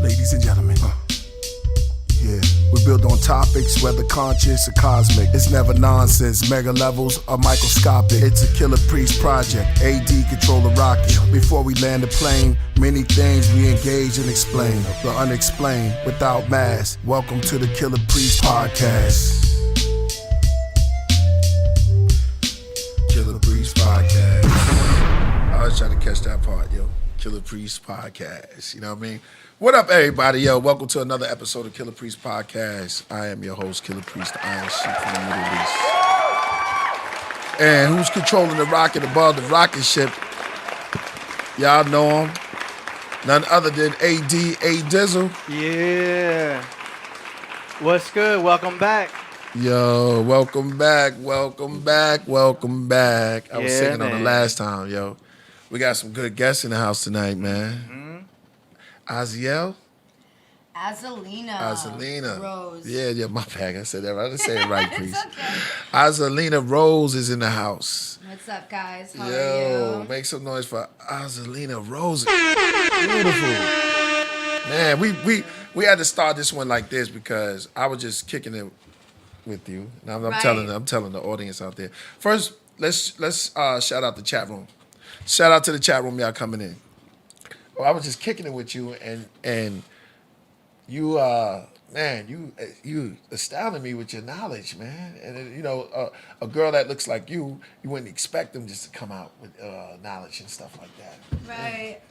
Ladies and gentlemen, yeah, we're built on topics, whether conscious or cosmic. It's never nonsense, mega levels are microscopic. It's a Killah Priest project, AD control the rocket. Before we land the plane, many things we engage and explain. The unexplained, without mask. Welcome to the Killah Priest podcast. Killah Priest podcast. I was trying to catch that part, yo. Killah Priest podcast, you know what I mean? What up, everybody? Yo, welcome to another episode of Killah Priest podcast. I am your host, Killah Priest, the Iron Sheik from the Middle East. And who's controlling the rocket above the rocket ship? Y'all know him. None other than AD, A Dizzle. Yeah. What's good? Welcome back. Yo, welcome back, welcome back, welcome back. I was singing on the last time, yo. We got some good guests in the house tonight, man. Azalina Roze. Yeah, my bad. I said that right. I didn't say it right, please. It's okay. Azalina Roze is in the house. What's up, guys? How Yo, are you? make some noise for Azalina Roze. Beautiful. Man, we had to start this one like this because I was just kicking it with you. Now I'm telling the audience out there. First, let's shout out the chat room. Shout out to the chat room, y'all coming in. Well, I was just kicking it with you, and you, man, you astounded me with your knowledge, man. And you know, a girl that looks like you wouldn't expect them just to come out with knowledge and stuff like that. Right.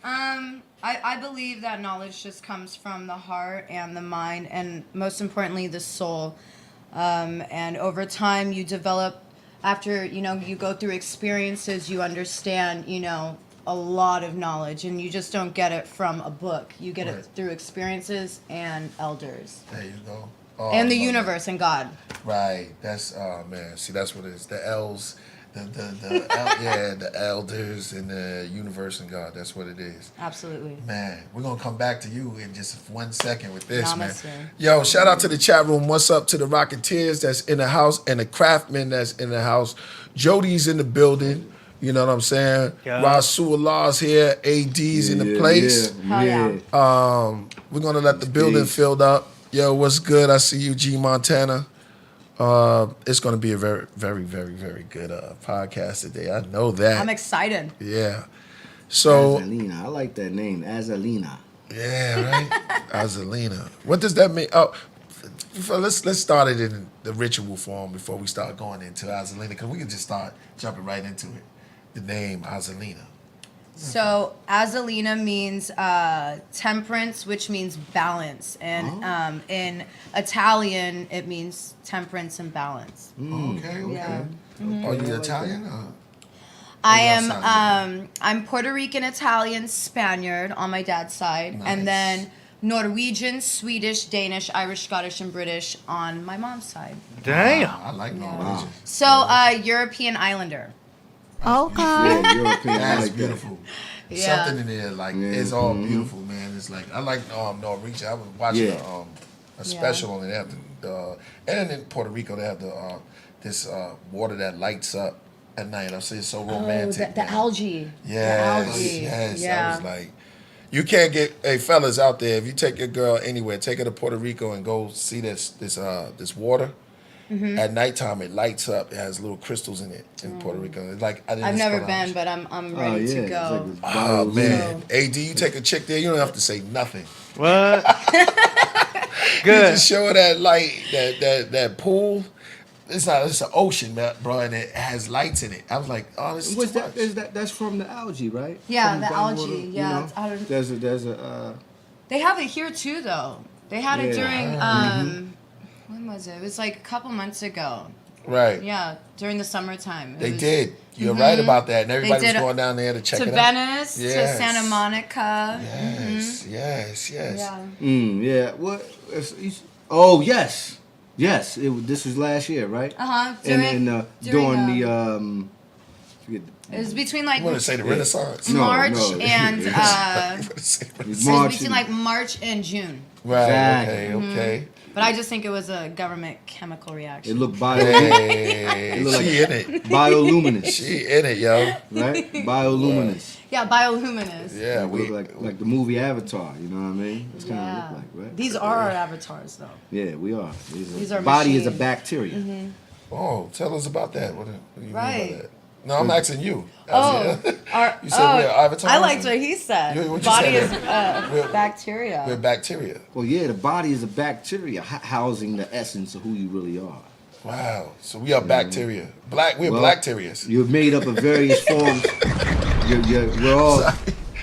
I believe that knowledge just comes from the heart and the mind, and most importantly, the soul. And over time, you develop. After you go through experiences, you understand, a lot of knowledge, and you just don't get it from a book. You get it through experiences and elders. There you go. And the universe and God. Right. That's man. See, that's what it is. The L's, the elders and the universe and God. That's what it is. Absolutely. Man, we're gonna come back to you in just 1 second with this, Namaste. man. Yo, shout out to the chat room. What's up to the Rocketeers that's in the house and the Craftmen that's in the house. Jody's in the building. You know what I'm saying? Yeah. Rasul Allah's here. AD's in the place. Yeah. We're gonna let the building fill up. Yo, what's good? I see you, G Montana. It's gonna be a very, very, very, very good podcast today. I know that. I'm excited. Yeah. So Azalina, I like that name, Azalina. yeah, right. Azalina. What does that mean? Oh, let's start it in the ritual form before we start going into Azalina, because we can just start jumping right into it. The name Azalina. So Azalina means temperance, which means balance, and in Italian it means temperance and balance. Okay. Yeah. Are you Italian? I am. I'm Puerto Rican, Italian, Spaniard on my dad's side, Nice. and then Norwegian, Swedish, Danish, Irish, Scottish, and British on my mom's side. Damn. I like Norwegian. So European Islander. Yeah, European, I That's like beautiful. Yeah. Something in there like it's all beautiful, man. It's like I like Norwegian. I was watching a special on it. They have and in Puerto Rico they have this water that lights up at night. I say it's so romantic. Oh, the algae. Yes. Yeah. I was like, you can't get fellas out there. If you take your girl anywhere, take her to Puerto Rico and go see this water. Mm-hmm. At nighttime, it lights up. It has little crystals in it in Puerto Rico. It's like I've never been, but I'm ready to go. Like oh man, AD, you take a chick there, you don't have to say nothing. What? You Good. just show her that light, that pool. It's an ocean, bro, and it has lights in it. I was like, oh, this is What's too that? much. That's from the algae, right? Yeah, From the groundwater, algae. you Yeah, know? it's out of- There's a. They have it here too, though. They had it during when was it? It was like a couple months ago. Right. Yeah, during the summertime. They did. You're right about that, and everybody was did going down there to check to it out. Venice, Yes. to Santa Monica. Yes. Yeah. Yeah. What? Oh yes. This was last year, right? Uh huh. During the Forget It was between like You want to say the Renaissance? No, March no. and You wanna say It's it was March between and- like March and June. Right. Exactly. Okay. But I just think it was a government chemical reaction. It looked Hey, look she in it. bioluminescent, She in it, yo. right? Bioluminescent. Yeah, bioluminescent. Yeah, It we look like the movie Avatar. You know what I mean? That's kind of Yeah. look like, right? These are our avatars, though. Yeah, we are. These are body is a machines. bacteria. Oh, tell us about that. What do you mean Right. by that? No, I'm asking you. Oh, our, You said we're avatars? I liked what he said. What you Body said is We're- bacteria. We're bacteria. Well, yeah, the body is a bacteria housing the essence of who you really are. Wow. So we are bacteria. We're Well, bacterias. You're made up of various forms. We're all.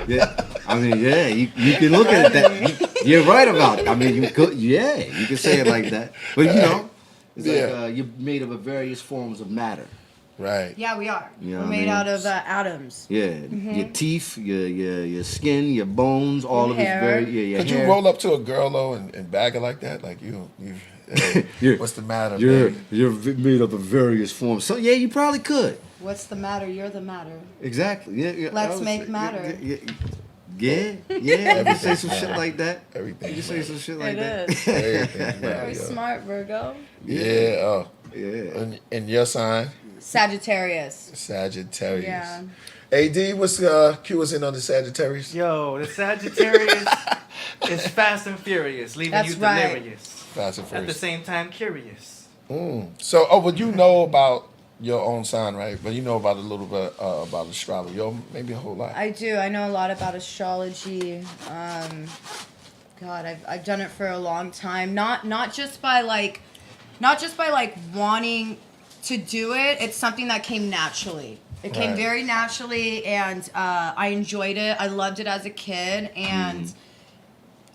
Yeah, I mean, yeah, you can look at it that. You're right about it. I mean, you could, yeah, you can say it like that. But you know, it's Yeah. like you're made up of various forms of matter. Right. Yeah, we are. You know We're what I made mean? out of atoms. Yeah, your teeth, your skin, your bones, all Your of it's hair. very. Yeah, your Could hair. you roll up to a girl though and bag her like that? Like you hey, You're- what's the matter? You're baby? you're made up of various forms. So yeah, you probably could. What's the matter? You're the matter. Exactly. Yeah. yeah Let's I would make say- matter. Yeah. You can say some shit like that. Everything. You can say some shit like It that. is. Everything. Very smart, Virgo. Yeah. Oh. Yeah. And your sign, Sagittarius. Sagittarius. Yeah. AD, what's cue us in on the Sagittarius? Yo, the Sagittarius is fast and furious, leaving That's you right. delirious. Fast and At the Furious. same time, curious. So, but you know about your own sign, right? But you know about a little bit about astrology, maybe a whole lot. I do. I know a lot about astrology. God, I've done it for a long time. Not just by like wanting to do it. It's something that came naturally. It came Right. very naturally, and I enjoyed it. I loved it as a kid, and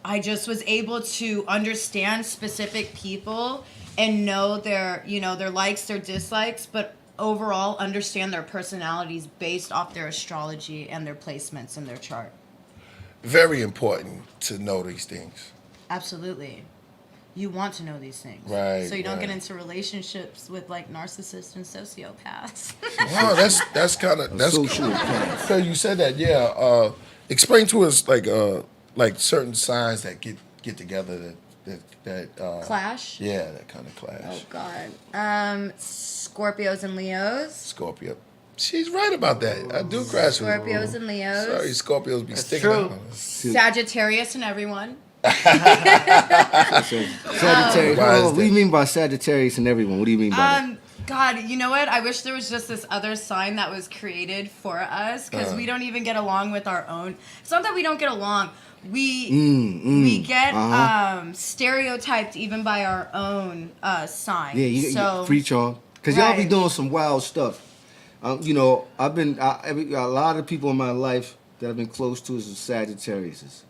I just was able to understand specific people and know their likes, their dislikes, but overall understand their personalities based off their astrology and their placements in their chart. Very important to know these things. Absolutely. You want to know these things. Right, So you don't right. get into relationships with like narcissists and sociopaths. Wow, that's kind of that's Social path. So you said that, yeah. Explain to us like certain signs that get together that Clash? Yeah, that kind of Oh clash. God. Scorpios and Leos. Scorpio. She's right about that. I do crash with Scorpios and Leos. Sorry, Scorpios be That's sticking true. out on us. Sagittarius and everyone. Sagittarius. Why is What do you that? mean by Sagittarius and everyone? What do you mean by that? God, you know what? I wish there was just this other sign that was created for us because we don't even get along with our own. It's not that we don't get along. We get stereotyped even by our own sign. Yeah, you so preach on. Because y'all be Right. doing some wild stuff. You know, a lot of people in my life that I've been close to is Sagittarius.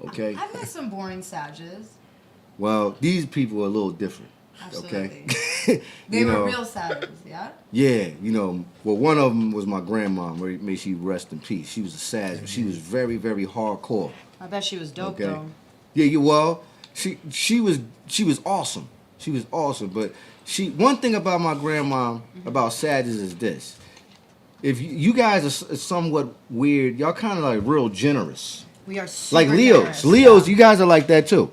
Okay? I've met some boring Sages. Well, these people are a little different. Absolutely. Okay? They You were know, real Sages, yeah? Yeah, you know, well, one of them was my grandma. May she rest in peace. She was a Sag. She was very, very hardcore. I bet she was dope Okay. though. Yeah, well, she was awesome. She was awesome. But one thing about my grandma about Sages is this: if you guys are somewhat weird, y'all kind of like real generous. We are super Like Leos, generous, Leos, yeah. you guys are like that too.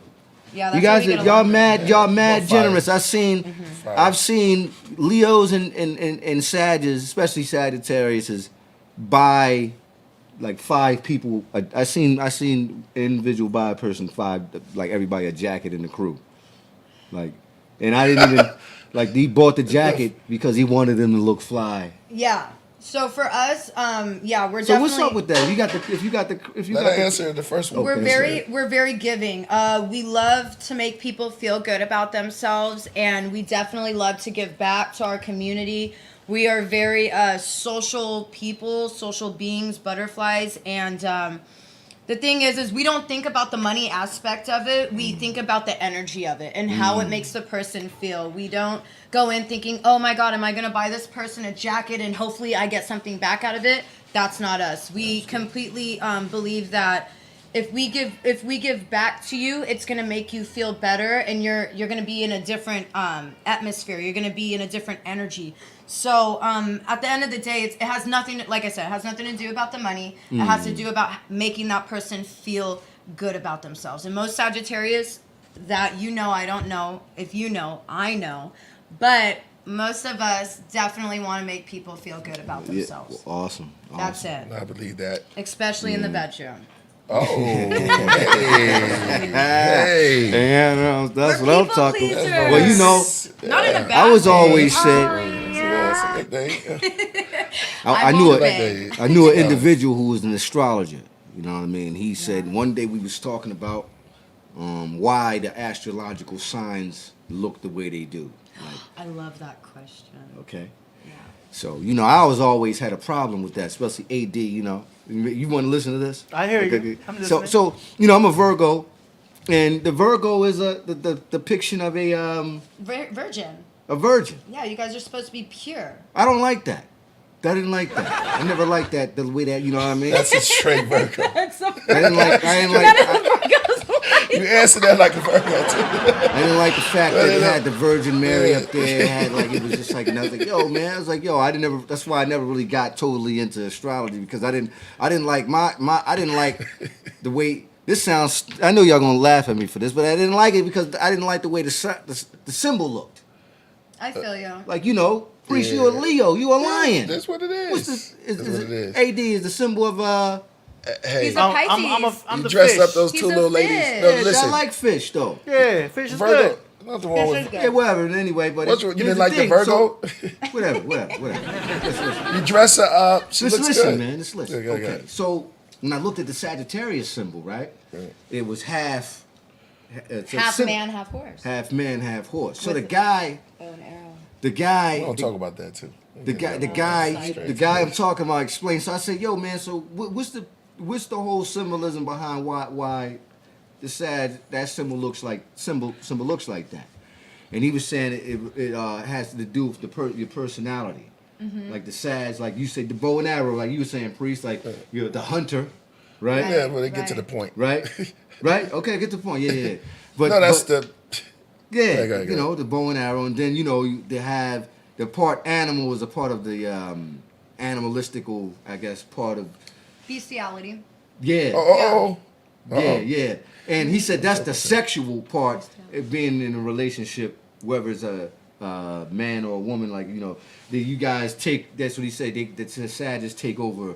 Yeah, You that's how guys, we get y'all along. mad, y'all mad Both generous. fires. I've seen Leos and Sages, especially Sagittarius, buy like 5 people. I seen an individual buy a person 5, like everybody a jacket in the crew, like, and I didn't even like he bought the jacket because he wanted them to look fly. Yeah. So for us, yeah, we're So definitely. what's up with that? If you got the Let her answer the first one. Okay. We're very giving. We love to make people feel good about themselves, and we definitely love to give back to our community. We are very social people, social beings, butterflies, and the thing is we don't think about the money aspect of it. We think about the energy of it and how it makes the person feel. We don't go in thinking, oh my God, am I going to buy this person a jacket and hopefully I get something back out of it? That's not us. We completely believe that if we give back to you, it's gonna make you feel better, and you're gonna be in a different atmosphere. You're gonna be in a different energy. So at the end of the day, it has nothing. Like I said, it has nothing to do about the money. It has to do about making that person feel good about themselves. And most Sagittarius, that I don't know. If you know, I know, but most of us definitely want to make people feel good about themselves. Yeah, awesome. That's it. I believe that. Especially in the bedroom. Oh, hey. Yeah, no, that's We're what I'm people talking pleasers. about. Well, you know, Not in a bad I was way. always said, That's a good thing. I I knew won't a, say. I knew an individual who was an astrologer. You know what I mean? He said one day we was talking about why the astrological signs look the way they do. Like, I love that question. okay. Yeah. So, I always had a problem with that, especially AD, You want to listen to this? I hear you. Okay. I'm listening. So, I'm a Virgo, and the Virgo is the depiction of a Virgin. virgin. Yeah, you guys are supposed to be pure. I don't like that. I didn't like that. I never liked that the way that, you know what I mean? That's a straight Virgo. You answered that like a Virgo too. I didn't like the fact that it had the Virgin Mary up there. It had it was just like, and I was like, yo, man. I was like, yo, that's why I never really got totally into astrology, because I didn't like I didn't like the way, this sounds, I know y'all gonna laugh at me for this, but I didn't like it because I didn't like the way the symbol looked. I feel you. Like, Priest, you a Leo, you a lion. That's what it is. What's this? That's what it is. AD is the symbol of Hey, He's a Pisces. I'm you the dressed fish. up those He's two a little ladies. fish. No, I listen, like fish though. Yeah, fish is Virgo. good. Nothing wrong with Fish is Yeah, whatever. Anyway, but What's, you here's didn't like the thing, Virgo? so- whatever. Listen. You dress her up. She Just looks listen, good. man. Just listen. Good. Okay. So when I looked at the Sagittarius symbol, right? It was half. Half man, half horse. Half man, half horse. So With the guy, Oh, an arrow. the guy, We're gonna talk about that too. the guy I'm talking about explained. So I said, "Yo, man. So what's the whole symbolism behind why that symbol looks like that?" And he was saying it has to do with your personality. Like the Sag, like you said, the bow and arrow, like you were saying, Priest, like you're the hunter, right? Yeah, well, they get to the point. Right? Right? Okay, get the point. Yeah. But No, that's but, the. yeah, the bow and arrow, and then they have the part animal is a part of the animalistical, I guess, part of Bestiality. yeah. Yeah. And he said that's the sexual part of being in a relationship, whether it's a man or a woman. Like that you guys take. That's what he said. The Sagittarius take over.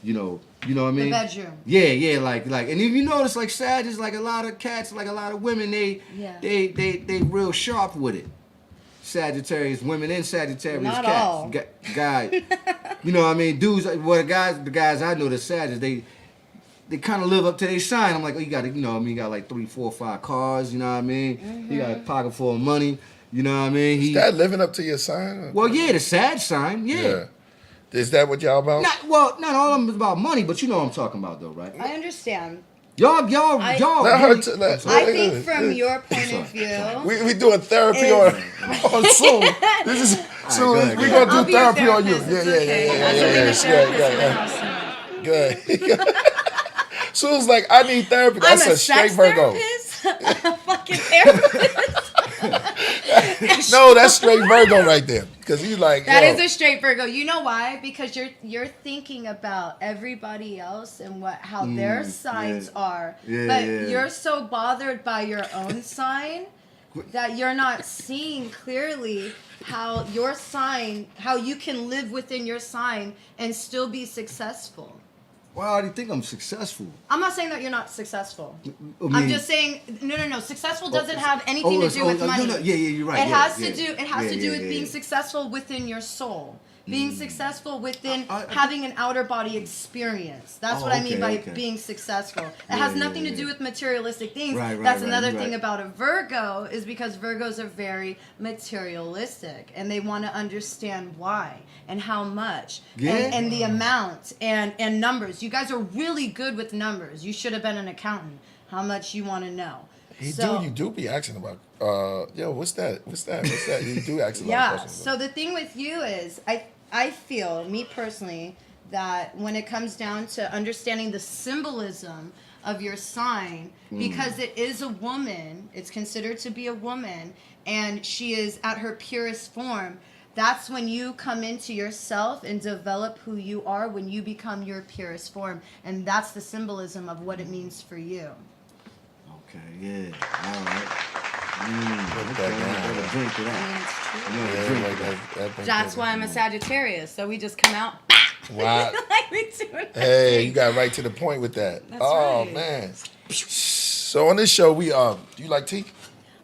You know what I mean? The bedroom. Yeah. Like, and if you notice, like Sagittarius, like a lot of cats, like a lot of women, they real sharp with it. Sagittarius women and Sagittarius Not cats. all. Guys, you know what I mean? Dudes, the guys I know, the Sagittarius, they kind of live up to their sign. I'm like, oh, you got you got like 3, 4, 5 cars. You know what I mean? You got a pocket full of money. You know what I mean? Is that living up to your sign? Well, yeah, the Sag sign, yeah. Is that what y'all about? Not all of them is about money, but you know what I'm talking about, though, right? I understand. Y'all. Let her really- I think from your point of view, we doing therapy on Zoom. This is so go ahead, we go gonna I'll do be your therapy on you. therapist. Yeah. It's okay. Good. Sue's like, I need therapy. I'm That's a a straight sex Virgo. therapist. A fucking therapist. No, that's straight Virgo right there. Because he's like, That yo, is a straight Virgo. You know why? Because you're thinking about everybody else and how their signs are. Yeah, but yeah. you're so bothered by your own sign that you're not seeing clearly how you can live within your sign and still be successful. Well, I already think I'm successful. I'm not saying that you're not successful. I mean- I'm just saying no. Successful doesn't have anything to do with money. Yeah, you're right. It yeah, has yeah. to do. It has to do with Yeah. being successful within your soul, being successful within I- having an outer body experience. That's Oh, what I mean by okay. being successful. It Yeah, has yeah, nothing to yeah. do with materialistic things. Right, That's right, another you're thing right. about a Virgo is because Virgos are very materialistic and they want to understand why and how much Yeah. and the amount and numbers. You guys are really good with numbers. You should have been an accountant. How much you want to know. you do be asking about, yo, what's that? You do ask a lot of Yeah. questions. So the thing with you is, I feel, me personally, that when it comes down to understanding the symbolism of your sign because it is a woman. It's considered to be a woman, and she is at her purest form. That's when you come into yourself and develop who you are, when you become your purest form. And that's the symbolism of what it means for you. Okay, yeah. All right. Put Okay, that I'm down. gonna drink to I mean, that. it's true. I'm gonna Yeah, drink like to that. That's why I'm a Sagittarius. So we just come out Wow. like we do. Hey, you got right to the point with that. That's oh right. man. So on this show, we do you like tea?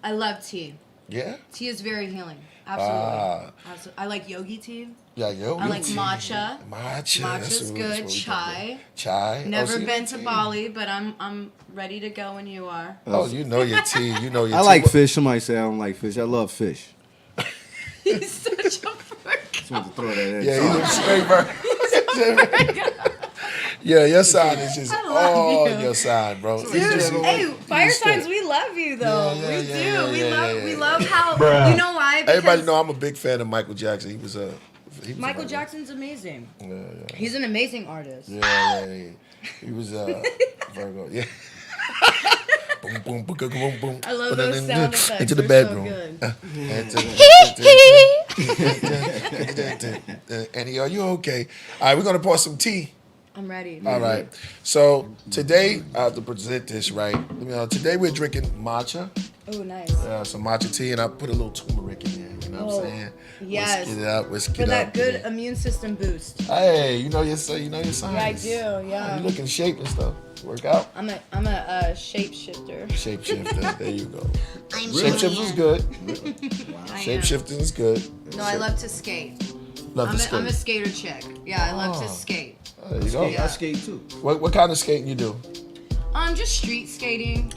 I love tea. Yeah. Tea is very healing. Absolutely. Ah. I like yogi tea. Yeah, yo. I like matcha. Matcha. Matcha's that's good. what we Chai. Chai. Never so you been like to tea. Bali, but I'm ready to go when you are. Oh, you know your tea. You know your I tea. like fish. Somebody say I don't like fish. I love fish. He's such a Just want to throw that in. Yeah, he's a straight bird. Yeah, your sign is just I love all you. your sign, bro. Dude, It's just- hey, fire straight. signs, we love you though. Yeah, yeah, we yeah, do. yeah, we yeah, love yeah, we yeah. love how Bruh. you know why? Because Everybody know I'm a big fan of Michael Jackson. He was a Michael Jackson's amazing. Yeah, yeah. He's an amazing artist. Yeah. He was Virgo. Yeah. Boom, boom, boom, boom, boom, boom. I love those sound effects. Into the They're so bedroom. good. Annie, are you okay? All right, we're gonna pour some tea. I'm ready. All right. So today I have to present this right. Today we're drinking matcha. Oh, nice. Some matcha tea, and I put a little turmeric in there. You know what I'm saying? Yes. Let's get it up. Let's For get that up. good immune system boost. Hey, you know your sign. Yeah, I do. Yeah. You look in shape and stuff. Work out. I'm a shapeshifter. Shapeshifter. There you go. I'm Shapeshifting is good. I am. Shapeshifting is good. No, I love to skate. Love to skate. I'm a skater chick. Yeah, I love to Oh. skate. There you go. Yeah. I skate too. What kind of skating you do? Just street skating.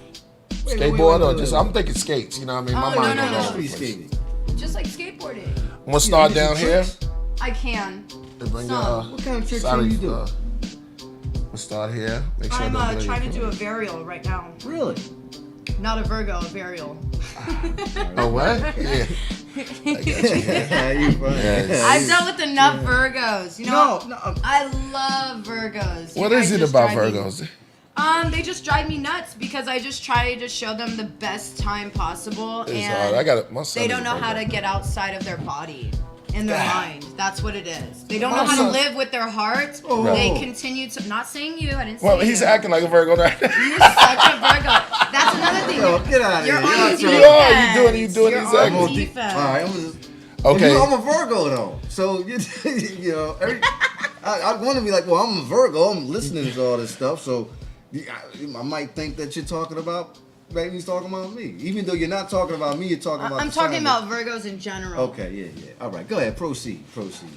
Skateboard or just? I'm thinking skates. You know what I mean? My Oh, mind no, goes no. all over the Street place. skating. Just like skateboarding. I'm gonna start you do down here. tricks? I can. And bring Some. your, What kind of tricks sorry, can you do? We'll start here. Make sure I'm I don't trying to do a varial right now. Really? Not a Virgo, a varial. Oh what? Yeah. I got you. Yeah, you funny. Yes. I've dealt with enough Virgos. You know, No. I love Virgos. What You is guys it just about drive me- Virgos? They just drive me nuts because I just try to show them the best time possible, It's and hard. I got it. My son they is don't a know how Virgo. to get outside of their body and their mind. That's what it is. They don't My know how to son- live with their heart. Oh. They continue to. Not saying you. I didn't say Well, you. he's acting like a Virgo right now. You're such a Virgo. That's another thing. Yo, get out of You're here. on Y'all defense. trying- You are. You doing You're exactly. on I'm defense. All right, I'm just. Okay. I'm a Virgo though, so you know, I want to be like, well, I'm a Virgo. I'm listening to all this stuff, so I might think that you're talking about. Maybe he's talking about me, even though you're not talking about me. You're talking about. I'm the talking sign. about Virgos in general. Okay, yeah. All right, go ahead. Proceed.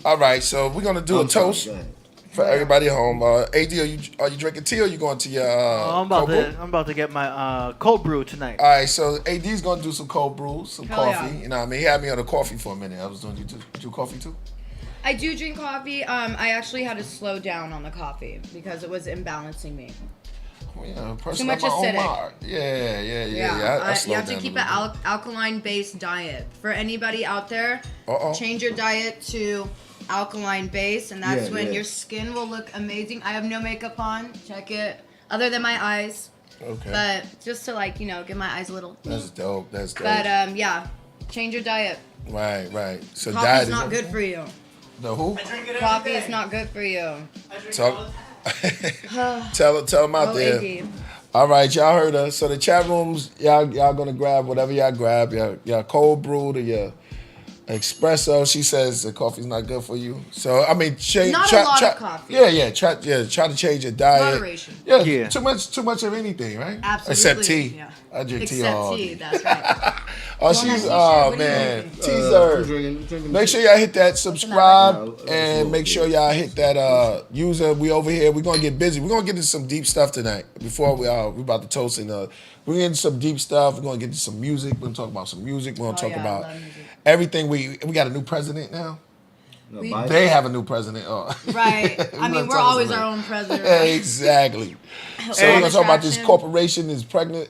All right, so we're gonna do a I'm sorry, toast go ahead. for everybody at home. AD, are you drinking tea or you going to your? I'm cold about to get my cold brew tonight. brew? All right, so AD's gonna do some cold brews, some Hell coffee. yeah. You know what I mean? He had me on the coffee for a minute. I was doing you do coffee too. I do drink coffee. I actually had to slow down on the coffee because it was imbalancing me. Well, yeah, person much of my own acidic. mind. Yeah. I you slowed have to down keep a an little bit. alkaline-based diet. For anybody out there, change your diet to alkaline base, and that's when your skin will look amazing. I have no makeup on. Check it. Other than my eyes. Okay. But just to give my eyes a little. That's dope. That's dope. But yeah, change your diet. Right. So diet Coffee's is not good for you. The who? Coffee is not good for you. Talk. tell them out Oh, there. AD. All right, y'all heard us. So the chat rooms, y'all gonna grab whatever y'all grab. Y'all cold brewed or your espresso. She says the coffee's not good for you. So I mean, change. Not a lot of coffee. Try to change your diet. Moderation. Yeah. Too much of anything, right? Absolutely. Except tea. Yeah. I drink tea Except all tea, day. that's right. Oh, Don't have she's tea, oh what are you man, drinking? teaser. Drinking Make sure y'all hit that subscribe Yeah, and make sure y'all hit that user. We over here. We're gonna get busy. We're gonna get into some deep stuff tonight. Before we about to toast and we're getting some deep stuff. We're gonna get into some music. We're gonna talk about some music. We're gonna talk yeah, I about love music. everything. We got a new president now. No, We- Biden. They have a new president. Oh. Right. I mean, we're always our own president. Exactly. So we're gonna talk about this corporation is pregnant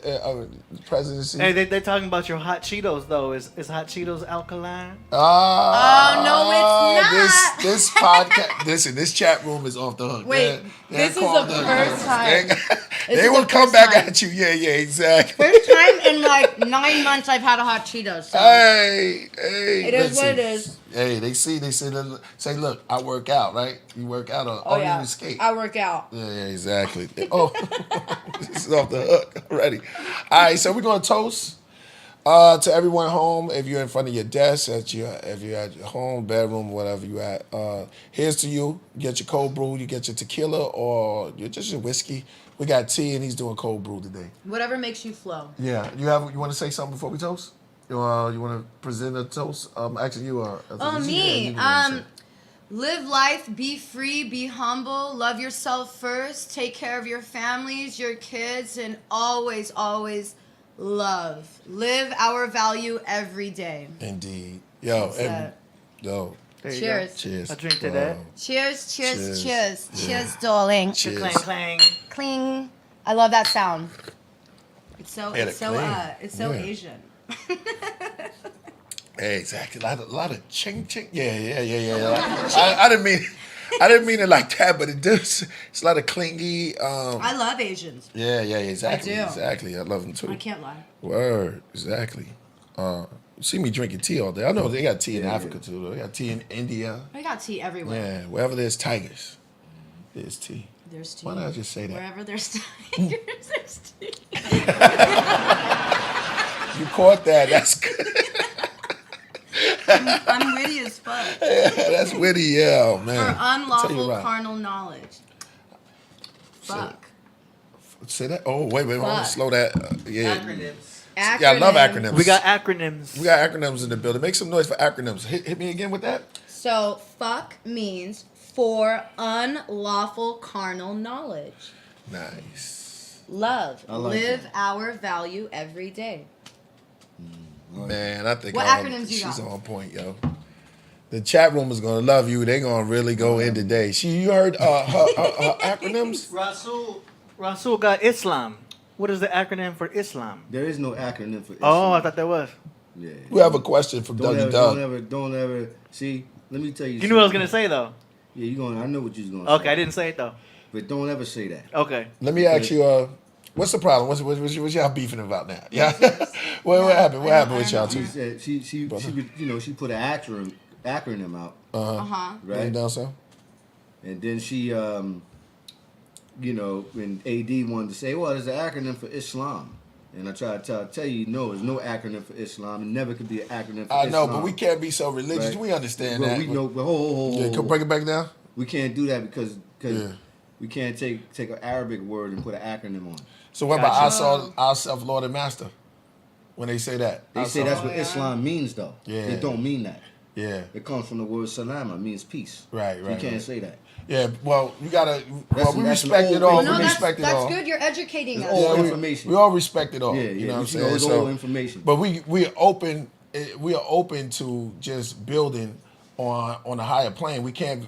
presidency. Hey, they're talking about your hot Cheetos though. Is hot Cheetos alkaline? Oh, no, it's not. This podcast, this chat room is off the hook. Wait, They're this is called the first time. This They is will the come first back time. at you. Yeah, exactly. First time in like 9 months I've had a hot Cheeto. So Hey, it is what it is. Hey, they say, look, I work out, right? You work out, or yeah, you skate. I work out. Yeah, exactly. Oh, this is off the hook already. All right, so we're gonna toast to everyone home. If you're in front of your desk, if you're at your home, bedroom, whatever you at, here's to you. You get your cold brew, you get your tequila, or just your whiskey. We got tea, and he's doing cold brew today. Whatever makes you flow. Yeah, you want to say something before we toast? You want to present a toast? Actually, you are. Me. Live life, be free, be humble, love yourself first, take care of your families, your kids, and always, always love. Live our value every day. Indeed. Yo, There you Cheers. Go. cheers. I drink to that. Cheers, cheers, Cheers. cheers. Yeah. Cheers, darling. Cheers. Clang, clang. Cling. I love that sound. It's so Yeah, the cling. Yeah. Asian. Hey, exactly. A lot of ching ching. Yeah. I didn't mean it like that, but it does. It's a lot of clingy. I love Asians. Yeah, exactly. I do. Exactly. I love them too. I can't lie. Word, exactly. You see me drinking tea all day. I know they got tea in Africa too. Though. They got tea in India. I got tea everywhere. Yeah, wherever there's tigers, there's tea. There's tea. Why not just say that? Wherever there's tigers, there's tea. You caught that. That's good. I'm witty as fuck. That's witty, yeah, oh, man. For Tell you unlawful what. carnal knowledge. Fuck. Say that. Oh, wait. I want Fuck. to slow that. Yeah. Acronyms. Yeah, I love acronyms. We got acronyms. We got acronyms in the building. Make some noise for acronyms. Hit me again with that. So, fuck means for unlawful carnal knowledge. Nice. Love. I like Live that. our value every day. Man, I think What acronyms you she's got? on point, yo. The chat room is gonna love you. They're gonna really go in today. You heard her acronyms? Rasul got Islam. What is the acronym for Islam? There is no acronym for Islam. Oh, I thought there was. Yeah. We have a question from Dougie Doug. Don't ever. See, let me tell you. You knew what I was gonna say though. Yeah, you going. I know what you was gonna say. Okay, I didn't say it though. But don't ever say that. Okay. Let me ask you, what's the problem? What's y'all beefing about now? Yeah. What happened? What happened with y'all She two? said she she put an acronym out, Uh-huh. Right right? down so? And then she when AD wanted to say, well, there's an acronym for Islam. And I tried to tell you, no, there's no acronym for Islam. It never could be an acronym for I Islam. know, but we can't be so religious. Right. We understand Well, that. we know, but hold. Yeah, can break it back down? We can't do that because Yeah. we can't take an Arabic word and put an acronym on it. So what about Gotcha. our self, Lord and Master? When they say that, They say that's what Islam means, though. Yeah. It don't mean that. yeah, It comes from the word salama, means peace. right. You can't say that. Yeah, well, you gotta. Well, we that's an respect old it all. thing. No, We that's respect it all. good. You're educating It's us. all Yeah, information. we all respect it all. Yeah, You know what I'm It's saying? all So, information. but we are open. We are open to just building on a higher plane. We can't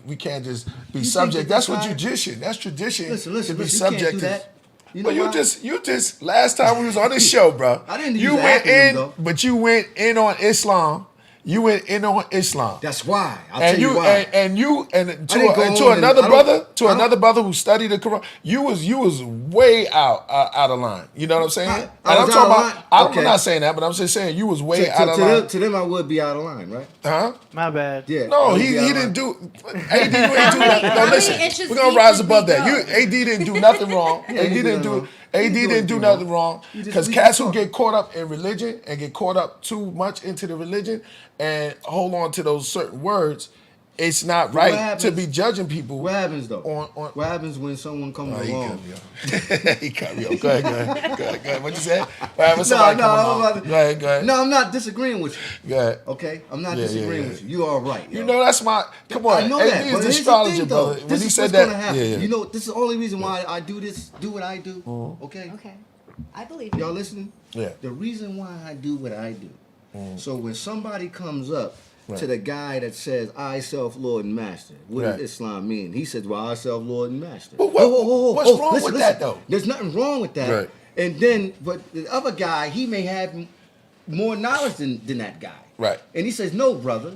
just be think subject. that That's this what high- tradition. That's tradition. Listen, to be you subject can't do to. that. You know Well, why? you just last time we was on this show, bro. I didn't You use went acronym, in, though. but you went in on Islam. You went in on Islam. That's why. I'll And tell you why. and didn't go to on and- another I don't- brother I don't- another brother who studied the Quran, you was way out of line. You know what I'm saying? I And was I'm out talking of about. line? I'm Okay. not saying that, but I'm just saying you was way out of to, line. to them, I would be out of line, right? Huh? My bad. Yeah. I No, would he be out of didn't line. do. AD, you ain't do nothing. how No, many listen, inches we're gonna deep rise did above we that. go? AD didn't do nothing wrong. Yeah, AD he didn't did do. nothing AD wrong. didn't do We nothing wrong. we just Because cats who talk. get caught up in religion and get caught up too much into the religion and hold on to those certain words, it's not right to happens- be judging people. What happens though? On- What happens when someone comes Oh, he cut along? me off. He cut me off. Go ahead. What you said? What happened? No, Somebody come I'm along. about to- Go ahead. No, I'm not disagreeing with you. Go ahead. Okay, I'm not Yeah, disagreeing yeah. with you. You are right. You yo. know that's my. Come on. I know AD that, is but the here's the astrologer, thing, though. brother. When This he is said what's that, gonna happen. yeah. You know, this is the only reason why I do this, do what I do. Okay, Okay. I believe you. y'all listening? Yeah. The reason why I do what I do. So when somebody comes up Right. to the guy that says, "I self Lord and Master," what Right. does Islam mean? He says, "Well, I self Lord and Master." But what's wrong with that, though? There's nothing wrong with that. Right. And then, but the other guy, he may have more knowledge than that guy. Right. And he says, "No, brother.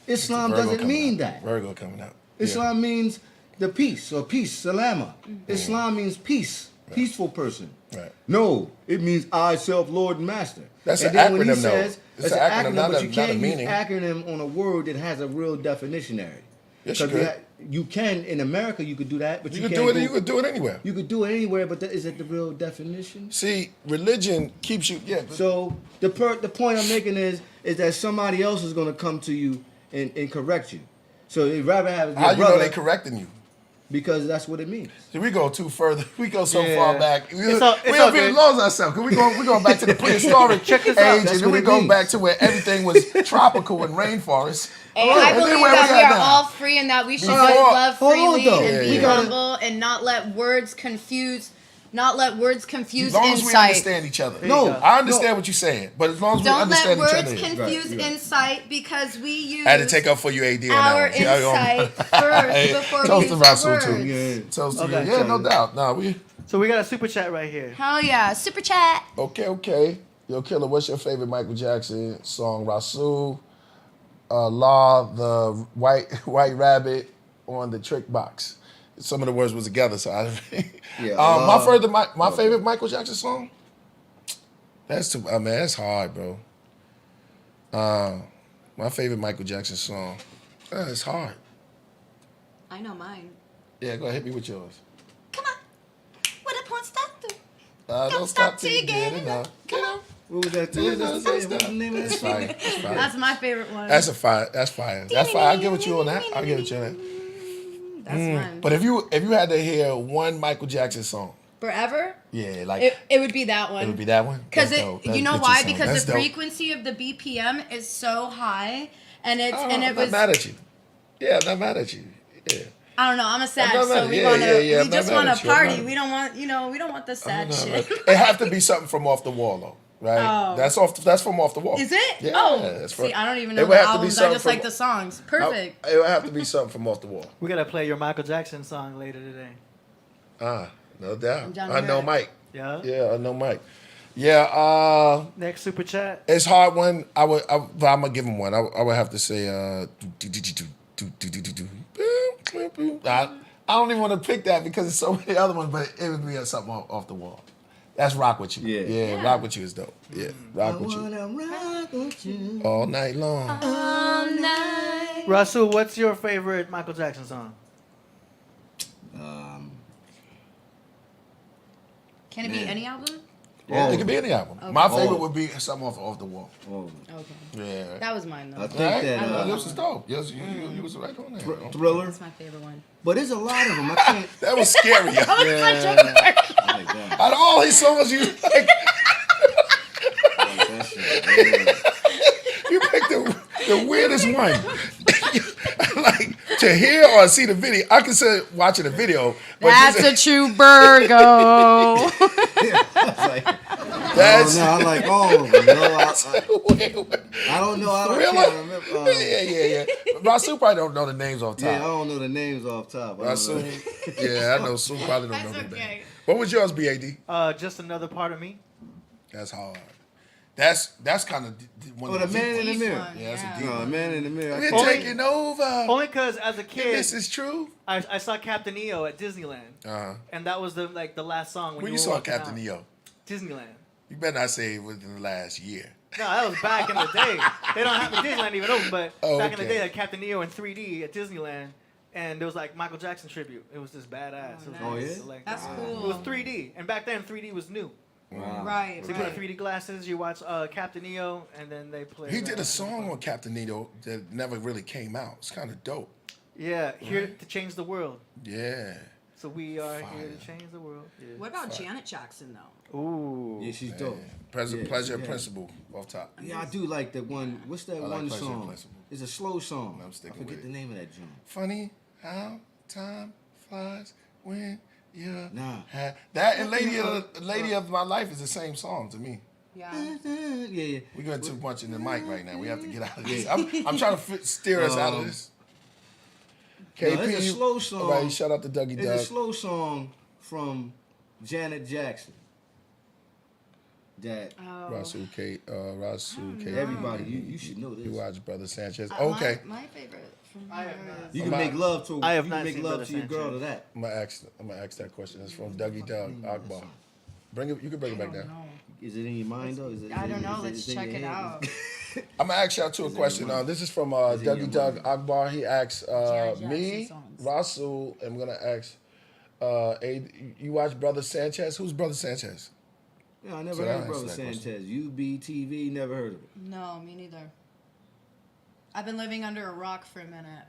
Islam Virgo doesn't coming mean out. that. Virgo coming out. Islam means the peace or peace, salama. Islam means peace. peaceful person. Right. No, it means I, self, Lord, and Master. That's and an then when he acronym, though. says, It's that's an acronym, not but a- you not can't a use meaning. acronym on a word that has a real definitionary. Yes, you 'Cause could. you can in America. You could do that, but You you, could can't do it. go- You could do it anywhere. You could do it anywhere, but is it the real definition? See, religion keeps you. Yeah. So the point I'm making is that somebody else is going to come to you and correct you. So you'd rather have your How you brother know they correcting you? because that's what it means. See, we go too further. We go so Yeah. far back. It's all we good. lost ourselves. Cause we going back to the prehistoric Check this age, out. and That's then what we it go means. back to where everything was tropical and rainforest. And I and then believe where that we we at are now? all free and that we should Before- love hold on, freely though. and Yeah, be we gotta- humble and not let words confuse. Not let words confuse As long as we insight. understand each other. No, I understand what you're saying, but as long as we Don't let understand each words other. confuse Right, right. insight because we use I had to take up for you, AD, on our that one. See how you on- insight first Hey, before toast we to use Rasul, our too. words. Yeah. Toast to Okay. you. Yeah, no doubt. No, we So we got a super chat right here. Hell yeah, super chat. okay. Yo, Killah, what's your favorite Michael Jackson song? Rasul, Law, the white rabbit on the trick box. Some of the words was together, so I. Yeah, my favorite Michael Jackson song. That's too. I mean, that's hard, bro. My favorite Michael Jackson song. It's hard. I know mine. Yeah, go ahead, hit me with yours. Come on. What a porn star do. Don't stop till you get enough. Get up. What was that? What was the name of That's that? fire. That's fire. That's my favorite one. That's fire. That's fire. I'll give it to you on that. I'll give it to you on that. That's mine. But if you had to hear one Michael Jackson song, Forever, yeah, like it would be that one. it would be that one. Because That's dope. you know That's why? your song. Because That's the dope. frequency of the BPM is so high, and it's Oh, and I'm it not was. mad at you. Yeah, I'm not mad at you. Yeah. I don't know. I'm a sad, I'm not so mad- we yeah, wanna yeah, I'm we not just mad want at to you. I'm party. not- We don't want we don't want the sad No, shit. it have to be something from off the wall though, right? Oh. That's from off the wall. Is it? Yeah, Oh, that's see, I don't even it know would the have to be albums. I something just from- like the songs. Perfect. It would have to be something from off the wall. We gotta play your Michael Jackson song later today. No doubt. I'm down to I hear know it. Mike. Yeah. Yeah, I know Mike. Yeah, Next super chat. it's hard one. But I'm gonna give him one. I would have to say I don't even want to pick that because there's so many other ones, but it would be something off the wall. That's Rock With You. Yeah. Rock With You is dope. Yeah, Rock With You. Rock with you. All night long. All night. Rasul, what's your favorite Michael Jackson song? Can it be any album? It could be any album. Okay. My favorite would be something off the wall. Oh, Okay. Yeah. That was mine though. I think Right? that This was dope. Yes, you was right on that. Thriller, That's my favorite one. but there's a lot of them. I can't. That was scary. That was Yeah. such a work. Like that. Out of all his songs, you like Like that shit. Yeah. you picked the weirdest one. Like to hear or see the video, I consider watching the video. But That's a true Virgo. It's like, that's I like all of them. No, I don't know. I Thriller? can't remember. yeah. Rasul probably don't know the names off top. Yeah, I don't know the names off top. I don't Rasul, know. yeah, I know. Sue probably don't That's know the okay. name. What was yours, BAD? Just Another Part of Me. That's hard. That's kind of one Oh, of the the man in the Deep mirror. one, Yeah, that's a yeah. deep No, man in the mirror. I We're can't- taking over. Only because as a kid, This is true. I saw Captain EO at Disneyland, and that was the last song when When you you were saw walking Captain out. EO, Disneyland. you better not say it within the last year. No, that was back in the day. They don't have Disneyland even open, but Oh, back in the okay. day, like Captain EO in 3D at Disneyland, and there was like Michael Jackson tribute. It was just badass. It was Oh, nice. yeah? Like, That's It cool. was 3D, and back then 3D was new. Wow. Right. So you put on Right. 3D glasses, you watch Captain EO, and then they play. He did a song on Captain EO that never really came out. It's kind of dope. Yeah, here to change the world. Yeah. So we are here Fire. to change the world. Yeah. What about Janet Jackson though? Ooh. Yeah, she's dope. Pleasure Yeah, and yeah. principle off top. Yeah, I do like the one. What's that I like one Pleasure and song? Principle. It's a slow song. I'm I sticking forget with the it. name of that joint. Funny how time flies when you're Nah. that and Lady of My Life is the same song to me. Yeah. Yeah. We're going too much in the mic right now. We have to get out of this. I'm trying to steer us out of this. No, it's a slow song. Everybody, shout out to Dougie It's Doug. a slow song from Janet Jackson. That Oh. Rasul K. Rasul K. everybody, you should know this. You watch Brother Sanchez. Okay. My favorite from I her have not. is. You can make love to. I have you not can make seen love Brother to your girl to Sanchez. that. I'm gonna ask that question. It's from Dougie Doug Akbar. Bring it. You can bring it back down. Is it in your mind though? I don't know. Let's check it out. I'm gonna ask y'all two a question. This is from Dougie Doug Akbar. He asks me, Rasul, and I'm gonna ask. You watch Brother Sanchez? Who's Brother Sanchez? Yeah, I never So heard I'll of Brother answer that Sanchez. UBTV, never heard of it. No, me neither. I've been living under a rock for a minute.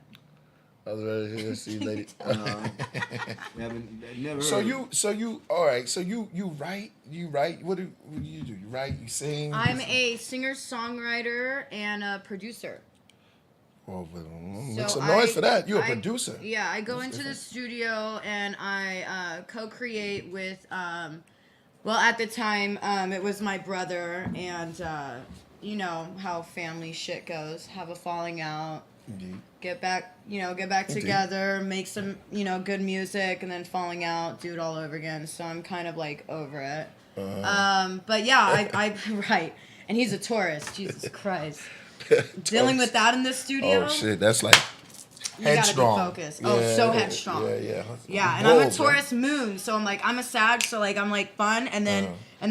I was ready to see lady. Never heard So of you, all right. So you write. What do you do? You write. You sing. I'm a singer-songwriter and a producer. Well, So make some noise for that. You're a I- producer. Yeah, I go into the studio and I co-create with, well, at the time, it was my brother, and you know how family shit goes. Have a falling out, Indeed. get back Indeed. together, make some, good music, and then falling out, do it all over again. So I'm kind of like over it. But yeah, I right. And he's a Taurus. Jesus Christ. Dealing with that in the studio. Oh shit, that's like You gotta be headstrong. focused. Oh, so headstrong. Yeah. Yeah, and I'm a Bold, bro. Taurus moon, so I'm a Sag, so like I'm like fun, and then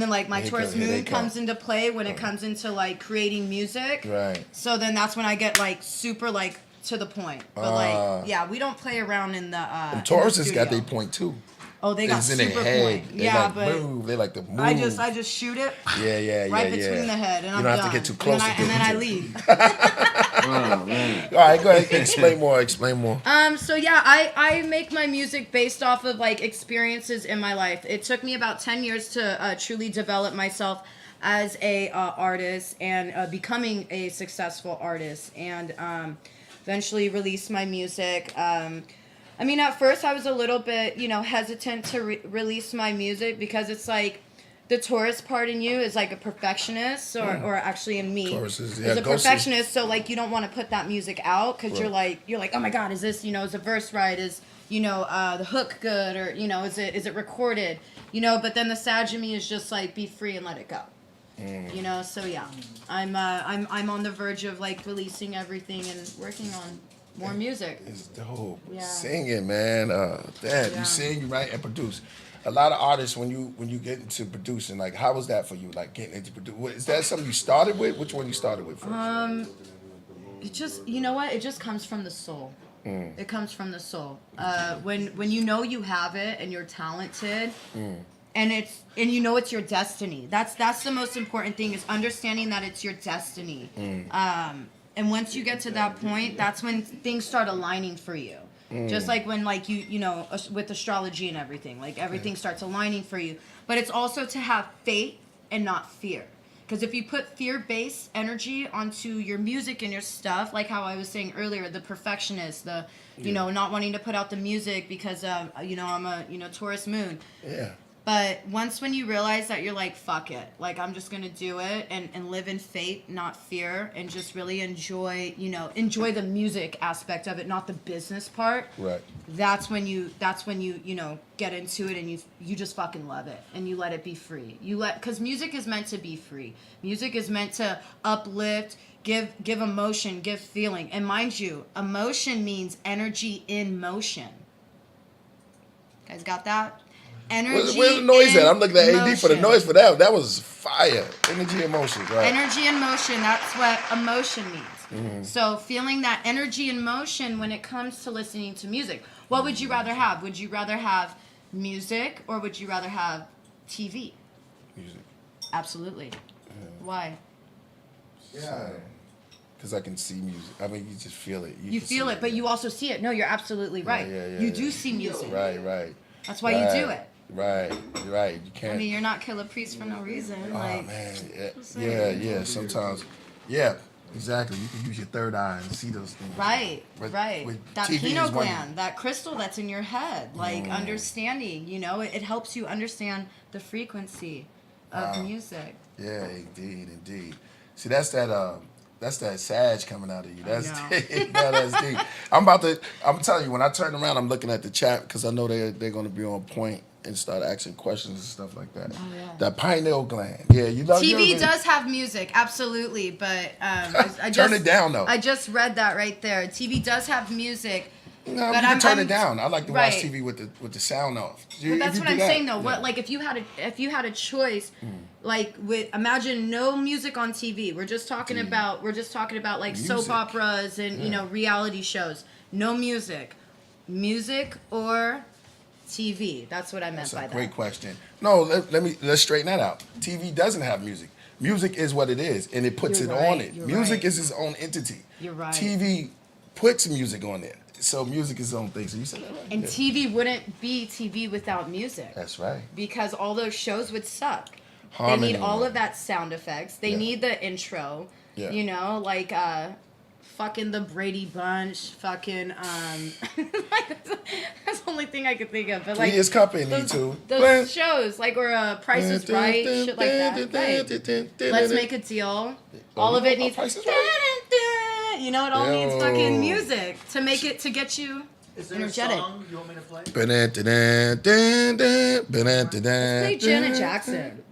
like my Here Taurus come- here they moon come. comes into play when it comes into like creating music. Right. So then that's when I get like super like to the point. But like yeah, we don't play around in the in the Taurus has got studio. their point too. Oh, they got It's in super their head. point. They Yeah, like but move. They like to move. I just shoot it yeah. right between the head, and you I'm don't done. have to get too close. And then I leave. Oh man. All right, go ahead. Explain more. So yeah, I make my music based off of like experiences in my life. It took me about 10 years to truly develop myself as a artist and becoming a successful artist, and eventually release my music. I mean, at first I was a little bit, hesitant to release my music because it's like the Taurus part in you is like a perfectionist, or actually in me Taurus is a go see. perfectionist. So like you don't want to put that music out because Right. you're like, oh my God, is this, is the verse right? Is the hook good, or is it recorded? But then the Sag in me is just like be free and let it go. So yeah, I'm on the verge of like releasing everything and working on more music. It's dope. Yeah. Singing, man. Dad, Yeah. you sing, you write, and produce. A lot of artists, when you get into producing, like, how was that for you? Like getting into produce. Is that something you started with? Which one you started with first? It just, it just comes from the soul. It comes from the soul. When you have it and you're talented, and it's your destiny. That's the most important thing, is understanding that it's your destiny. And once you get to that point, that's when things start aligning for you. Just like when like you with astrology and everything, like everything starts aligning for you. But it's also to have faith and not fear. Because if you put fear-based energy onto your music and your stuff, like how I was saying earlier, the perfectionist, the not wanting to put out the music because I'm a Taurus moon. Yeah. But when you realize that you're like, fuck it, like I'm just gonna do it and live in faith, not fear, and just really enjoy the music aspect of it, not the business part. Right. That's when you get into it and you just fucking love it and you let it be free. Because music is meant to be free. Music is meant to uplift, give emotion, give feeling. And mind you, emotion means energy in motion. Guys got that? Energy. Where's the noise at? I'm looking at AD for the motion. noise for that. That was fire. Energy and motion, right? Energy and motion, that's what emotion means. So feeling that energy and motion when it comes to listening to music. What would you rather have? Would you rather have music or would you rather have TV? Music. Absolutely. Why? Yeah. Because I can see music. I mean, you just feel it. You feel it, but you also see it. No, you're absolutely right. You do see music. Right. That's why you do it. Right. You can't. I mean, you're not Killah Priest for no reason. Oh Like, man, yeah. Sometimes, yeah, exactly. You can use your third eye and see those things. right. With That TV pineal is one- gland, that crystal that's in your head, like understanding, it helps you understand the frequency of music. Yeah, indeed. See, that's that Sag coming out of you. That's know. deep. No, that's deep. I'm telling you, when I turn around, I'm looking at the chat because I know they're going to be on point. and start asking questions and stuff like that. Oh, yeah. That pineal gland. Yeah, you know. TV does have music, absolutely, but I Turn just, it down though. I just read that right there. TV does have music. No, but you can I'm- turn I'm- it down. I like to right. watch TV with the sound off. But that's what I'm saying though. Yeah. What like if you had a choice, like imagine no music on TV. We're just talking about like soap Music. operas and you know reality shows. No music, music or TV. That's what I meant That's by a that. great question. No, let's straighten that out. TV doesn't have music. Music is what it is, and it puts You're it right, on it. you're Music right. is its own entity. You're right. TV puts music on there, so music is its own thing. So you said that right. And Yeah. TV wouldn't be TV without music. That's right. Because all those shows would suck. Harmony. They need all of that sound effects. They Yeah. need the intro. Yeah. You know, like fucking the Brady Bunch, fucking that's the only thing I could think of. But like Three's Company those, too. those shows, like or Price is Right, shit like that. Right. Let's make a deal. All of it needs Price is Right? you know, it all needs fucking music to make it to get you Is there energetic. a song you want me to play? Let's play Janet Jackson.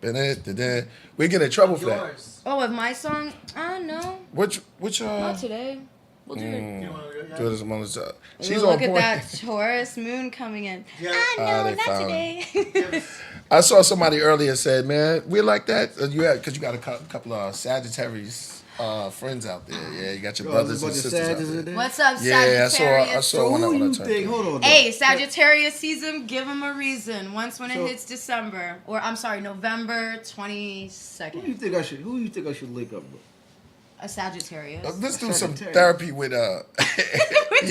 We get in trouble for that. Yours. Oh, of my song? No. Which Not today. We'll do it. You wanna go- yeah? do this among the She's Ooh, on look at point. that Taurus moon coming in. Yeah. No, they not found today. I saw somebody earlier said, "Man, we're like that." Because you got a couple of Sagittarius friends out there. Yeah, you got your brothers and sisters out there. What's up, Yeah, Sagittarius? I So saw one who when I you turned think? 30. Hold on. Hey, Sagittarius season, give them a reason. Once when So- it hits December, or I'm sorry, November Who 22nd. you think I should link up with? A Sagittarius. Let's do some Sagittarius. therapy with yeah,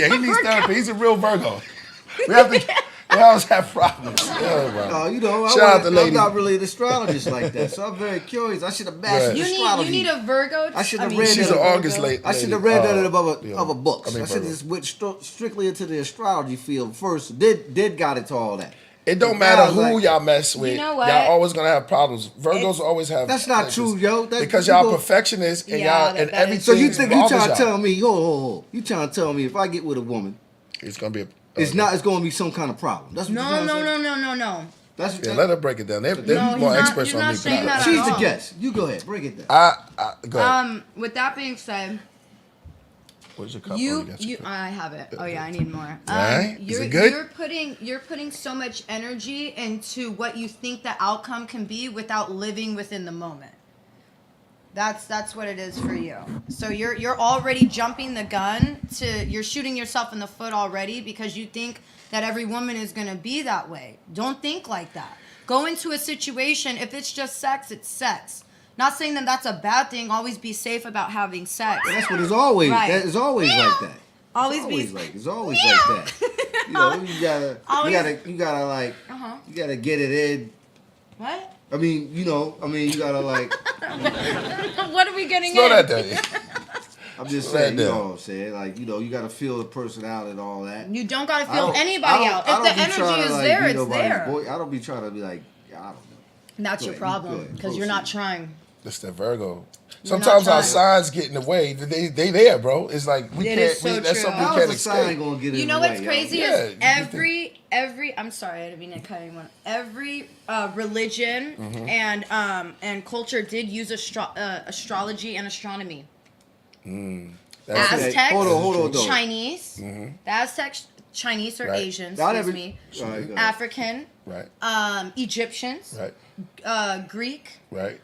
he needs therapy. He's a real Virgo. We always have problems. Yeah, bro. Oh, you know, Shout out to I'm lady. not really an astrologist like that, so I'm very curious. I should have Right. mastered You astrology. need a Virgo. I should have mean, read She's that an Virgo. August late. I should lady. have read that Oh, in yeah. other books. I mean, I should Virgo. have just went strictly into the astrology field first. Did got into all that. It don't Now matter it's who like- y'all mess with. know what? Y'all always gonna have problems. Virgos always have. That's not like true, this. yo. That- Because you y'all go- perfectionists and Yeah, y'all that- and that is everything. So you think you bothers trying to y'all. tell me? Hold. You trying to tell me if I get with a woman, It's gonna be. it's going to be some kind of problem? That's what No, you're trying to no, say? no, no, no, no. That's Yeah, let her break it down. They're No, more he's experts not on me. saying that She's at the all. guest. You go ahead, break it down. Go ahead. With that being said, Where's your cup? Oh, you got your cup. I have it. Oh yeah, I need more. Right? Is You're, it good? You're putting so much energy into what you think the outcome can be without living within the moment. That's what it is for you. So you're already jumping the gun you're shooting yourself in the foot already because you think that every woman is gonna be that way. Don't think like that. Go into a situation, if it's just sex, it's sex. Not saying that that's a bad thing. Always be safe about having sex. That's what it's always. Right. That is always like that. Always be- It's always like that. You know, Always- you gotta like, Uh-huh. you gotta get it in. What? I mean, you gotta like. What are we getting Slow in? that down. I'm just Slow saying, that you know down. what I'm saying? Like, you gotta feel the person out and all that. You don't gotta I feel don't- anybody I out. don't If the be trying energy to, is like, there, be it's nobody's there. boy. I don't be trying to be like, I don't know. That's your Go ahead, problem go ahead, because you're not proceed. trying. It's the Virgo. You're not Sometimes our trying. signs get in the way. They there, bro. It's like we It can't. is so that's true. something How we can't is a sign escape. gonna get in You know the what's way, crazy Yeah, is you every I'm sorry, I didn't mean to cut anyone. Every religion Mm-hmm. and culture did use astrology and astronomy. That's Okay, Aztecs, hold on, though. Chinese, the Aztecs, Chinese or Right. Asians, Not excuse every- me, All right, go ahead. African, right, Egyptians, right, Greek, right.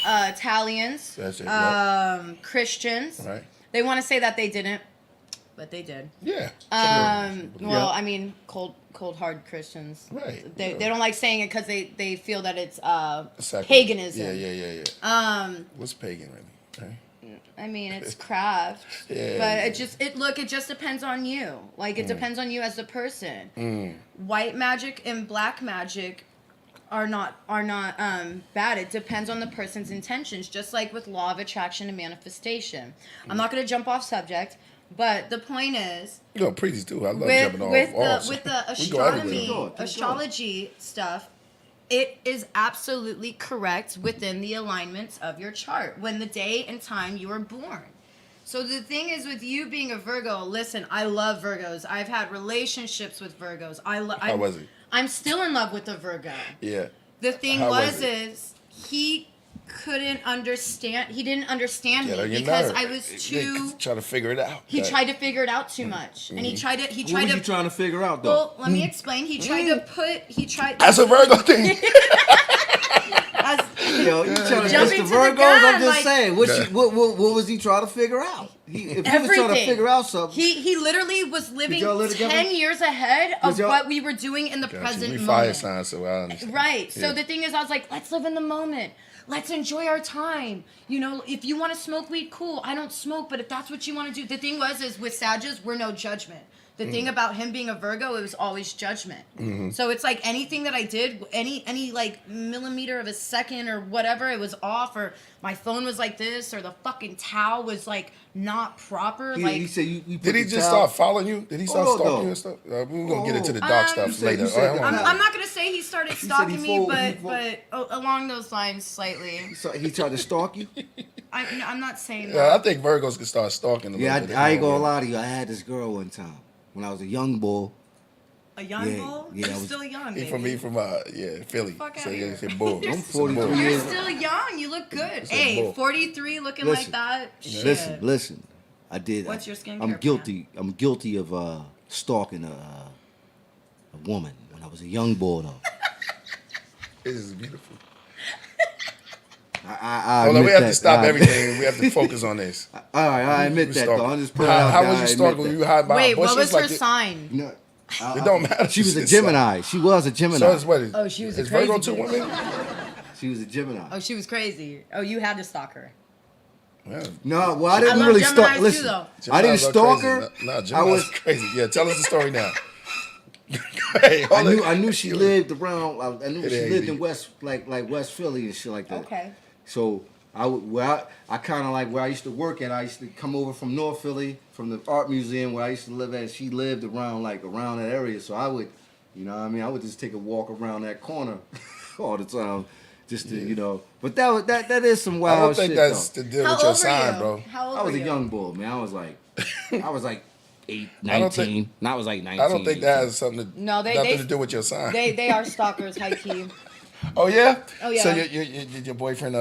Italians, That's it. Yep. Christians. Right. They want to say that they didn't, but they did. Yeah. Well, I mean, cold hard Christians. Right. They don't like saying it because they feel that it's Sacred. paganism. Yeah. What's pagan really? Right? I mean, it's craft. Yeah. But it just depends on you. Like it depends on you as a person. White magic and black magic are not bad. It depends on the person's intentions, just like with law of attraction and manifestation. I'm not going to jump off subject, but the point is You know, preachers too. I love with jumping off. with off, the we go everywhere. astronomy Keep going. astrology stuff, it is absolutely correct within the alignments of your chart when the day and time you were born. So the thing is with you being a Virgo, listen, I love Virgos. I've had relationships with Virgos. How was it? I'm still in love with a Virgo. Yeah. The thing How was is he couldn't understand. He didn't understand Get on me your because nerve. I was too. Try to figure it out. He tried to figure it out too much, and he tried to. He What tried was to. you trying to figure out though? Well, let me explain. He tried to put. He tried. That's a Virgo thing. as, Yo, you trying to Jumping miss to the the Virgos? gun, I'm just like- saying. What was he trying to figure out? If he was trying to Everything. figure out something, he literally was living y'all live together? 10 years ahead of Did y'all- what we were doing in the present We moment. fire signs, so I understand. Right. So Yeah. the thing is, I was like, let's live in the moment. Let's enjoy our time. You know, if you want to smoke weed, cool. I don't smoke, but if that's what you want to do. The thing is with Sages, we're no judgment. The thing about him being a Virgo, it was always judgment. So it's like anything that I did, any like millimeter of a second or whatever, it was off, or my phone was like this, or the fucking towel was like not proper. he said you put Did he the just towel- start following you? Did he start Hold on, stalking though. you and stuff? We're going to get into the Um, dark stuff you said- later. you said All right, the hold on. I'm not gonna say he started said stalking he me, fold- but along those lines slightly. So he tried to stalk you? I'm not saying Yeah, I that. think Virgos can start stalking a little Yeah, bit. I ain't gonna lie to you. I had this girl one time when I was a young boy. A young Yeah, bull? yeah, I You're was- still young, He baby. from Philly. Fuck So outta yeah, here. it's a bull. You're It's a 43 bull. You're years. still young. You look good. It's a Hey, bull. 43, looking Listen, like that. Shit. Listen. I did. What's your skincare I'm plan? guilty. I'm guilty of stalking a woman when I was a young boy though. This is beautiful. I Hold on, we admit have to that. stop I- everything. We have to focus on this. All right, I admit that Stalking. though. I'm just putting it out How there, was I you admit stalking? that. Were you hiding behind Wait, what bushes was like her this? sign? No, It don't matter. she was a It's Gemini. She was a Gemini. So it's what? Oh, she was a Is Virgo crazy two bitch. women? She was a Gemini. Oh, she was crazy. Oh, you had to stalk her. Yeah. No, well, I didn't love really Geminis stalk. too, Listen, though. I didn't Geminis are stalk crazy. her. No, I Gemini's was. crazy. Yeah, tell us the story now. Hey, I hold it. knew she lived around. I knew It she ain't lived me. in West, like West Philly and shit like that. Okay. So I kind of like where I used to work at. I used to come over from North Philly, from the art museum where I used to live at. She lived around that area. So I would, you know what I mean? I would just take a walk around that corner all the time, just to But that is some I wild don't think shit that's though. to deal How with your old were sign, you? bro. How old I was were a you? young boy, man. I was like 8, I don't 19. think- I was like 19. I don't think that 18. has something No, they- nothing they- to do with your sign. They are stalkers, high key. Oh yeah. Oh, yeah. So your boyfriend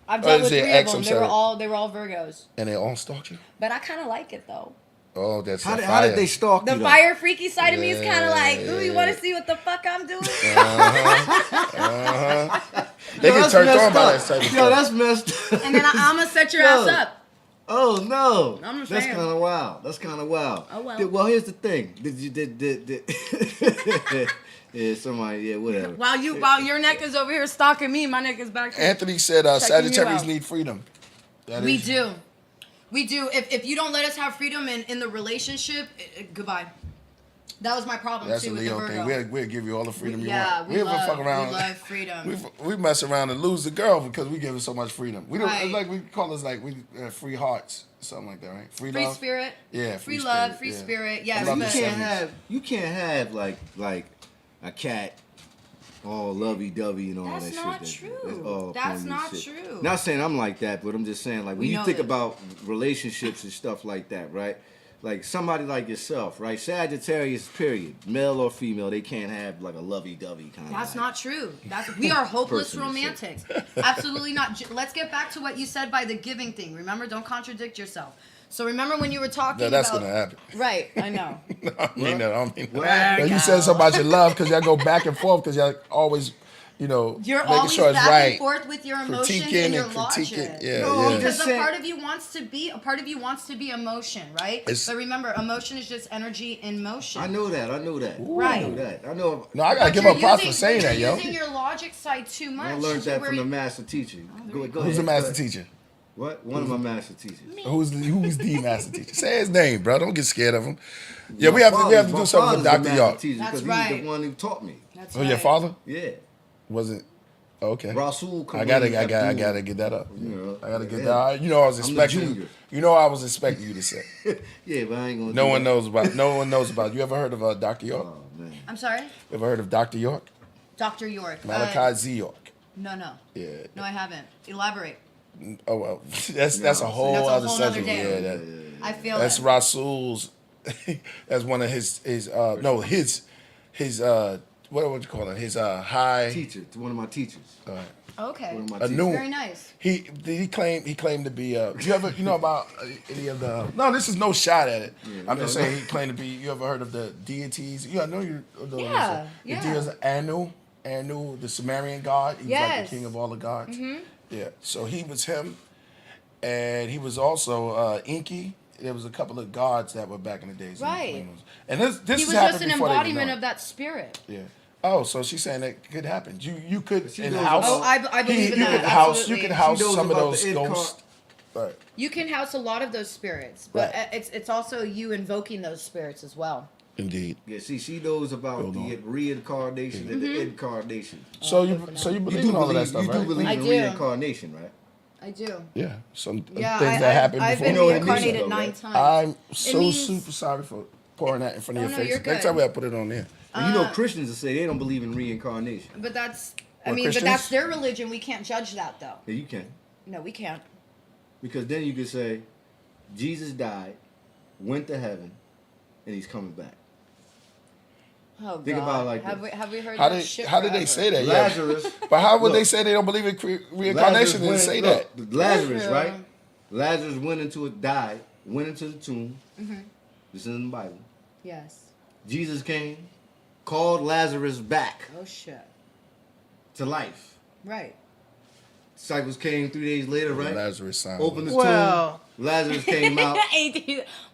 I've or dealt is with it 3 of ex, them. I'm They were sorry. all Virgos. and they all stalked you. But I kind of like it though. Oh, that's How a did, fire. how did they stalk The you? though? fire freaky side of me is kind of like, ooh, you Yeah. want to see what the fuck I'm doing? They Yo, get that's turned on messed by up. that type of Yo, stuff. that's messed up. And then I'm gonna set your Yo. ass up. Oh no! I'm just That's saying. kind of wild. That's kind of wild. Oh, well. Well, here's the thing. Did yeah, somebody, yeah, whatever. While your neck is over here stalking me, my neck is back here. Anthony said Checking you Sagittarius out. need freedom. That We is- do. We do. If you don't let us have freedom in the relationship, goodbye. That was my problem That's a too with the Leo Virgo. thing. We'll give you all the freedom you Yeah, want. we We'll love, fuck around. we love freedom. We mess around and lose the girl because we give her so much freedom. We don't Right. like we call us like we free hearts, something like that, right? Free Free love. spirit. Yeah, Free free love, spirit, free yeah. spirit. I Yes, love You but that. can't have like a cat all lovey dovey and all That's that shit. not true. all That's corny not shit. true. Not saying I'm like that, but I'm just saying like when We you know think this. about relationships and stuff like that, right? Like somebody like yourself, right? Sagittarius, period, male or female, they can't have like a lovey-dovey kind of. That's not true. We are hopeless Person and shit. romantics. Absolutely not. Let's get back to what you said by the giving thing. Remember, don't contradict yourself. So remember when you were talking No, that's about gonna happen. Right, I know. I mean that. I mean What? that. No, you said something about your love because y'all go back and forth because y'all always, You're making always sure it's back right. and forth with your emotions Critiquing and your and logic. critiquing. Yeah, No, yeah. I'm Because just a saying- part of you wants to be emotion, right? It's- But remember, emotion is just energy in motion. I know that. Right. I know that. I know. No, I gotta But give you're up props for using- saying but that, you're yo. using your logic side too much. I learned that where from the you- master teacher. Go Who's the ahead, go master ahead. teacher? What? One of my master teachers. Who's the master teacher? Say his name, bro. Don't get scared of him. Yeah, we have to My do something with father's the Dr. master York. teacher That's because he's right. the one who taught me. That's Oh, your right. father? Yeah. Wasn't okay. Rasul. I gotta get that up. Yeah. I gotta get Yeah. that. You know, I was I'm the expecting. junior. You know, I was expecting you to say. Yeah, but I ain't gonna. No do one that. knows about. No one knows about. You ever heard of Dr. York? Oh man. I'm sorry? Ever heard of Dr. York? Dr. York. Malachi Z. York. No. Yeah. No, I haven't. Elaborate. Oh well, that's a whole That's a other whole nother subject. day. Yeah, that, I feel that's it. Rasul's. That's one of his what would you call it? His high. Teacher, one of my teachers. Okay. One of my A teachers. new. Very nice. He claimed to be. You know about any of the? No, this is no shot at it. I'm just saying he claimed to be. You ever heard of the deities? Yeah, I know you. Yeah, The deities Anu, the Sumerian god. He was like Yes. the king of all the gods. Yeah. So he was him, and he was also Inky. There was a couple of gods that were back in the days. Right. And this He has was happened just an before they were embodiment known. of that spirit. Yeah. Oh, so she's saying that could happen. You could She in knows house. Oh, I believe in you that. could house. Absolutely. You could house She knows some of about those the ghosts. Right. You can house a lot of those spirits, but Right. it's also you invoking those spirits as well. Indeed. Yeah, see, she knows about Hold the on. reincarnation and the incarnation. So you believe in all of that stuff, you right? do believe I in do. reincarnation, right? I do. Yeah. Some Yeah, things that happened I've before. been You know what it means, reincarnated though, 9 right? times. I'm It so means- super sorry for pouring that in front of Oh, your no, face. you're Next good. time we have to put it on there. And you know Christians will say they don't believe in reincarnation. But that's, What, but Christians? that's their religion. We can't judge that though. Yeah, you can. No, we can't. Because then you could say, Jesus died, went to heaven, and he's coming back. Oh God. Think about it like have this. we heard How that did shit how did they forever? say that? Yeah. Lazarus. But how would they Look. say they don't believe in reincarnation and say that? Lazarus, Yeah. right? Lazarus died, went into the tomb. This is in the Bible. Yes. Jesus came, called Lazarus back Oh shit. to life. Right. Disciples came 3 days later, right? Lazarus sound. Opened the Well. tomb. Lazarus came out.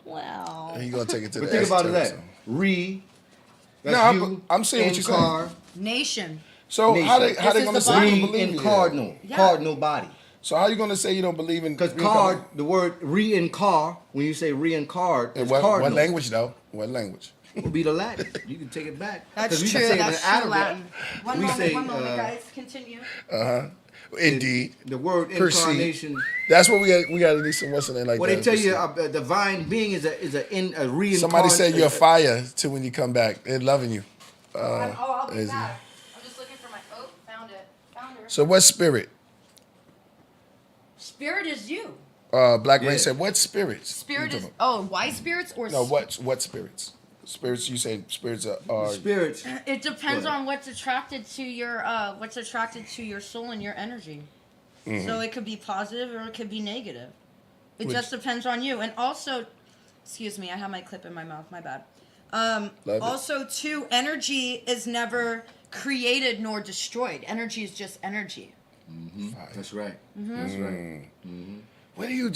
Wow. He gonna take it to But the think about it external, that. That's No, you. I'm seeing what you're saying. Nation. So how they This gonna is the say Bible. you don't believe in Reincarnal. Yeah. Cardinal body. So how you gonna say you don't believe in Because reincarnation? card, the word reincar, when you say reincarned, In it's what cardinal. language though? What language? Would be the Latin. You can take it back. That's 'Cause we true. can say That's in true. Arabic, Latin. One we moment. say, One moment, guys. Continue. Indeed. The word Proceed. incarnation. That's what we got to do some what's the name like Well, that. they tell you a divine being is a reincarnation. Somebody said you're fire too when you come back. They're loving you. I'll be is- back. I'm just looking for my. Oh, found it. Found her. So what spirit? Spirit is you. Black Yeah. Rain said what spirits? Spirit You is. talking Oh, why spirits or? about? No, what spirits? Spirits. You say spirits are Spirits. It depends What? on what's attracted to your soul and your energy. Mm-hmm. So it could be positive or it could be negative. It Which- just depends on you. And also, excuse me, I have my clip in my mouth. My bad. Love it. Also, too, energy is never created nor destroyed. Energy is just energy. That's right. Mm-hmm. That's right. Where do you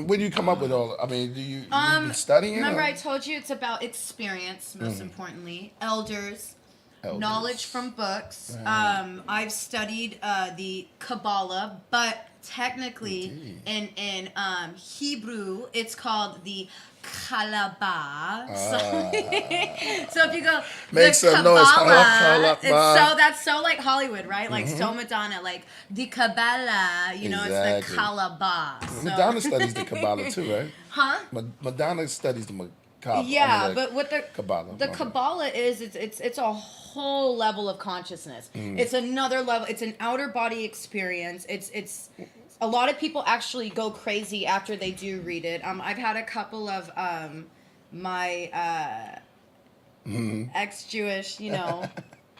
where do you come up with all? I mean, do you been studying? Remember, or? I told you it's about experience, most importantly, elders, Elders. knowledge from books. I've studied the Kabbalah, but technically in Hebrew, it's called the Kalabah. So if you go Make the some noise. Kabbalah, Kalabah. that's so like Hollywood, right? Like so Madonna, like the Kabbalah. You know, it's Exactly. the Kalabah. So. Madonna studies the Kabbalah too, right? Huh? Madonna studies the Kabbalah. Yeah, but what the Kabbalah. the my bad. Kabbalah is, it's a whole level of consciousness. It's another level. It's an outer body experience. It's a lot of people actually go crazy after they do read it. I've had a couple of my ex-Jewish,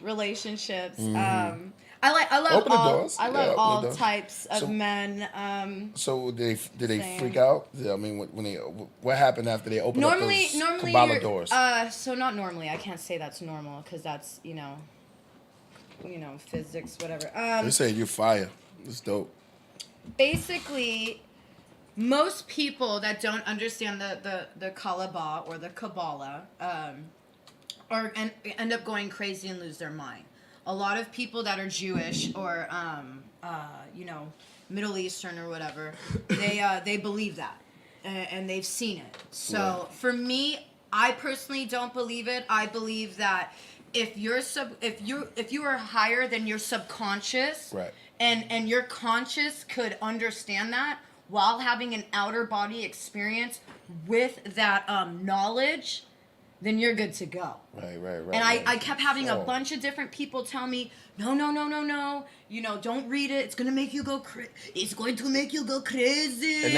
relationships. I love Open the all doors. I Yeah, love open the all doors. types of So- men. So did they Same. freak out? I mean, when they what happened after they opened Normally, up those normally, Kabbalah you're, doors? so not normally. I can't say that's normal because that's physics, whatever. They say you're fire. It's dope. Basically, most people that don't understand the Kalabah or the Kabbalah end up going crazy and lose their mind. A lot of people that are Jewish or Middle Eastern or whatever, they believe that and they've seen it. So for me, I personally don't believe it. I believe that if you are higher than your subconscious, Right. and your conscious could understand that while having an outer body experience with that knowledge, then you're good to go. Right. And I kept having a Oh. bunch of different people tell me, no, don't read it. It's gonna make you go it's going to make you go crazy. And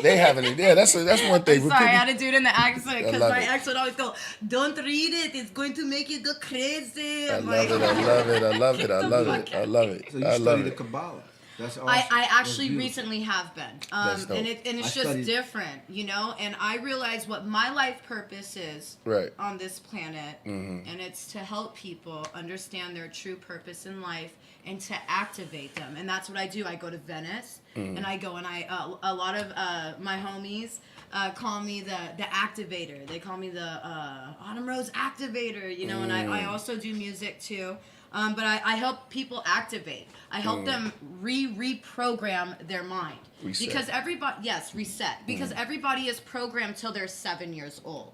they haven't. Yeah, that's one thing. I'm sorry, I had to do it in the accent I because love my it. ex would always go, don't read it. It's going to make you go crazy. I I'm love it. like, I love it. I love it. I love it. I love it. So you I study love the it. Kabbalah. That's awesome. I actually That's beautiful. recently have been, That's dope. and it's I just studied- different, you know. And I realize what my life purpose is Right. on this planet, Mm-hmm. and it's to help people understand their true purpose in life and to activate them. And that's what I do. I go to Venice, Mm-hmm. and I go and a lot of my homies call me the activator. They call me the Autumn Rose activator, you know. And I also do music too. But I help people activate. I help them reprogram their mind. Reset. Because reset. Because everybody is programmed till they're 7 years old.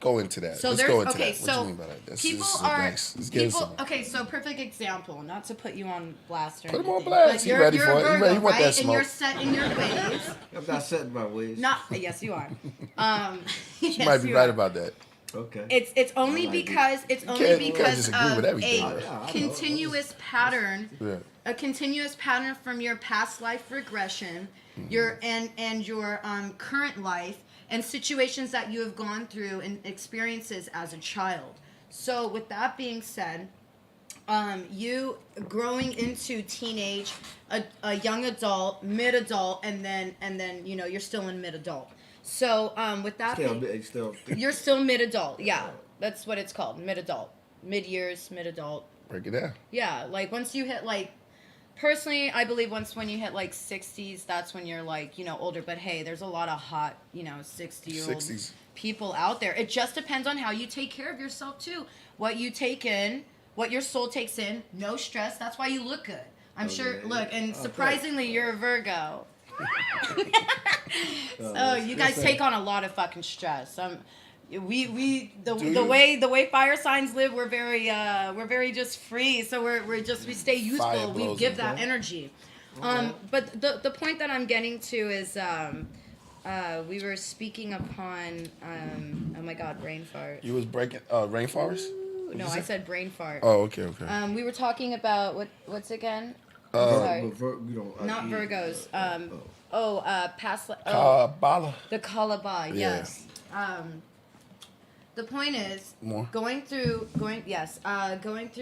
Go into that. So Let's there's go into okay. that. What So you mean by that? This people is are nice. Let's get into people. it. Okay, so perfect example. Not to put you on blast or Put him on anything, blast. but He you're, ready you're for a it. He Virgo, ready. He want right? that And you're smoke. set in your ways. I'm not set in my ways. Not yes, you are. You Yes, might be you right are. about that. Okay. It's only I like it. because You can't because disagree with of everything, a bro. Yeah, I know. continuous pattern, Yeah. a continuous pattern from your past life regression, Mm-hmm. your current life, and situations that you have gone through and experiences as a child. So with that being said, you growing into teenage, a young adult, mid-adult, and then you know you're still in mid-adult. So with that Still. you're still mid-adult. Yeah, that's what it's called, mid-adult, mid-years, mid-adult. Break it down. Yeah, like once you hit like, personally, I believe when you hit like 60s, that's when you're like, you know, older. But hey, there's a lot of hot, you know, 60-year-old 60s. people out there. It just depends on how you take care of yourself too. What you take in, what your soul takes in. No stress. That's why you look good. I'm sure. yeah. Look, and Oh, surprisingly, you're a Virgo. So you guys take on a lot of fucking stress. The way fire signs live, we're very just free. So we stay youthful. Fire We blows give them, that huh? energy. But the point that I'm getting to is we were speaking upon oh my god, brain fart. You was breaking rainforest? What'd No, you I say? said brain fart. Oh, okay. We were talking about what's again? Sorry. Sorry. We don't. Not Virgos. Past. Kabbalah. The Kalaba, Yeah. yes. The point is More. going through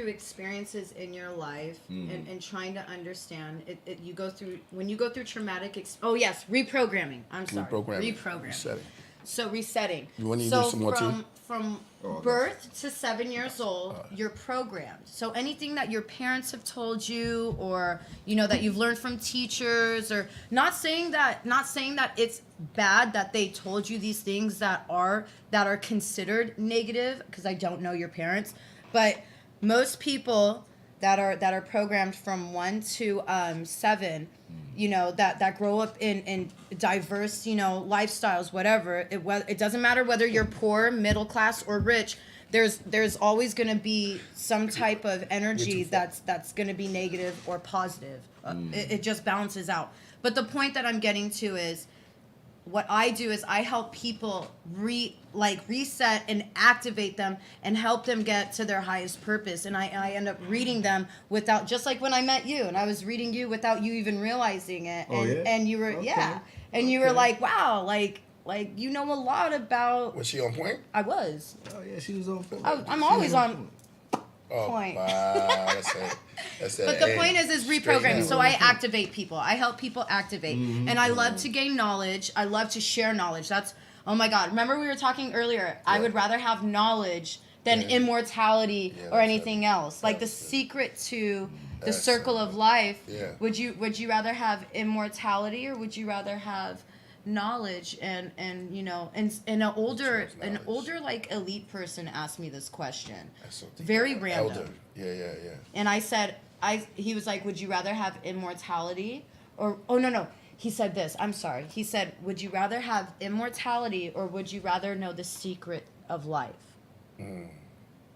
experiences in your life and trying to understand it. You go through when you go through traumatic. Reprogramming. I'm sorry. Reprogramming. Resetting. So resetting. You want to So do some more too? from Oh, birth to 7 years old, you're programmed. So anything that your parents have told you, or you know that you've learned from teachers, or not saying that it's bad that they told you these things that are considered negative, because I don't know your parents, but most people that are programmed from 1 to 7, you know, that grow up in diverse, you know, lifestyles, whatever. It doesn't matter whether you're poor, middle class, or rich. There's always going to be some type of energy that's going to be negative or positive. It just balances out. But the point that I'm getting to is, what I do is I help people reset and activate them and help them get to their highest purpose. And I end up reading them without, just like when I met you, and I was reading you without you even realizing it. And, Oh, yeah? and you were, Okay. yeah. And you were Okay. like, wow, like you know a lot about, Was she on point? I was. Oh yeah, she was on point. I'm She always was on Oh, point. wow. That's it. But the point is reprogramming. So I activate people. I help people activate. Mm-hmm. And I love to gain knowledge. I love to share knowledge. That's, oh my God. Remember we were talking earlier, I would rather have knowledge than Yeah. immortality Yeah, or that's anything else. Like the That's it. secret to the That's circle it. of life. Yeah. Would you rather have immortality, or would you rather have knowledge? And you know, and an older knowledge. like elite person asked me this question. That's so deep. Very random. Elder. Yeah. And I said, he was like, would you rather have immortality or, oh, no. He said this, I'm sorry. He said, would you rather have immortality, or would you rather know the secret of life?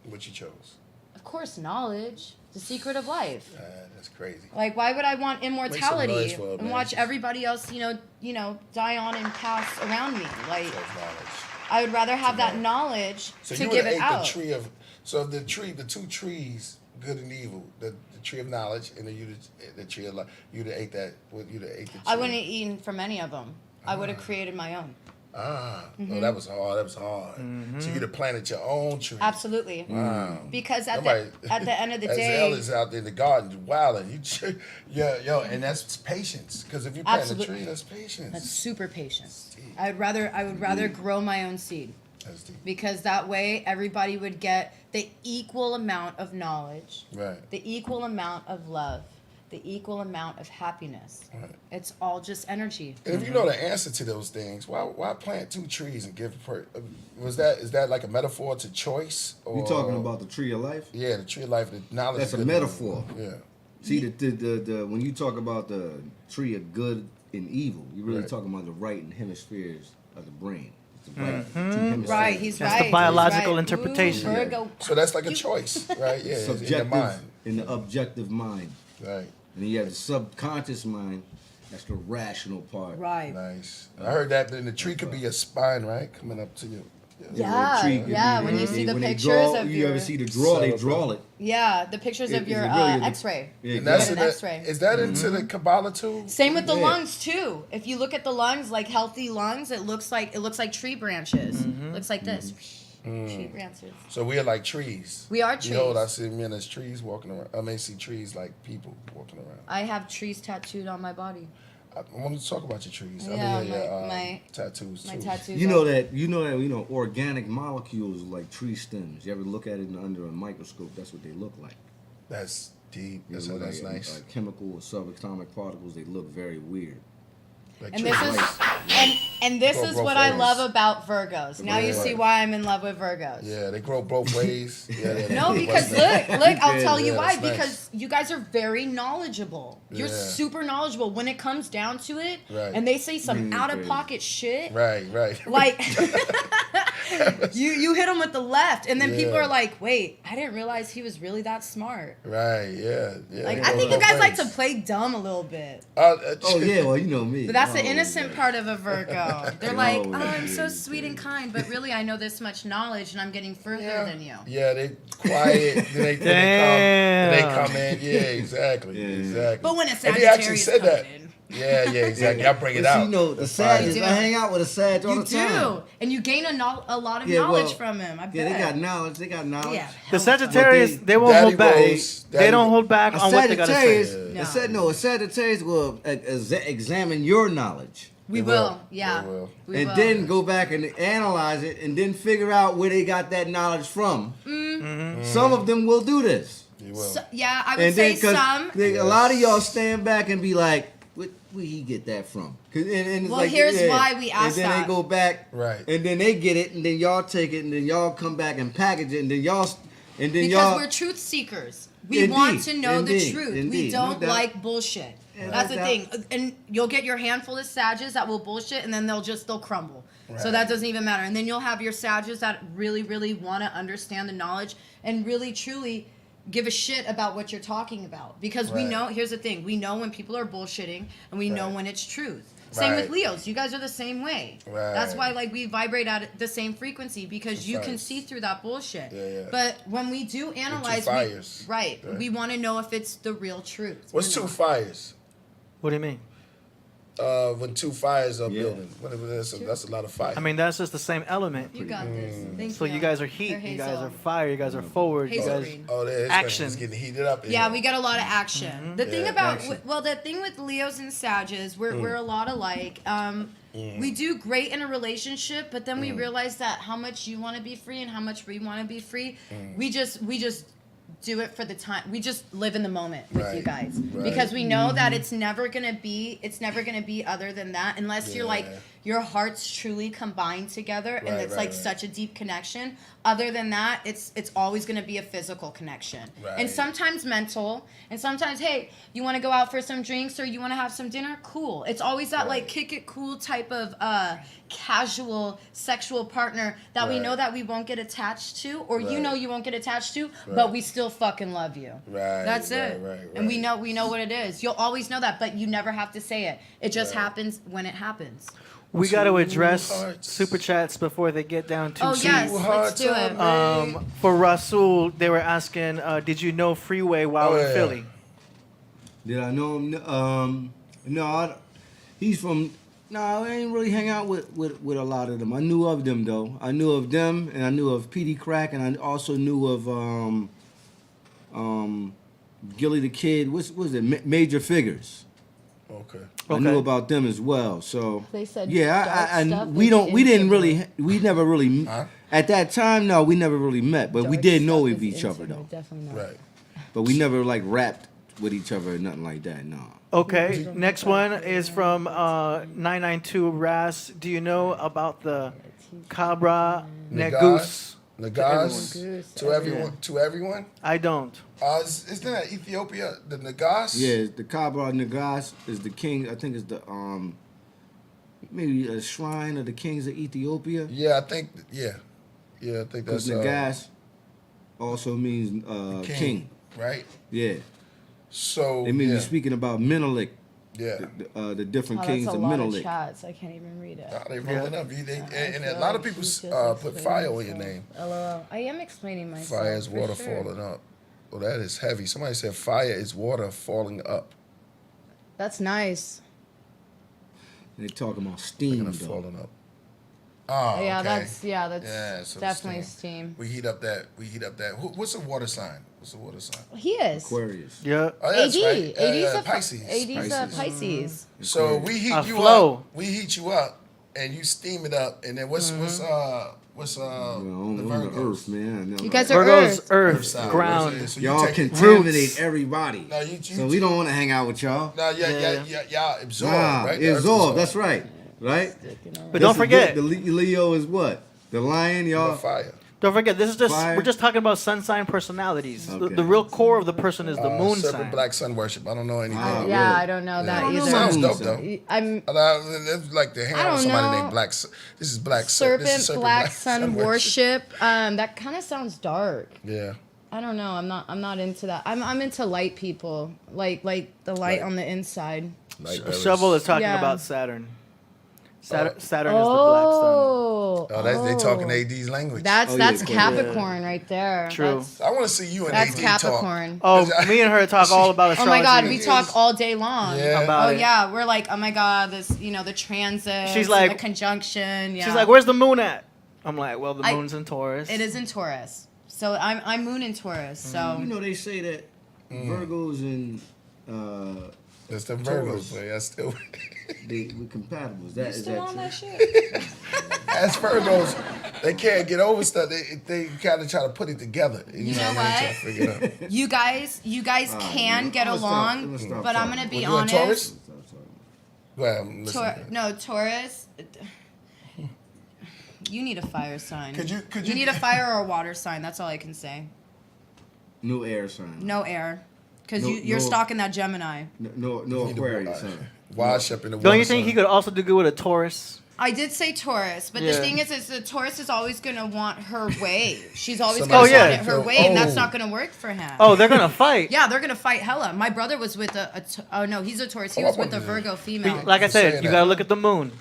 What you chose? Of course, knowledge, the secret of life. That's crazy. Like, why would I want noise immortality for it, and man. watch everybody else, die on and pass around me? Like, Self-knowledge. I would rather have that knowledge. knowledge So to you give would it ate out. the tree of. So the two trees, good and evil, the tree of knowledge, and then the tree of life. You'd have ate that. You'd have ate the tree. I wouldn't have eaten from any of them. I would have created my own. Oh, that was hard. That was hard. So you'd have planted your own tree. Absolutely. Wow. Because at Nobody- the end of the As day, hell is out there in the garden wilding. And that's patience. Because if you plant Absolutely. a tree, that's patience. that's super patient. I would rather grow my own seed. That's deep. Because that way everybody would get the equal amount of knowledge, Right. the equal amount of love, the equal amount of happiness. Right. It's all just energy. And if you know the answer to those things, why plant two trees and give? Is that like a metaphor to choice? Or, You talking about the tree of life? Yeah, the tree of life, the knowledge. That's of a good- metaphor. Yeah. See, the when you talk about the tree of good and evil, you're really Right. talking about the right and hemispheres of the brain. It's the right two hemispheres. Right, he's That's right. the he's biological right. interpretation. Ooh, Virgo. So that's like a choice, right? Yeah, it's in your Subjective mind. in the objective mind. Right. And then you have the subconscious mind. That's the rational part. Right. Nice. I heard that then the tree could be a spine, right? Coming up to you. Yeah, The tree could yeah, be- when you see the when they pictures draw, of you your- ever see the draw? They draw it. Yeah, the pictures of It- your it's really the- X-ray. Yeah, And that's Get in an the- X-ray. Is that into the Kabbalah too? Same with the Yeah. lungs too. If you look at the lungs, like healthy lungs, it looks like tree branches. Looks like this. Tree branches. So we are like trees. We are Behold, I trees. see men as trees walking around. I may see trees like people walking around. I have trees tattooed on my body. I want to talk about your trees. Yeah, your tattoos too. My tattoos. You know that organic molecules like tree stems. You ever look at it under a microscope? That's what they look like. That's deep. They That's, look that's like, nice. chemical or subatomic particles. They look very weird. Like And trees. this is and this Grow is both what I ways. love about Virgos. Now you Right. see why I'm in love with Virgos. Yeah, they grow both ways. Yeah, they No, grow because both ways. look, I'll Yeah, tell you yeah, why. that's nice. Because you guys are very knowledgeable. You're Yeah. super knowledgeable when it comes down to it. Right. And they say some Really out of crazy. pocket shit. Right, right. Like you hit them with the left, and then people Yeah. are like, "Wait, I didn't realize he was really that smart." Right, yeah. Yeah. Like they I grow think you both guys like to ways. play dumb a little bit. Oh yeah, well you know me. But that's the Oh, innocent yeah. part of a Virgo. They're like, Oh, "Oh, I'm so yeah, sweet and yeah. kind, but really I know this much knowledge, and I'm getting further Yeah. than you." Yeah, they quiet. then they come in. Yeah, exactly, Yeah. exactly. But when a And he Sagittarius actually said comes that. in, Yeah, exactly. I bring it But out. see, you know, the That's fire. Sagittarius, You I do. hang out with a Sag all you the time. do, and you gain a lot of Yeah, knowledge well, from him. I bet. Yeah, they got knowledge. They got knowledge. Yeah, The hell Sagittarius, But they won't Daddy hold back. Rose, They Daddy- don't hold back A on what they gotta Sagittarius, say. No. a Sagittarius will examine your knowledge. we They will. will. Yeah, They will. we And will. then go back and analyze it, and then figure out where they got that knowledge from. Some of them will do this, You will. So, yeah, I would and say then because some. a lot of y'all stand back and be like, "Where he get that from?" And it's Well, like, here's why we And asked then that. they go back, Right. And then they get it, and then y'all take it, and then y'all come back and package it, and then y'all, Because y'all. we're truth seekers. We Indeed, want to know the indeed, truth. We indeed, don't no doubt. like bullshit. Yeah, That's no the doubt. thing. And you'll get your handful of Sages that will bullshit, and then they'll crumble. So Right. that doesn't even matter. And then you'll have your Sages that really, really want to understand the knowledge and really, truly give a shit about what you're talking about. Because we Right. know, here's the thing, we know when people are bullshitting, and we know Right. when it's truth. Same with Right. Leos. You guys are the same way. Right. That's why we vibrate at the same frequency, because you can Facts. see through that bullshit. Yeah, yeah. But when we do analyze, fires. right, Right. we want to know if it's the real truth. What's or two not. fires? What do you mean? When two fires are Yeah. building. That's a lot of fire. I mean, that's just the same element. You got this. Thank So you. you guys are Or heat, you guys Hazel. are fire, you guys are forward, you Hazel guys. green. Action. It's getting heated up. in Yeah, here. we got a lot of action. The thing Yeah, about action. the thing with Leos and Sages, we're a lot alike. We do great in a relationship, but then we realize that how much you want to be free and how much we want to be free. We just do it for the time. We just live in the moment with you Right, guys right. because we know that it's never gonna be other than that unless you're like Yeah. your hearts truly combine together, and Right, it's right, like right. such a deep connection. Other than that, it's always going to be a physical connection, Right. and sometimes mental, and sometimes, hey, you want to go out for some drinks or you want to have some dinner? Cool. It's always that like Right. kick it cool type of casual sexual partner that we Right. know that we won't get attached to, or you Right. know you won't get attached to, Right. but we still fucking love you. Right, That's right, it. right, And we right. know what it is. You'll always know that, but you never have to say it. It just Right. happens when it happens. We got to Two address hearts. super chats before they get down too Oh deep. yes, Two let's hearts do are it. For Rasul, they were asking, did you know Freeway while Oh, in yeah. Philly? Did I know him? No, he's from. No, I ain't really hang out with a lot of them. I knew of them though. I knew of them, and I knew of Petey Crack, and I also knew of Gilly the Kid. What's it? Major Figures. Okay. I knew Okay. about them as well. So They said yeah, dark I stuff we is don't we didn't intimate. really we never really Huh? at that time. No, we never really met, but we Dark did know stuff of is each other intimate, though. Definitely not. Right. But we never like rapped with each other or nothing like that. No. Okay, next one is from 992 Ras. Do you know about the Cabra Negus? Nagas. Goose, To everyone. To everyone. I don't. Isn't that Ethiopia? The Nagas. Yeah, the Kabra Nagas is the king. I think it's the maybe a shrine of the kings of Ethiopia. Yeah, I think. Yeah. Yeah, I think Because that's Nagas also means king. Right. Yeah, So they may yeah. be speaking about Menelik, Yeah. the different Oh, kings that's a of lot of Menelik. chats. I can't even read it. Nah, they rolling up. And I a feel lot of like people he's just put explaining fire on your himself. name. LOL. I am explaining myself. Fire is for water sure. falling up. Well, that is heavy. Somebody said fire is water falling up. That's nice. They talking about Speaking steam of though. falling up. Oh, Yeah, okay. that's Yeah, so definitely steam. We heat up that. What's a water sign? What's a water sign? He is. Aquarius. Yeah. Oh, AD. that's right. AD's a Pisces. AD's a Pisces. So we heat A you flow. up. We heat you up, and you steam it up. And then what's Well, the on the Virgos? earth, man. No, You guys are Virgo's Earth. Earth, side. ground. So you y'all take- contaminate Roots. everybody. No, you So we don't want to hang out with y'all. No, Yeah. y'all absorb, Nah, right? The earth absorb. absorb. That's right. Right. But don't forget, the Leo is what? The lion, The y'all. fire. don't forget, this is just Fire. we're just talking about sun sign personalities. The, Okay. the real core of the person is the moon Serpent sign. Black Sun Worship. I don't know anything. Oh, Yeah, really? I don't know that don't know either. Sounds Moon dope sign. though. I'm That's like the hand I on don't somebody know. named Black. This is Black Serpent, this is Black Sun worship. That kind of sounds dark. Yeah. I don't know. I'm not into that. I'm into light people. Like the light Right. on the inside. Light bearers. Shovel is talking Yeah. about Saturn. Saturn is the black sun. Oh, They talking AD's language. That's Oh, yeah, that's of course. Capricorn right there. True. I want to see you and That's AD Capricorn. Oh, me and her talk all about Oh astrology. my God, we talk all day long. Yeah. About Oh it. yeah, we're like, oh my God, this the transit. She's like- the conjunction. Yeah. She's like, "Where's the moon at?" I'm like, "Well, the I- moon's in Taurus." It is in Taurus. So I'm Moon in Taurus. So You know they say that Virgos and It's the Taurus. Virgos, but I still. we compatible. Is that still on true? that shit. As Virgos, they can't get over stuff. They kind of try to put it together. You know what I mean? what? Try to figure it out. You guys can get I'm gonna along, stop but I'm talking. gonna be Well, you a honest. Taurus? Well, I'm listening. No, Taurus. You need a fire sign. Could you- You need a fire or a water sign. That's all I can say. No air sign. No air, because No- you're no- stalking that Gemini. No You need a Aquarius sign. Wash up in the Don't you water think sign. he could also do good with a Taurus? I did say Taurus, but Yeah. the thing is the Taurus is always gonna want her way. She's always Somebody gonna Oh, yeah. want it her Oh. way, and that's not gonna work for him. Oh, they're gonna fight. Yeah, they're gonna fight hella. My brother was with oh no, he's a Taurus. He Oh, was I with a wanted to- Virgo female. Like I Saying said, you that. gotta look at the moon.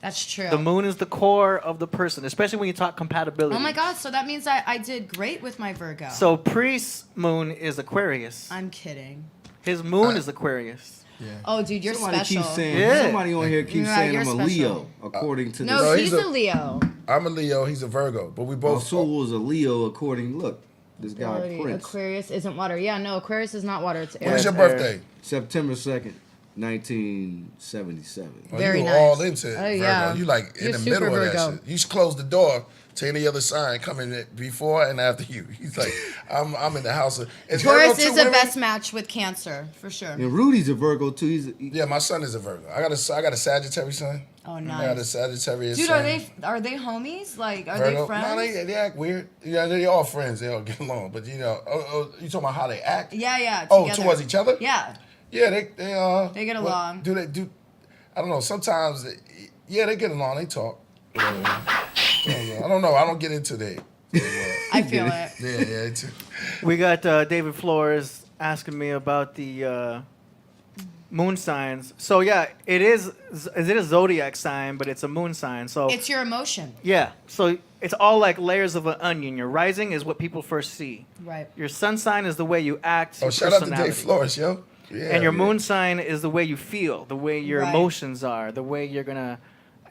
That's true. The moon is the core of the person, especially when you talk compatibility. Oh my God! So that means I did great with my Virgo. So Priest's moon is Aquarius. I'm kidding. His moon is Aquarius. Oh, dude, you're Somebody special. keeps saying. Yeah. Somebody on here keeps Yeah, saying you're I'm a special. Leo, according to No, No, this. he's he's a a- Leo. I'm a Leo. He's a Virgo, but we both. Rasul was a Leo, according. Look, this guy Already, Prince. Aquarius isn't water. Yeah, no, Aquarius is not water. It's air. When's your Air. birthday? September 2nd, 1977. Oh, Very you nice. all into Oh, Virgo. yeah. You like in You're the super middle of that Virgo. shit. You should close the door to any other sign coming in before and after you. He's like, I'm in the house. Is Taurus Virgo two is the women? best match with Cancer for sure. And Rudy's a Virgo too. Yeah, my son is a Virgo. I got a Sagittarius son. Oh, Yeah, the nice. Sagittarius. Dude, sun. are they homies? Like, are Virgo. they friends? No, they act weird. Yeah, they all friends. They all get along. But you know, you talking about how they act? Yeah. Oh, Together. towards each other? Yeah. Yeah, they They get what- along. Do they do? I don't know. Sometimes, yeah, they get along. They talk. Whatever. I don't know. I don't get into that. I feel it. Yeah. Too. We got David Flores asking me about the moon signs. So yeah, it is a zodiac sign, but it's a moon sign. So It's your emotion. yeah, so it's all like layers of an onion. Your rising is what people first see. Right. Your sun sign is the way you act. Oh, your shout out to personality. Dave Flores, yo. Yeah, And your yeah. moon sign is the way you feel, the way your Right. emotions are, the way you're gonna,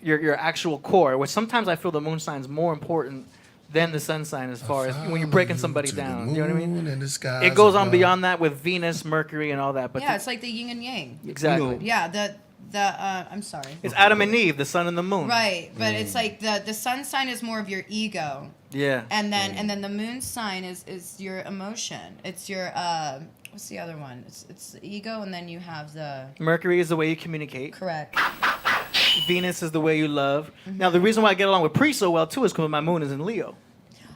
your actual core. Which sometimes I feel the moon sign is more important than the sun sign as far as when you're breaking somebody To the down. You know what I mean? moon and the skies It goes on above. beyond that with Venus, Mercury, and all that. But Yeah, it's like the yin and yang. exactly, You know, Yeah, I'm sorry. it's Adam and Eve, the sun and the moon. Right, but it's like the sun sign is more of your ego, Yeah. and then the moon sign is your emotion. It's your what's the other one? It's the ego, and then you have the Mercury is the way you communicate. correct. Venus is the way you love. Now, the reason why I get along with Pri so well too is because my moon is in Leo.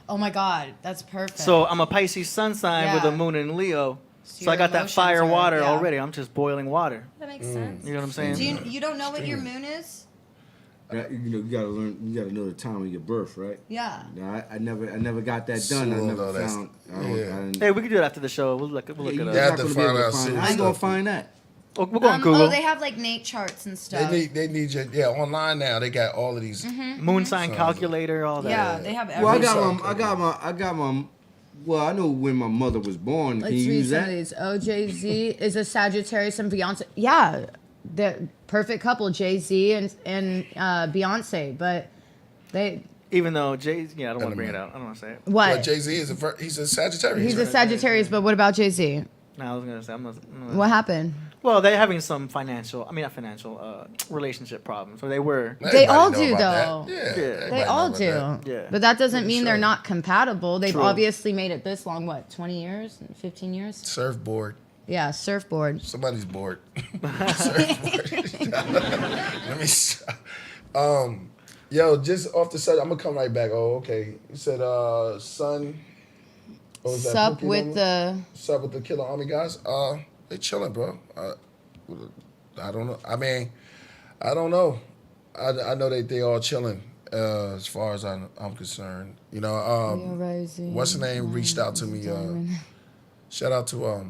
Oh my God, that's perfect. So I'm a Pisces sun sign with a Yeah. moon in Leo. So your I got that emotions fire are- water yeah. already. I'm just boiling water. that makes sense. You know what I'm saying? Do you don't know what your moon is? That, you gotta learn. You gotta know the time of your birth, right? Yeah. No, I never got that done. I Sure, never though, that's- found. yeah. Hey, we can do it after the show. We'll look Yeah, it you're up. Yeah, not to gonna be find able to out find. some I ain't gonna stuff. find that. Oh, we'll go on Google. Oh, they have like Nate charts and stuff. They need you. Online now. They got all of these. Moon sign calculator, all that. yeah, they have Well, everything. I got my. Well, I know when my mother was born. Can Let's you read use some that? of these. Jay-Z is a Sagittarius and Beyonce. Yeah, the perfect couple, Jay-Z and Beyonce. But they Even though Jay, yeah, I don't want to bring it Element. out. I don't want to say it. what? But Jay Z is he's a Sagittarius. He's a right? Sagittarius, but what about Jay-Z? No, I was gonna say I'm not. What happened? Well, they're having some not financial, relationship problems. Or they were. They all Everybody do, know about though. that. Yeah, Yeah. everybody They know all about do. that. Yeah. But that doesn't Pretty mean they're sure. not compatible. They've True. obviously made it this long. What, 20 years? 15 years? Surfboard. Yeah, surfboard. Somebody's bored. Surfboard. Let me. Yo, just off the set, I'm gonna come right back. Oh, okay. You said, son. What was that, Sup Pookie with number? the... Sup with the Killah Army guys? They chilling, bro. I don't know. I mean, I don't know. I know they all chilling. As far as I'm concerned, you know. What's the name? Reached out to me. Shout out to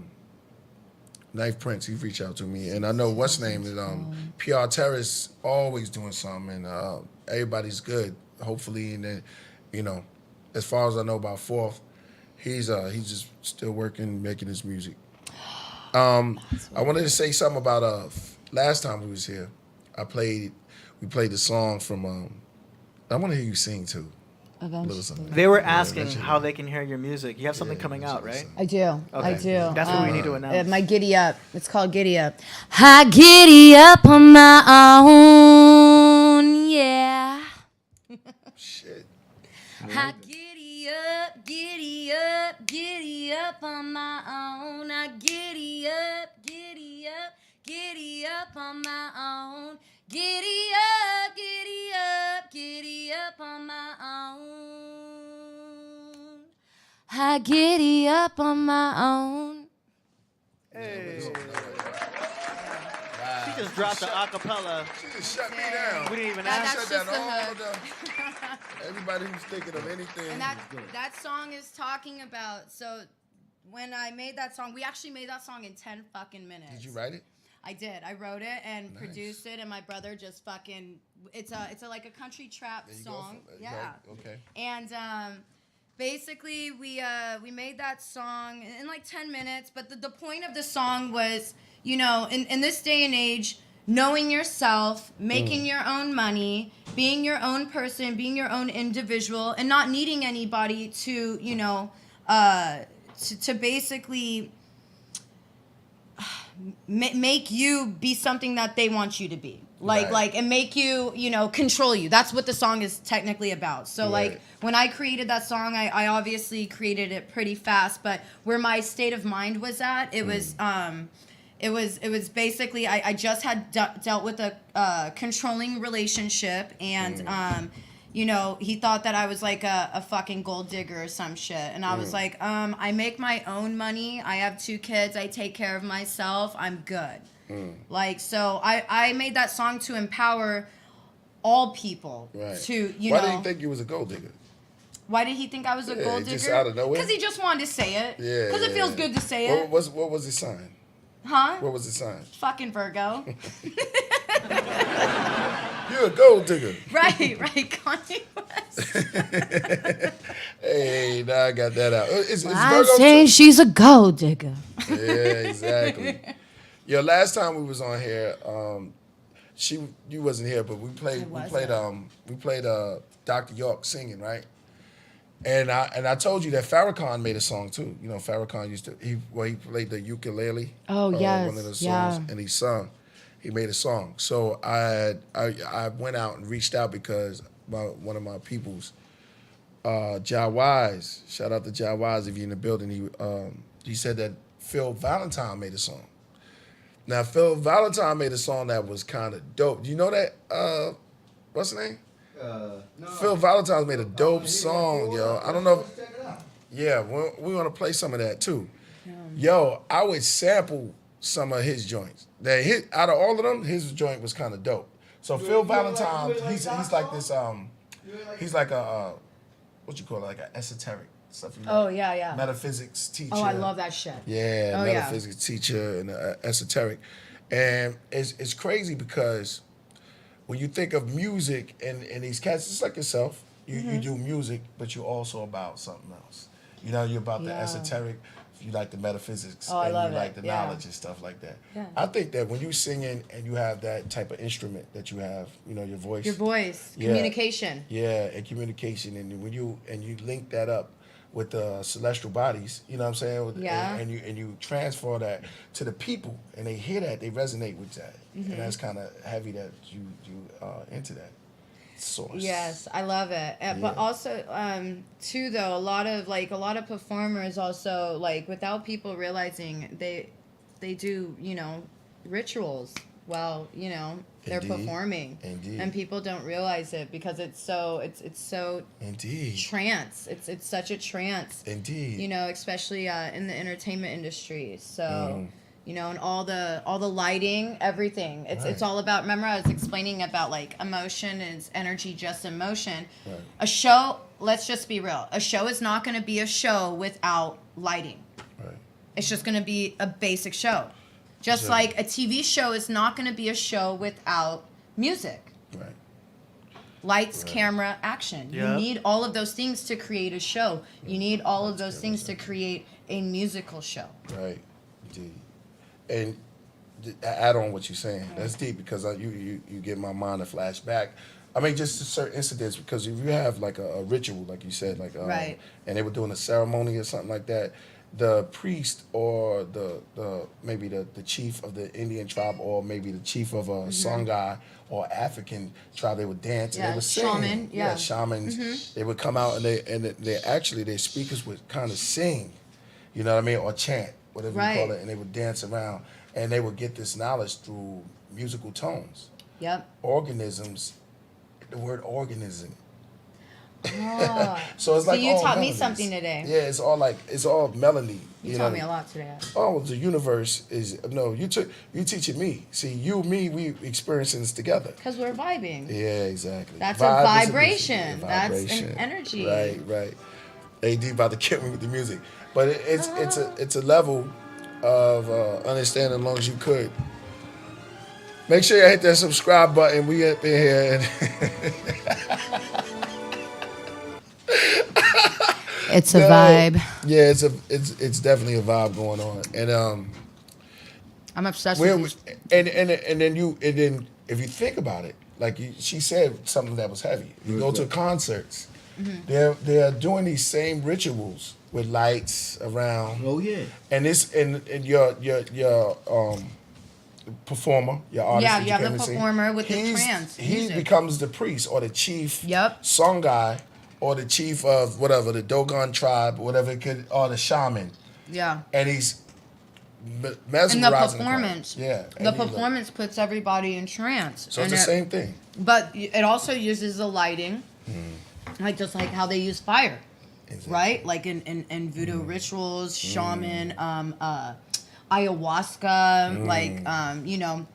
Knife Prince. He reached out to me, and I know what's name is PR Terrace always doing something, and everybody's good. Hopefully, and then, you know, as far as I know about Fourth, he's just still working, making his music. I wanted to say something about last time we was here. We played the song from. I want to hear you sing too. A little something. They were asking how they can hear your music. You have something coming out, right? I do. I do. That's what we need to announce. My Giddy Up. It's called Giddy Up. I giddy up on my own, yeah. Shit. I giddy up, giddy up, giddy up on my own. I giddy up, giddy up, giddy up on my own. Giddy up, giddy up, giddy up on my own. I giddy up on my own. Hey. She just dropped the acapella. She just shut me down. We didn't even That- ask. that's Shut just down the all hook. everybody who's thinking of anything. And that song is talking about, so when I made that song, we actually made that song in 10 fucking minutes. Did you write it? I did. I wrote it and produced it, and my brother just fucking. It's like a country trap There you go. song. Yeah. Right, okay. And basically, we made that song in like 10 minutes. But the point of the song was, you know, in this day and age, knowing yourself, making your own money, being your own person, being your own individual, and not needing anybody to, you know, to basically make you be something that they want you to be. Right. And make you, you know, control you. That's what the song is technically about. So, Right. like, when I created that song, I obviously created it pretty fast, but where my state of mind was at, it was, it was basically I just had dealt with a controlling relationship, and you know, he thought that I was like a fucking gold digger or some shit, and I was like, I make my own money, I have 2 kids, I take care of myself, I'm good. Like, so I made that song to empower all people to, you know. Why did he think you was a gold digger? Why did he think I was a gold digger? Just out of nowhere? Because he just wanted to say it. Yeah. Because it feels good to say it. What was his sign? Huh? What was his sign? Fucking Virgo. You're a gold digger. Right, Kanye West. Hey, now I got that out. Is I'm Virgo saying she's a gold digger. Yeah, exactly. Yo, last time we was on here, you wasn't here, but we played Dr. York singing, right? And I told you that Farrakhan made a song too. You know, Farrakhan he played the ukulele. Oh yes, one of the songs, and he sung. He made a song. So I went out and reached out because one of my peoples, Ja Wise. Shout out to Ja Wise if you're in the building. He said that Phil Valentine made a song. Now Phil Valentine made a song that was kind of dope. Do you know that? What's the name? No. Phil Valentine's made a dope song, yo. I don't know. Yeah, we want to play some of that too. Yo, I would sample some of his joints. Out of all of them, his joint was kind of dope. So Phil Valentine, he's like this. He's like a what you call it, like an esoteric stuff. Yeah. Metaphysics teacher. Oh, I love that shit. Yeah, metaphysics teacher and esoteric, and it's crazy because when you think of music and these cats, it's like yourself. You do music, but you're also about something else. You know, you're about the esoteric. You like the metaphysics and you like the knowledge and stuff like that. Yeah. I think that when you singing and you have that type of instrument that you have, you know, your voice. Your voice, communication. Yeah, and communication, and when you link that up with the celestial bodies, you know what I'm saying? And you transfer that to the people, and they hear that, they resonate with that, and that's kind of heavy that you into that source. Yes, I love it. But also, too, though, a lot of performers also, like, without people realizing, they do, you know, rituals while, you know, they're performing. Indeed. And people don't realize it because it's so Indeed. trance. It's such a trance. Indeed. You know, especially in the entertainment industry. So you know, and all the lighting, everything. It's all about. Remember, I was explaining about like emotion is energy, just emotion. Right. A show. Let's just be real. A show is not going to be a show without lighting. Right. It's just going to be a basic show. Just like a TV show is not going to be a show without music. Right. Lights, camera, action. Yep. You need all of those things to create a show. You need all of those things to create a musical show. Right. Indeed. And add on what you're saying. That's deep because you get my mind a flashback. I mean, just certain incidents, because if you have like a ritual, like you said, like and they were doing a ceremony or something like that, the priest or the maybe the chief of the Indian tribe or maybe the chief of a Songhai or African tribe, they would dance and they would sing. Shaman, shamans. They would come out and they actually their speakers would kind of sing, you know what I mean, or chant, whatever you call it, and they would dance around and they would get this knowledge through musical tones. Yep. Organisms, the word organism. Oh. So it's like you all taught me melodies. something today. Yeah, it's all melody. You taught me a lot today. Oh, the universe is you teaching me. See, you, me, we experiencing this together. Because we're vibing. Yeah, exactly. That's Vibe a is vibration. That's vibration. an energy. Right. AD about to kill me with the music, but it's a level of understanding as long as you could. Make sure you hit that subscribe button. We up in here. It's a vibe. Yeah, it's definitely a vibe going on, and I'm obsessed with these. and then if you think about it, like she said something that was heavy. You go to concerts, they're doing these same rituals with lights around. Oh yeah. And this and your performer, your artist. Yeah, that you have came the to sing, performer with the trance He music. becomes the priest or the chief. Yep. Song guy. Or the chief of whatever, the Dogon tribe, whatever it could, or the shaman. Yeah. And he's mesmerizing. And the performance. Yeah. The performance puts everybody in trance. So it's And the same thing. But it also uses the lighting, like just like how they use fire, Exactly. right? Like in voodoo rituals, shaman, ayahuasca, like you know,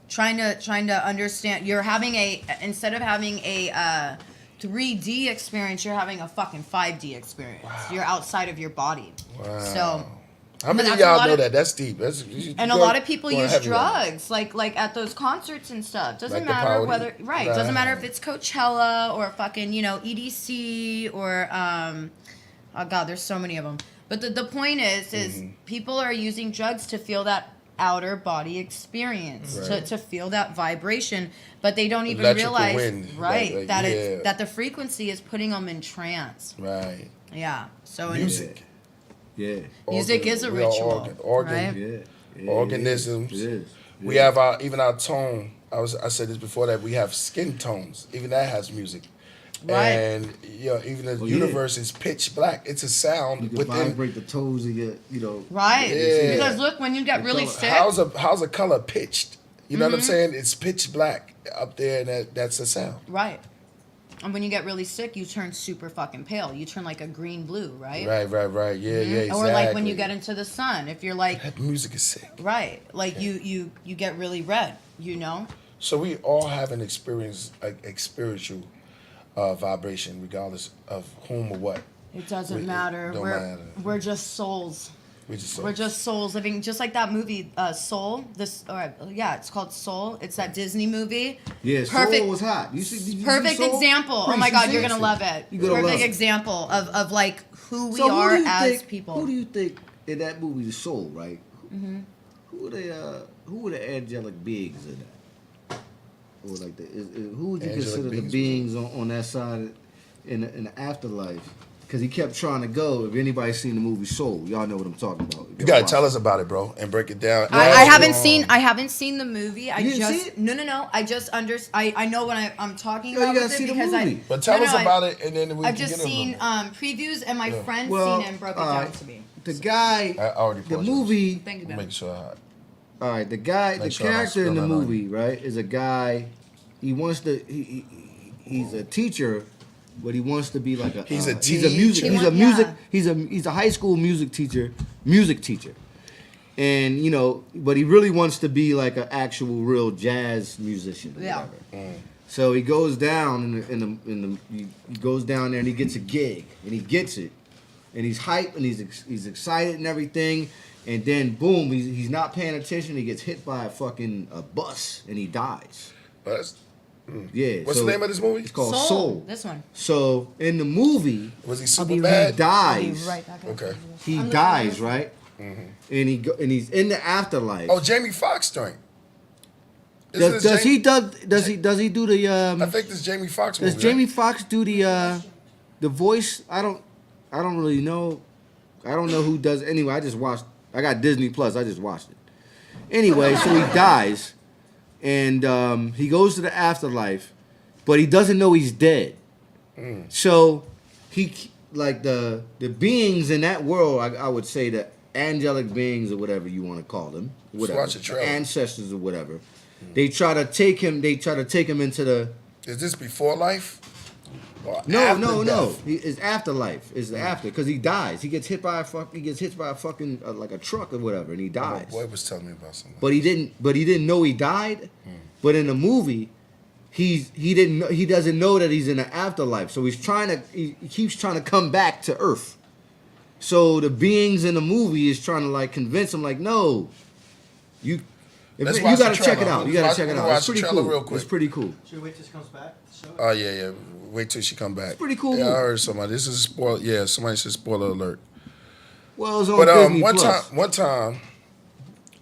trying to understand. You're having instead of having a 3D experience, you're having a fucking 5D experience. Wow. You're outside of your body. Wow. So. How many of that's a y'all lot know of- that? That's deep. And a lot of people use drugs, like at those concerts and stuff. Doesn't Like the matter powder? whether Right. Doesn't matter if it's Coachella or fucking EDC or oh god, there's so many of them. But the point is people are using drugs to feel that outer body experience, Right. to feel that vibration, but they don't even Electrical realize wind, right that yeah. it's that the frequency is putting them in trance. Right. Yeah. So Music. Yeah. music is a We are ritual, organ, right? Yeah. organisms. It is. We have even our tone. I said this before that we have skin tones. Even that has music. Right. And even the yeah. universe is pitch black. It's a sound You can within. vibrate the toes of your, you know. Right. Yeah. Because look, when you get really sick, How's a color pitched? You know what I'm Mm-hmm. saying? It's pitch black up there, and that's a sound. right. And when you get really sick, you turn super fucking pale. You turn like a green blue, right? Right. Yeah. Exactly. Or like when you get into the sun, if you're like that music is sick. right, like you get really red, you know? So we all have an experience, a spiritual vibration, regardless of whom or what. It doesn't It matter. don't matter. We're just souls. We're We're just souls living, just like that movie Soul. It's called Soul. It's that Disney movie. Yeah, Perfect. Soul was hot. You see Perfect Soul? example. Oh Priest, my you God, see you're it? gonna love it. You gonna Perfect love it. example of like who we So who are do you as think, people. Who do you think in that movie, The Soul, right? Who were the angelic beings in that? Or like who would you Angelic consider the beings, beings on that side in the afterlife? Because he kept trying to go. If anybody's seen the movie Soul, y'all know what I'm talking about. You gotta tell us about it, bro, and break it down. I haven't seen the movie. You didn't see it? No. I just I know what I'm talking Yo, you about gotta with see it the because movie. But tell No, us no, about it, and then we I've can just get seen into previews and my friend Well, seen it and broke it down to me. The guy, I already the paused it. movie. Thank you, Make man. sure. All right, the guy, the Make sure I don't character in the spill that on movie, right, is a guy. He wants to. He's a teacher, but he wants to be like a. He's a He's a music. teacher. He's a Yeah. music. He's a high school music teacher. And but he really wants to be like an actual real jazz musician. Or Yeah. whatever. So he goes down he goes down there and he gets a gig and he gets it, and he's hyped and he's excited and everything. And then boom, he's not paying attention. He gets hit by a bus and he dies. Yeah. What's the name of this movie? It's called Soul. This one. So in the movie, Was he I'll super be he bad? I'll be dies. right back. Okay. He I'm dies, listening. right? And he's in the afterlife. Oh, Jamie Foxx joint. does he do the I think this Jamie Foxx movie. does Jamie Foxx do the voice? I don't really know. I don't know who does. Anyway, I got Disney Plus. I just watched it. Anyway, so he dies, and he goes to the afterlife, but he doesn't know he's dead. So he like the beings in that world. I would say the angelic beings or whatever you want to call them, whatever watch the trailer. ancestors or whatever. They try to take him. They try to take him into the. Is this before life? Or No. after death? His afterlife is the after because he dies. He gets hit by a fucking like a truck or whatever, and he My dies. boy was telling me about something. But he didn't know he died. But in the movie, he doesn't know that he's in the afterlife. So he keeps trying to come back to Earth. So the beings in the movie is trying to like convince him like, no, you Let's you watch the gotta check it trailer. out. You gotta Let's check it watch out. It's the pretty trailer cool. real quick. It's pretty cool. Should we wait till she comes back? Oh yeah. Wait till she come back. It's pretty cool Yeah, I movie. heard somebody. This is a spoil. Yeah, somebody said spoiler alert. Well, it's on But Disney one Plus. time,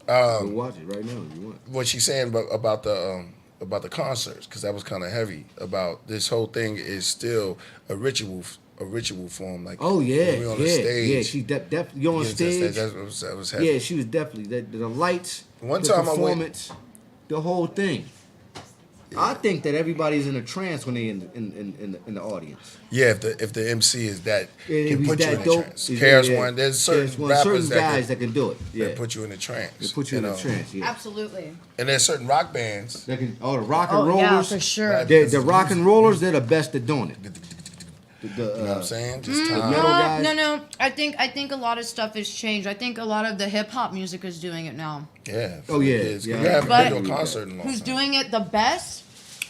Go watch it right now if you want. what she's saying about the concerts, because that was kind of heavy. About this whole thing is still a ritual form. Like Oh yeah, when we on the yeah, stage, yeah. She definitely you on yeah, stage. that was heavy. Yeah, she was definitely the lights, One the time I went- performance, the whole thing. I think that everybody's in a trance when they in the audience. Yeah, if the MC is that If can he's put you that in a dope, trance. he's- KRS yeah. One, there's There's certain rappers certain guys that can do it. Yeah, that put you in a trance. they put you in know? a trance. Yeah, Absolutely. And there's certain rock bands. they can. Oh, the rock and Oh rollers. yeah, for sure. Right. The rock and rollers, they're the best at doing it. You know what I'm saying? Just time. metal guys. No. I think a lot of stuff has changed. I think a lot of the hip hop music is doing it now. Yeah. Oh, yeah, it is. yeah. You haven't But been to a concert in a long Who's time. doing it the best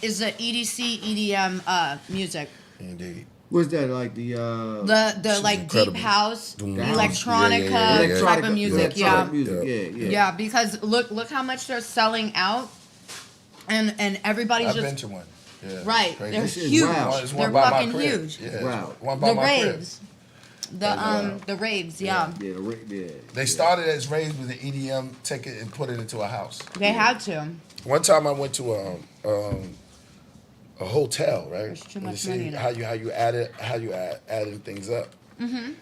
is the EDC EDM music. Indeed. What's that like the? The like incredible. deep house, Doom. electronica Yeah, yeah. type of music. Yeah. Music. Yeah. Yeah, because look how much they're selling out, and everybody's I've just been to one. Yeah, right. crazy. They're This is huge. wild. There's They're one by my fucking crib. huge. Yeah, Wow. one by The my crib. raves, the raves. Yeah, Yeah, They started as raves with the EDM, take it and put it into a house. they had to. One time I went to a hotel, right? There's too And much you money see in it. how you adding things up. Mm-hmm.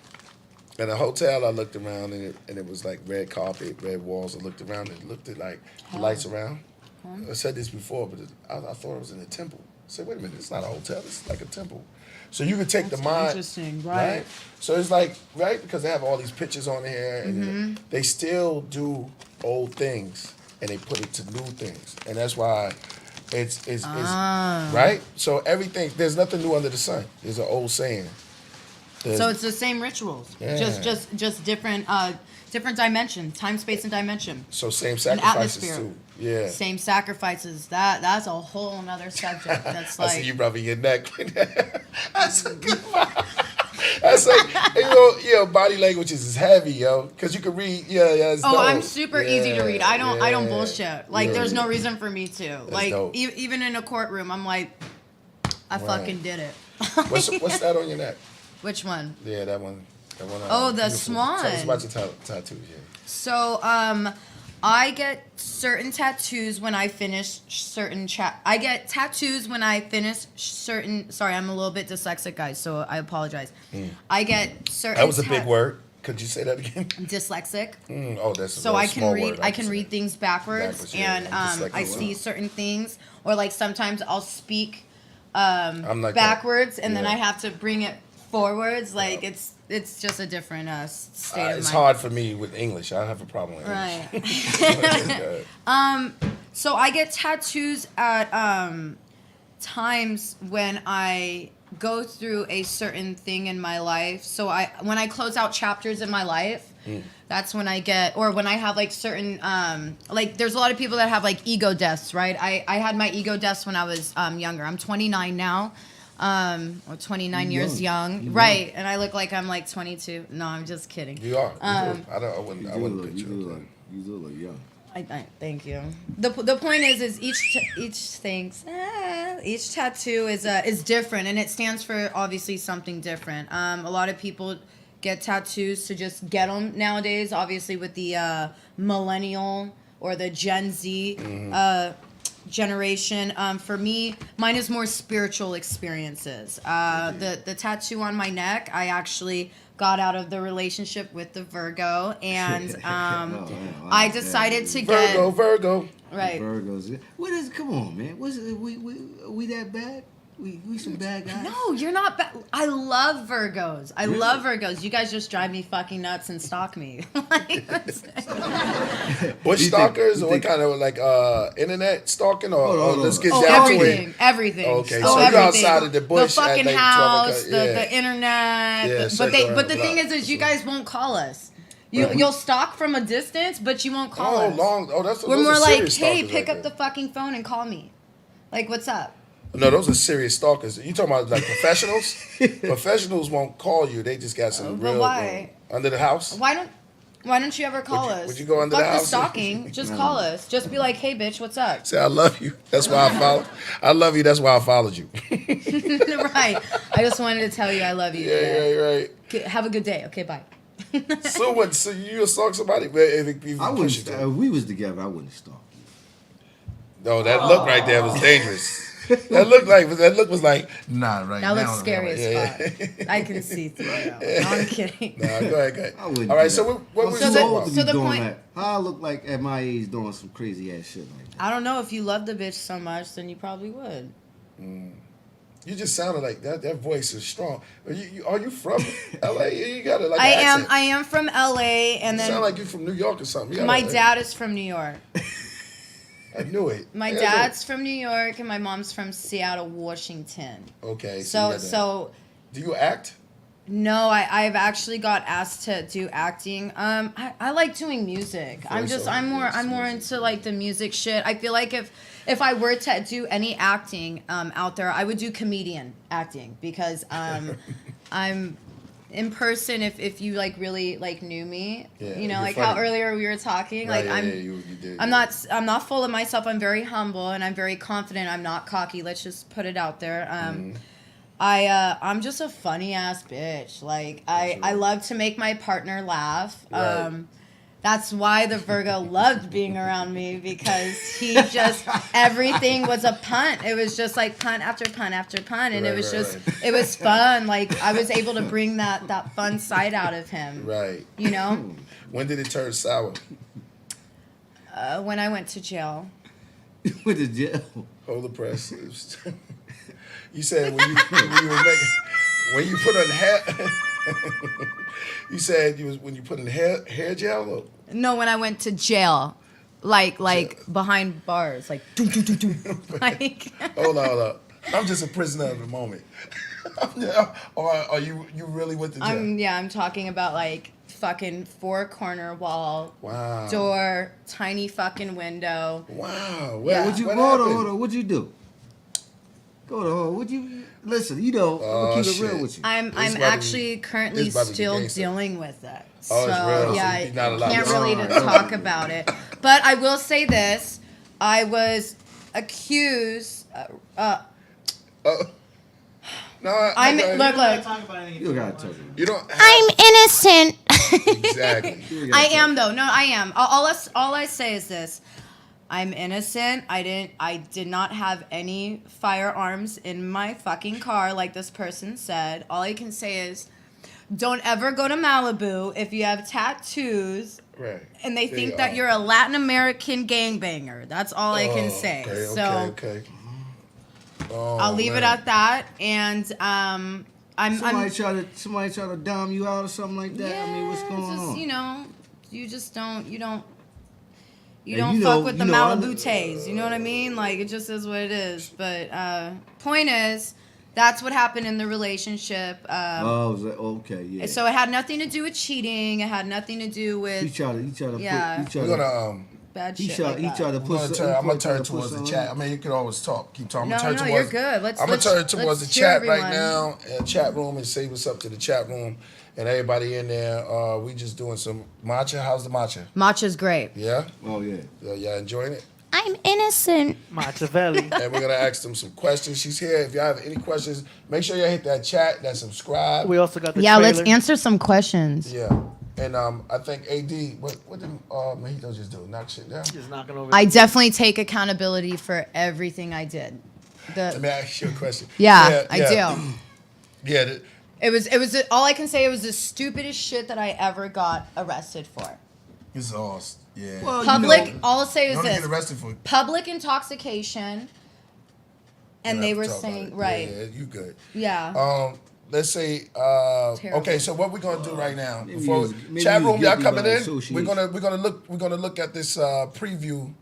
In a hotel, I looked around and it was like red carpet, red walls. I looked around and looked at like the lights around. I said this before, but I thought it was in a temple. I said, wait a minute, it's not a hotel. It's like a temple. So you could take the mind. Interesting, right? So it's like, right, because they have all these pictures on here, and they still do old things, and they put it to new things, and that's why it's right. So everything, there's nothing new under the sun. There's an old saying. So it's the same rituals, Yeah. just different different dimension, time, space, and dimension. So same sacrifices atmosphere. too. Yeah. Same sacrifices. That's a whole nother subject. That's I see like you rubbing your neck. That's a good one. That's like, you know, body language is heavy, yo, because you can read. Yeah, it's oh, dope. I'm super easy to read. I don't yeah. bullshit. Like Yeah. there's no reason for me to. Like dope. even in a courtroom, I'm like, I fucking did it. What's that on your neck? Which one? Yeah, that one. Oh, the beautiful. swan. Tell us about your tattoos. Yeah. So, I get certain tattoos when I finish certain I get tattoos when I finish certain. Sorry, I'm a little bit dyslexic, guys, so I apologize. I get certain. That was a big word. Could you say that again? Dyslexic. Oh, that's a So real I can small read. word. I can understand. read things backwards, Backwards, yeah. and I'm dyslexic I as see well. certain things, or like sometimes I'll speak I'm like that. backwards, and then Yeah. I have to bring it forwards. Like it's just a different state of mind. It's hard for me with English. I have a problem with English. Right. So I get tattoos at times when I go through a certain thing in my life. So when I close out chapters in my life, that's when I get, or when I have like certain like there's a lot of people that have like ego deaths, right? I had my ego deaths when I was younger. I'm 29 now. Or 29 years young. Right. And I look like I'm like 22. No, I'm just kidding. You are. I wouldn't picture it. You do look young. I thank you. The point is each tattoo is different, and it stands for obviously something different. A lot of people get tattoos to just get them nowadays. Obviously, with the millennial or the Gen Z generation. For me, mine is more spiritual experiences. The tattoo on my neck, I actually got out of the relationship with the Virgo, and I decided to get Virgo. right. Virgos. What is? Come on, man. We that bad? We some bad guys? No, you're not bad. I love Virgos. I love Virgos. You guys just drive me fucking nuts and stalk me. Bush You stalkers, think- or what kind of like internet stalking, or Hold on. let's get Oh, down to everything, it. everything. Okay, Oh, so you're everything. outside of the bush the at, fucking like, 12 house, o'clock. Yeah. the internet. Yeah, but circle they, around but the the thing block. is you guys won't call us. You'll stalk from a distance, but you won't call us. We're those more are like, serious hey, stalkers pick right up the there. fucking phone and call me. Like, what's up? No, those are serious stalkers. You talking about like professionals? Professionals won't call you. They just got some But real why? under the house. Why don't you ever call us? would you go under Fuck the house? stalking. Just call us. Just be like, hey, bitch, what's up? Say I love you. That's why I followed. I love you. That's why I followed you. Right. I just wanted to tell you I love you. Yeah, right. Okay, have a good day. Okay, bye. So what? So you stalk somebody? But if you I push wouldn't. it to If we was together, I wouldn't stalk you. no, that look right there was dangerous. That look was like, nah, right now. That looks scary as yeah, fuck. I can see through it. No, I'm kidding. Nah, go ahead. I wouldn't All do right, so that. what I'm we too the- old to so be the doing point- that. How I look like at my age doing some crazy ass shit like that. I don't know, if you love the bitch so much, then you probably would. You just sounded like that. That voice is strong. Are you from LA? You got it like I an am. accent. I am from LA, and You then sound like you're from New York or something. You got my a- dad is from New York. I knew it. My Yeah, dad's from New York, and my mom's from Seattle, Washington. okay. So do you act? no, I've actually got asked to do acting. I like doing music. I'm more into like the music shit. I feel like if I were to do any acting out there, I would do comedian acting, because I'm in person. If you like really like knew me, Yeah, you know, you're like how funny. earlier we were talking, Right, like yeah, you did. I'm not full of myself. I'm very humble and I'm very confident. I'm not cocky. Let's just put it out there. I'm just a funny ass bitch. Like I love to make my partner laugh. Right. That's why the Virgo loved being around me, because he just, everything was a punt. It was just like punt after punt after punt, and it was it was fun. Like I was able to bring that fun side out of him. Right. You know, When did it turn sour? when I went to jail. With the jail. Hold the press. You said when you were making, when you put on hair. You said when you put in hair gel. Or? No, when I went to jail, like behind bars, like doo, doo, doo, doo. Like. Hold on. I'm just a prisoner of the moment. Or are you really with the jail? I'm talking about like fucking 4-corner wall, Wow. door, tiny fucking window. Wow. Yeah. Hold happened? on. What'd you do? What'd you listen? You know, I'm Oh, gonna keep shit. it real with you. I'm It's about to actually be- currently it's about to be still gangster. dealing with it. Oh, it's real, so yeah, you're not I allowed can't to- really Alright. talk about it. But I will say this: I was accused. No, I'm okay. look. Talk about anything. You gotta tell me. You don't. Have, I'm innocent. exactly. You gotta I tell am though. No, I am. All I say is this: I'm innocent. I did not have any firearms in my fucking car, like this person said. All I can say is, don't ever go to Malibu if you have tattoos Right. and they There think you that are. you're a Latin American gangbanger. That's all I can say. Okay. Oh, I'll leave it man. at that. And I'm Somebody try to dom you out or something like that. yeah, I mean, what's going just, on? you know, you just don't And fuck you know- with the you know, I Malibu Tays. You know what I mean? Like, it just is what it is. But point is, that's what happened in the relationship. Okay, yeah. So it had nothing to do with cheating. It had nothing to do with he tried to Yeah. put. He We're tried to. gonna bad He shit. tried. like He that. tried to I'm put. gonna turn towards the chat. I mean, you can always talk. Keep talking. I'm No, gonna no, turn you're towards, good. Let's- I'm gonna turn towards let's the hear chat right everyone. now, chat room, and say what's up to the chat room and everybody in there. We just doing some matcha. How's the matcha? Matcha's great. Yeah, Oh yeah. y'all enjoying it? I'm innocent. Machiavelli. And we're gonna ask them some questions. She's here. If y'all have any questions, make sure y'all hit that chat, that subscribe. We also got the Yeah, trailer. let's answer some questions. Yeah, and I think AD, what did Mojito just do? Knock shit down. Just knocking over. I definitely take accountability for everything I did. Let me ask you a question. Yeah, I do. Yeah, It was all I can say. It was the stupidest shit that I ever got arrested for. it's all yeah. Well, Public. You know, All I'll say you is don't this: get arrested for. public intoxication. And You they don't were have to talk saying, about it. right? Yeah, you good. Yeah. Let's say Terrible. okay, so what we're gonna do right now Maybe before maybe chat he was room, y'all guilty coming by in, association. we're gonna look at this preview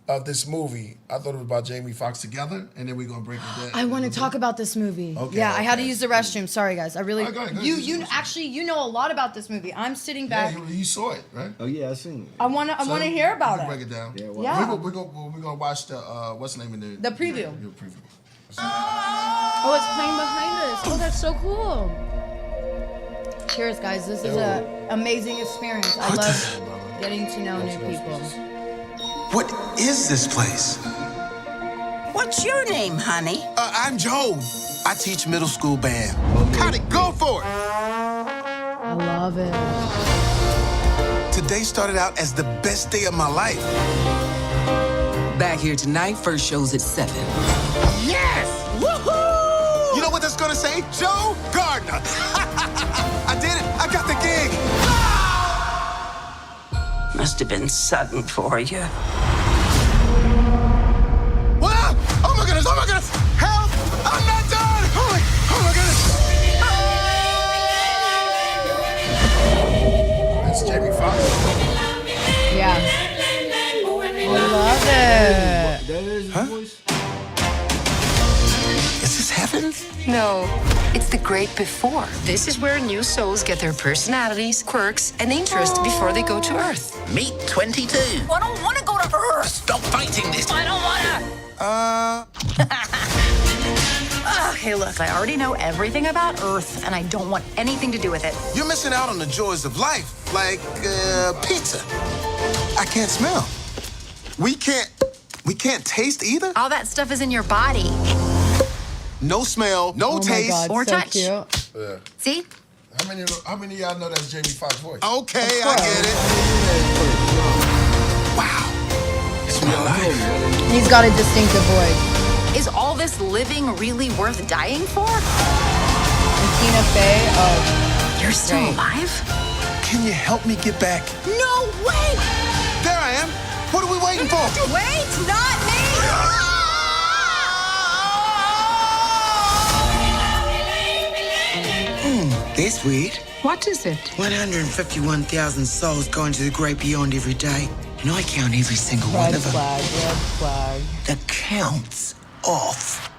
of this movie. I thought it was about Jamie Foxx together, and then we're gonna break it down. I want to talk about this movie. Okay, Yeah, I had to okay. use the restroom. Sorry, guys. I really. All right, go ahead, go ahead. You actually you know a lot about this movie. I'm sitting Yeah, back. you saw it, right? Oh yeah, I seen it. I wanna So hear about we can break it. it down. Yeah, well, Yeah. We're gonna watch the what's the name of The preview. Your preview. Oh, it's playing behind us. Oh, that's so cool. Cheers, guys. This is an amazing experience. I love getting to know new people. What is this place? What's your name, honey? I'm Joe. I teach middle school band. How'd it go for it? I love it. Today started out as the best day of my life. Back here tonight, first show's at 7. Yes! know what that's gonna say? Joe Gardner. I did it. I got the gig. Must have been sudden for you. Wow! Oh my goodness! Oh my goodness! Help! I'm not done! Oh my goodness! That's Jamie Foxx. Yeah. I love it. That is his voice? Is this heaven? No, it's the great before. This is where new souls get their personalities, quirks, and interest before they go to Earth. Meet 22. I don't want to go to Earth. Stop fighting this. I don't want to. Hey, look, I already know everything about Earth, and I don't want anything to do with it. You're missing out on the joys of life, like pizza. I can't smell. We can't taste either. All that stuff is in your body. No smell, no Oh my taste. God, Or so touch. cute. Yeah. See? How many of y'all know that's Jamie Foxx's voice? Okay, I get it. Wow. It's real life. He's got a distinctive voice. Is all this living really worth dying for? And Tina Fey, oh, You're still Right. alive? Can you help me get back? No way! There I am. What are we waiting for? Wait, not me! That's weird. What is it? 151,000 souls going to the great beyond every day. And I count every single one red of them. flag, red flag. The count's off.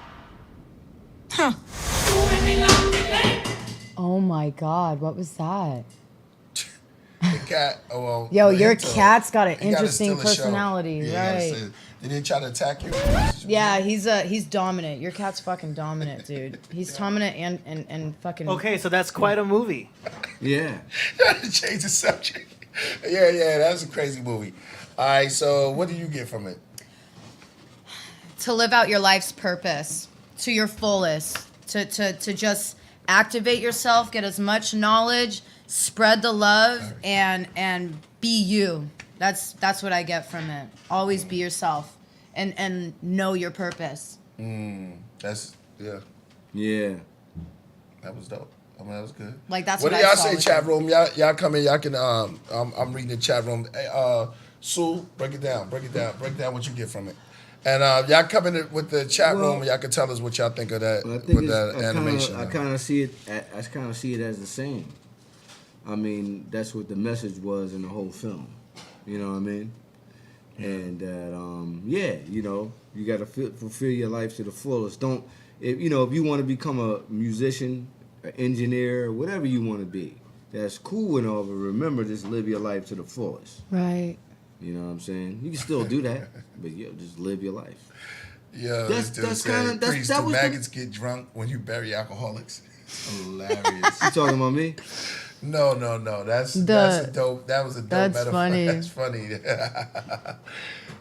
Oh my God, what was that? The cat. Oh well. Yo, the your intro, cat's got an he gotta interesting steal a show. personality, Yeah, he gotta right? steal- Did he try to attack you? Yeah, he's dominant. Your cat's fucking dominant, dude. He's dominant and fucking. Okay, so that's quite a movie. Yeah. Change the subject. Yeah, that's a crazy movie. All right, so what do you get from it? To live out your life's purpose to your fullest, to just activate yourself, get as much knowledge, spread the love, and be you. That's what I get from it. Always be yourself, and know your purpose. That's Yeah. that was dope. I mean, that was good. Like, that's what what do I y'all saw say, with chat it. room? Y'all come in. Y'all can. I'm reading the chat room. Hey, Sue, break it down. Break down what you get from it. And y'all come in with the chat room. And y'all can tell us what y'all think of that Well, I think with that animation. I kind of see it. I kind of see it as the same. I mean, that's what the message was in the whole film. You know what I mean? And that, you got to fulfill your life to the fullest. If you want to become a musician, an engineer, whatever you want to be, that's cool and all. But remember, just live your life to the fullest. Right. You know what I'm saying? You can still do that, but just live your life. Yeah, That's kinda- that's- priest, that do was the- maggots get drunk when you bury alcoholics? Hilarious. You talking about me? No. That's a dope. That was a dope That's metaphor. funny. That's funny.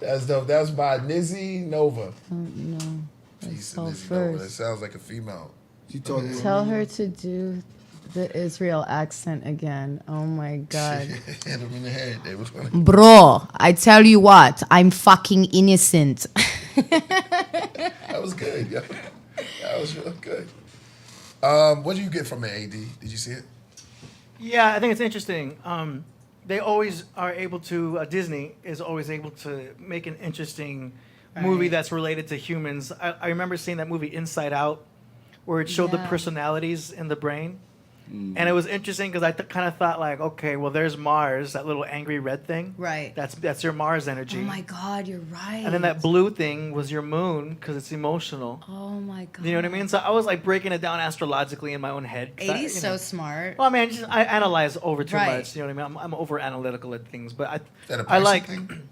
That's dope. That was by Nizzy Nova. No. Piece so of Nizzy Nova. That first. sounds like a female. You talking about Tell me? her to do the Israel accent again. Oh my God. Hit him in the head. They was funny. Bro, I tell you what, I'm fucking innocent. That was good. Yo. That was real good. What do you get from it, AD? Did you see it? Yeah, I think it's interesting. They always are able to. Disney is always able to make an interesting movie Right. that's related to humans. I remember seeing that movie Inside Out, where it showed the Yeah. personalities in the brain, and it was interesting because I kind of thought like, okay, well, there's Mars, that little angry red thing. Right. That's your Mars energy. Oh my God, you're right. And then that blue thing was your moon because it's emotional. Oh my God. You know what I mean? So I was like breaking it down astrologically in my own head. 'cause I, 80's you so know. smart. Well, I mean, I analyze over too Right. much. You know what I mean? I'm over analytical at things, but That a I person like thing?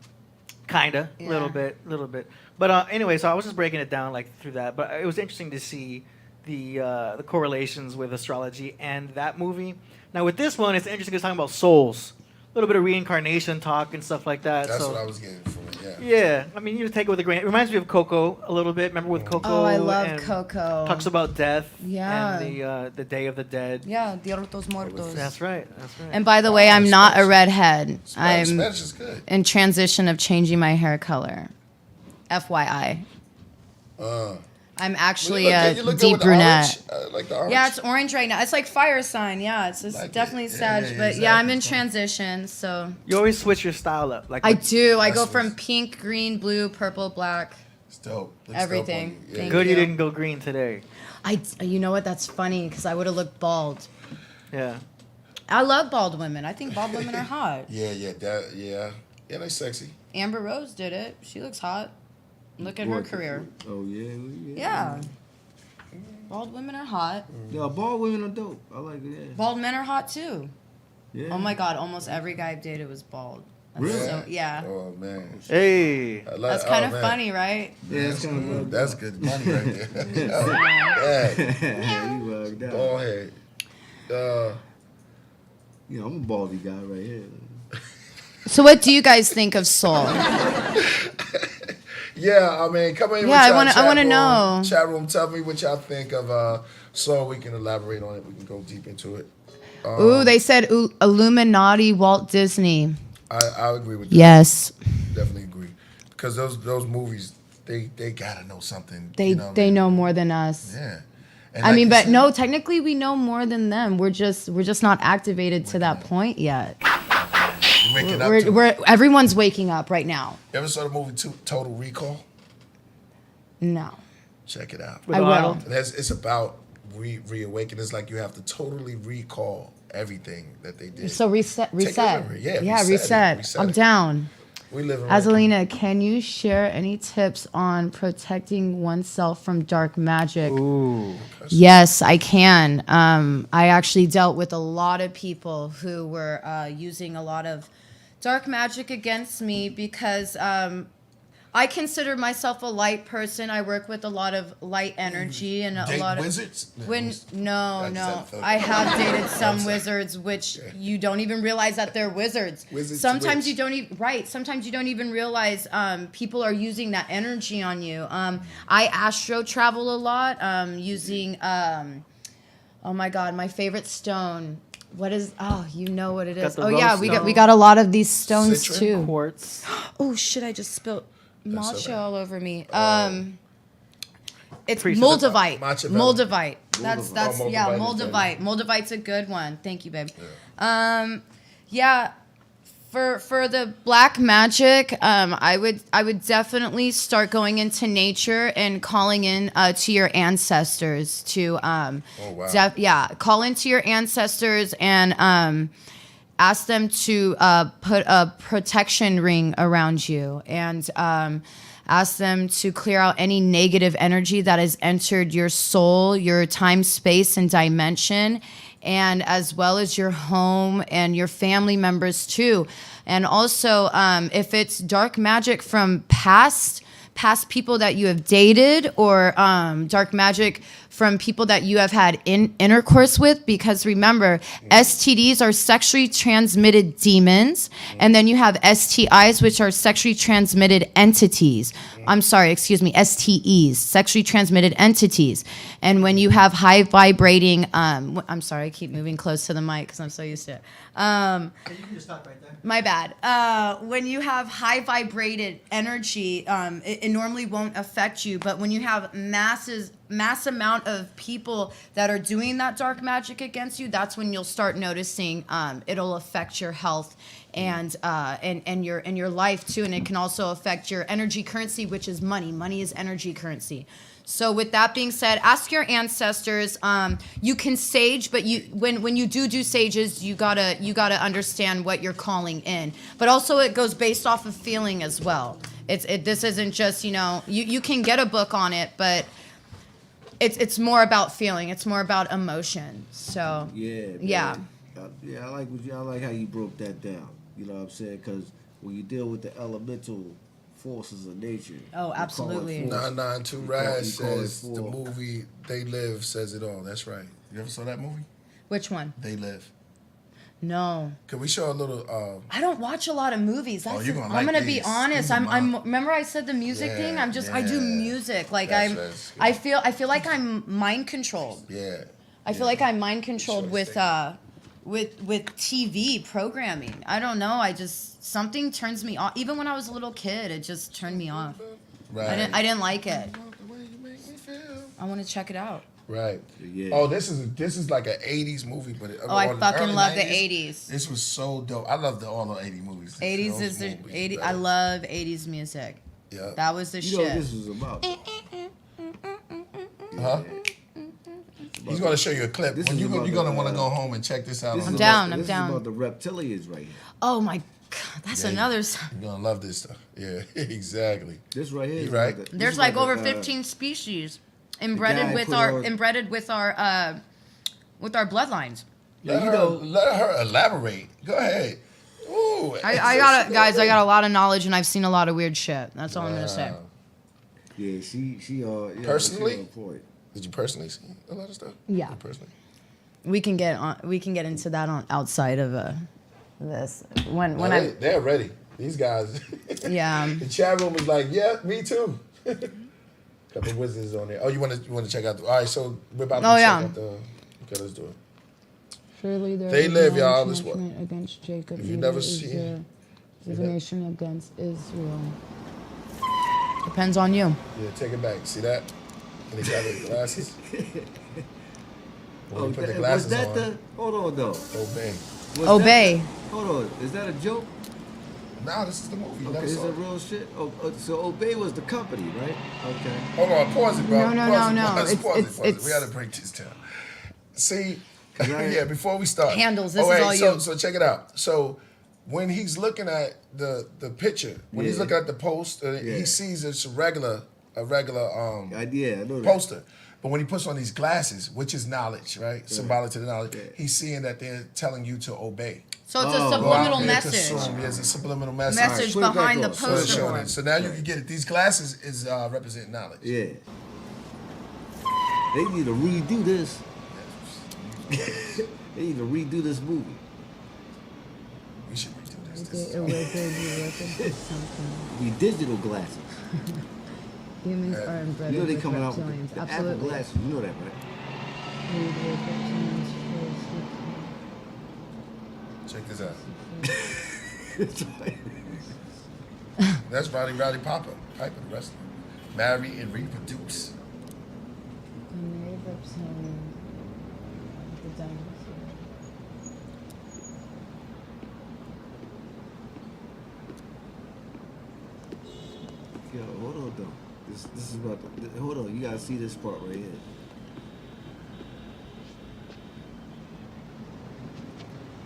kinda Yeah. little bit. But anyway, so I was just breaking it down like through that. But it was interesting to see the correlations with astrology and that movie. Now with this one, it's interesting because talking about souls, a little bit of reincarnation talk and stuff like that. That's so, what I was getting from it. Yeah. yeah, I mean, you take it with a grain. It reminds me of Coco a little bit. Remember with Coco? Oh, I love and Coco. Talks about death. Yeah. And the Day of the Dead. Yeah, Dia de los Muertos. That's right. And by the way, I'm not a redhead. I'm Spanish is good. in transition of changing my hair color. FYI. I'm actually You a look good deep with the brunette. orange, like the orange. Yeah, it's orange right now. It's like fire sign. Yeah, it's just Like it. definitely Yeah, Sag. yeah, But yeah, I'm in exactly. transition, so You always switch your style up. Like I do. I go That's from what's- pink, green, blue, purple, black. It's dope. Looks dope on Everything. you. Yeah. Thank Good, you you. didn't go green today. You know what? That's funny because I would have looked bald. Yeah. I love bald women. I think bald women are hot. Yeah, they're sexy. Amber Rose did it. She looks hot. Look at her career. Oh yeah. Yeah. Bald women are hot. Yeah, bald women are dope. I like it. Yeah. Bald men are hot too. Yeah. Oh my God! Almost every guy I've dated was bald. That's Really? So, yeah. Oh man. Hey. That's kind of funny, right? Yeah, that's kind of That's good money right there. Yeah, you bugged out. Bald head. You know, I'm a baldy guy right here. So, what do you guys think of Soul? Yeah, I mean, come in. Yeah, I want wanna know. Chat room, tell me what y'all think of Soul. We can elaborate on it. We can go deep into it. Ooh, they said Illuminati Walt Disney. I agree with that. Yes. Definitely agree. Because those movies, they gotta know something. They you know what I they mean? know more than us. Yeah. And I like mean, you but said, no, technically we know more than them. We're just not activated to that point yet. waking up to it. We're everyone's waking up right now. You ever saw the movie Total Recall? No. Check it out. With I will. Arnold? It's about reawakening. It's like you have to totally recall everything that they did. So reset. memory. Yeah, reset. reset I'm it. down. We live in Azalina, can you share any tips on protecting oneself from dark magic? Ooh. Yes, I can. I actually dealt with a lot of people who were using a lot of dark magic against me because I consider myself a light person. I work with a lot of light energy and a Date lot of wizards? No. just had to I have dated some I'm sorry. wizards which you don't even realize that they're wizards. Wizards Sometimes to you don't even Sometimes you don't even realize people are using that energy on you. I astro travel a lot using oh my God, my favorite stone. What is? Oh, you know what it Got is. the Oh yeah, rose we stone. got a lot of these stones Citron? too. Quartz. Oh shit! I just spilled matcha okay. all over me. It's Appreciate moldavite. Matcha Moldavite. That's Oh, yeah, moldavite. Moldavite's a good one. Thank you, babe. Yeah. For the black magic, I would definitely start going into nature and calling in to your ancestors to wow. call into your ancestors and ask them to put a protection ring around you and ask them to clear out any negative energy that has entered your soul, your time, space, and dimension, and as well as your home and your family members too. And also, if it's dark magic from past people that you have dated, or dark magic from people that you have had intercourse with, because remember, STDs are sexually transmitted demons, and then you have STIs, which are sexually transmitted entities. I'm sorry, excuse me, STEs, sexually transmitted entities. And when you have high vibrating, I'm sorry, I keep moving close to the mic because I'm so used to it. You can just stop right there. My bad. When you have high vibrated energy, it normally won't affect you. But when you have mass amount of people that are doing that dark magic against you, that's when you'll start noticing it'll affect your health and your life too. And it can also affect your energy currency, which is money. Money is energy currency. So with that being said, ask your ancestors. You can sage, but when you do sages, you gotta understand what you're calling in. But also it goes based off of feeling as well. This isn't just you can get a book on it, but it's more about feeling. It's more about emotion. So Yeah. I like how you broke that down. You know what I'm saying? Because when you deal with the elemental forces of nature. Oh, absolutely. 992 You Raz call it says the for- movie They Live says it all. That's right. You ever saw that movie? Which one? They Live. No. Can we show a little? I don't watch a lot of movies. That's you're gonna I'm like gonna be these. honest. These are I'm mine. remember I said the music Yeah, thing. I do yeah. music. Like That's I feel like I'm mind controlled. Yeah. I feel like I'm mind controlled Sure, with TV programming. I don't know. Something turns me off. Even when I was a little kid, it just turned me off. Right. I didn't like it. The way you make me feel. I want to check it out. Right. Yeah. Oh, this is like an '80s movie, but I fucking love the '80s. This was so dope. I love all the '80s movies. '80s is the '80s. I love '80s music. Yeah. That was the You shit. know what this is about. Huh? He's gonna show you a clip. This When is you're about gonna the, want to go home and check this out. This I'm is down. about, I'm this down. is about the reptilians right here. Oh my god, that's Yeah, another. You're gonna love this stuff. Yeah, exactly. This right here. You is right. about the- There's this like is about over the, 15 species guy embedded with put our on- bloodlines. Let her elaborate. Go ahead. Ooh, I got guys. I got a lot of knowledge and I've seen a lot of weird shit. That's all I'm gonna say. Yeah, she yeah, Personally? she on point. Did you personally see a lot of stuff? Yeah. You personally. We can get into that on outside of this when They're ready. These guys. Yeah. The chat room is like, yeah, me too. Couple of wizards on there. Oh, you want to check out? All right, so we're about to check out the. Okay, let's do it. Surely there They is live, no y'all. This what? enchantment against Jacob. If you neither never is see- there divination against Israel. depends on you. Yeah, take it back. See that? And they got the glasses. When you put the glasses was that on, the? Hold on though. obey. Was Obey. that the- hold on. Is that a joke? Nah, this is the movie. You Okay, never is saw it it. real shit? So Obey was the company, right? Okay. Hold on, pause it, bro. No, Pause it, no. Pause it, pause it. It's- We got to break this down. See, Right. yeah, before we start. Handles, this oh, is wait, all so, you. So check it out. So when he's looking at the picture, when he's Yeah. looking at the post, Yeah. he sees it's a regular I know that. poster. But when he puts on these glasses, which is knowledge, right? Symbolic to the knowledge, Yeah. he's seeing that they're telling you to obey. So it's Oh. a Go out subliminal there, message. consume. Yes, a subliminal message. Message Put it back behind the on. So it's poster showing board. it. So now you can get it. These glasses is represent knowledge. Yeah. They need to redo this. They need to redo this movie. We should redo this. Is it a wizard you represent something? The digital glasses. Humans are embedded You know they with coming out with reptilians. the Apple Absolutely. glasses. You know that, right? Breed with reptilians for Check this out. It's like- That's Rowdy Piper, the wrestler. Marry and reproduce. the native reptilian, the dinosaur. Yo, hold on though. This is about the, hold on, you gotta see this part right here.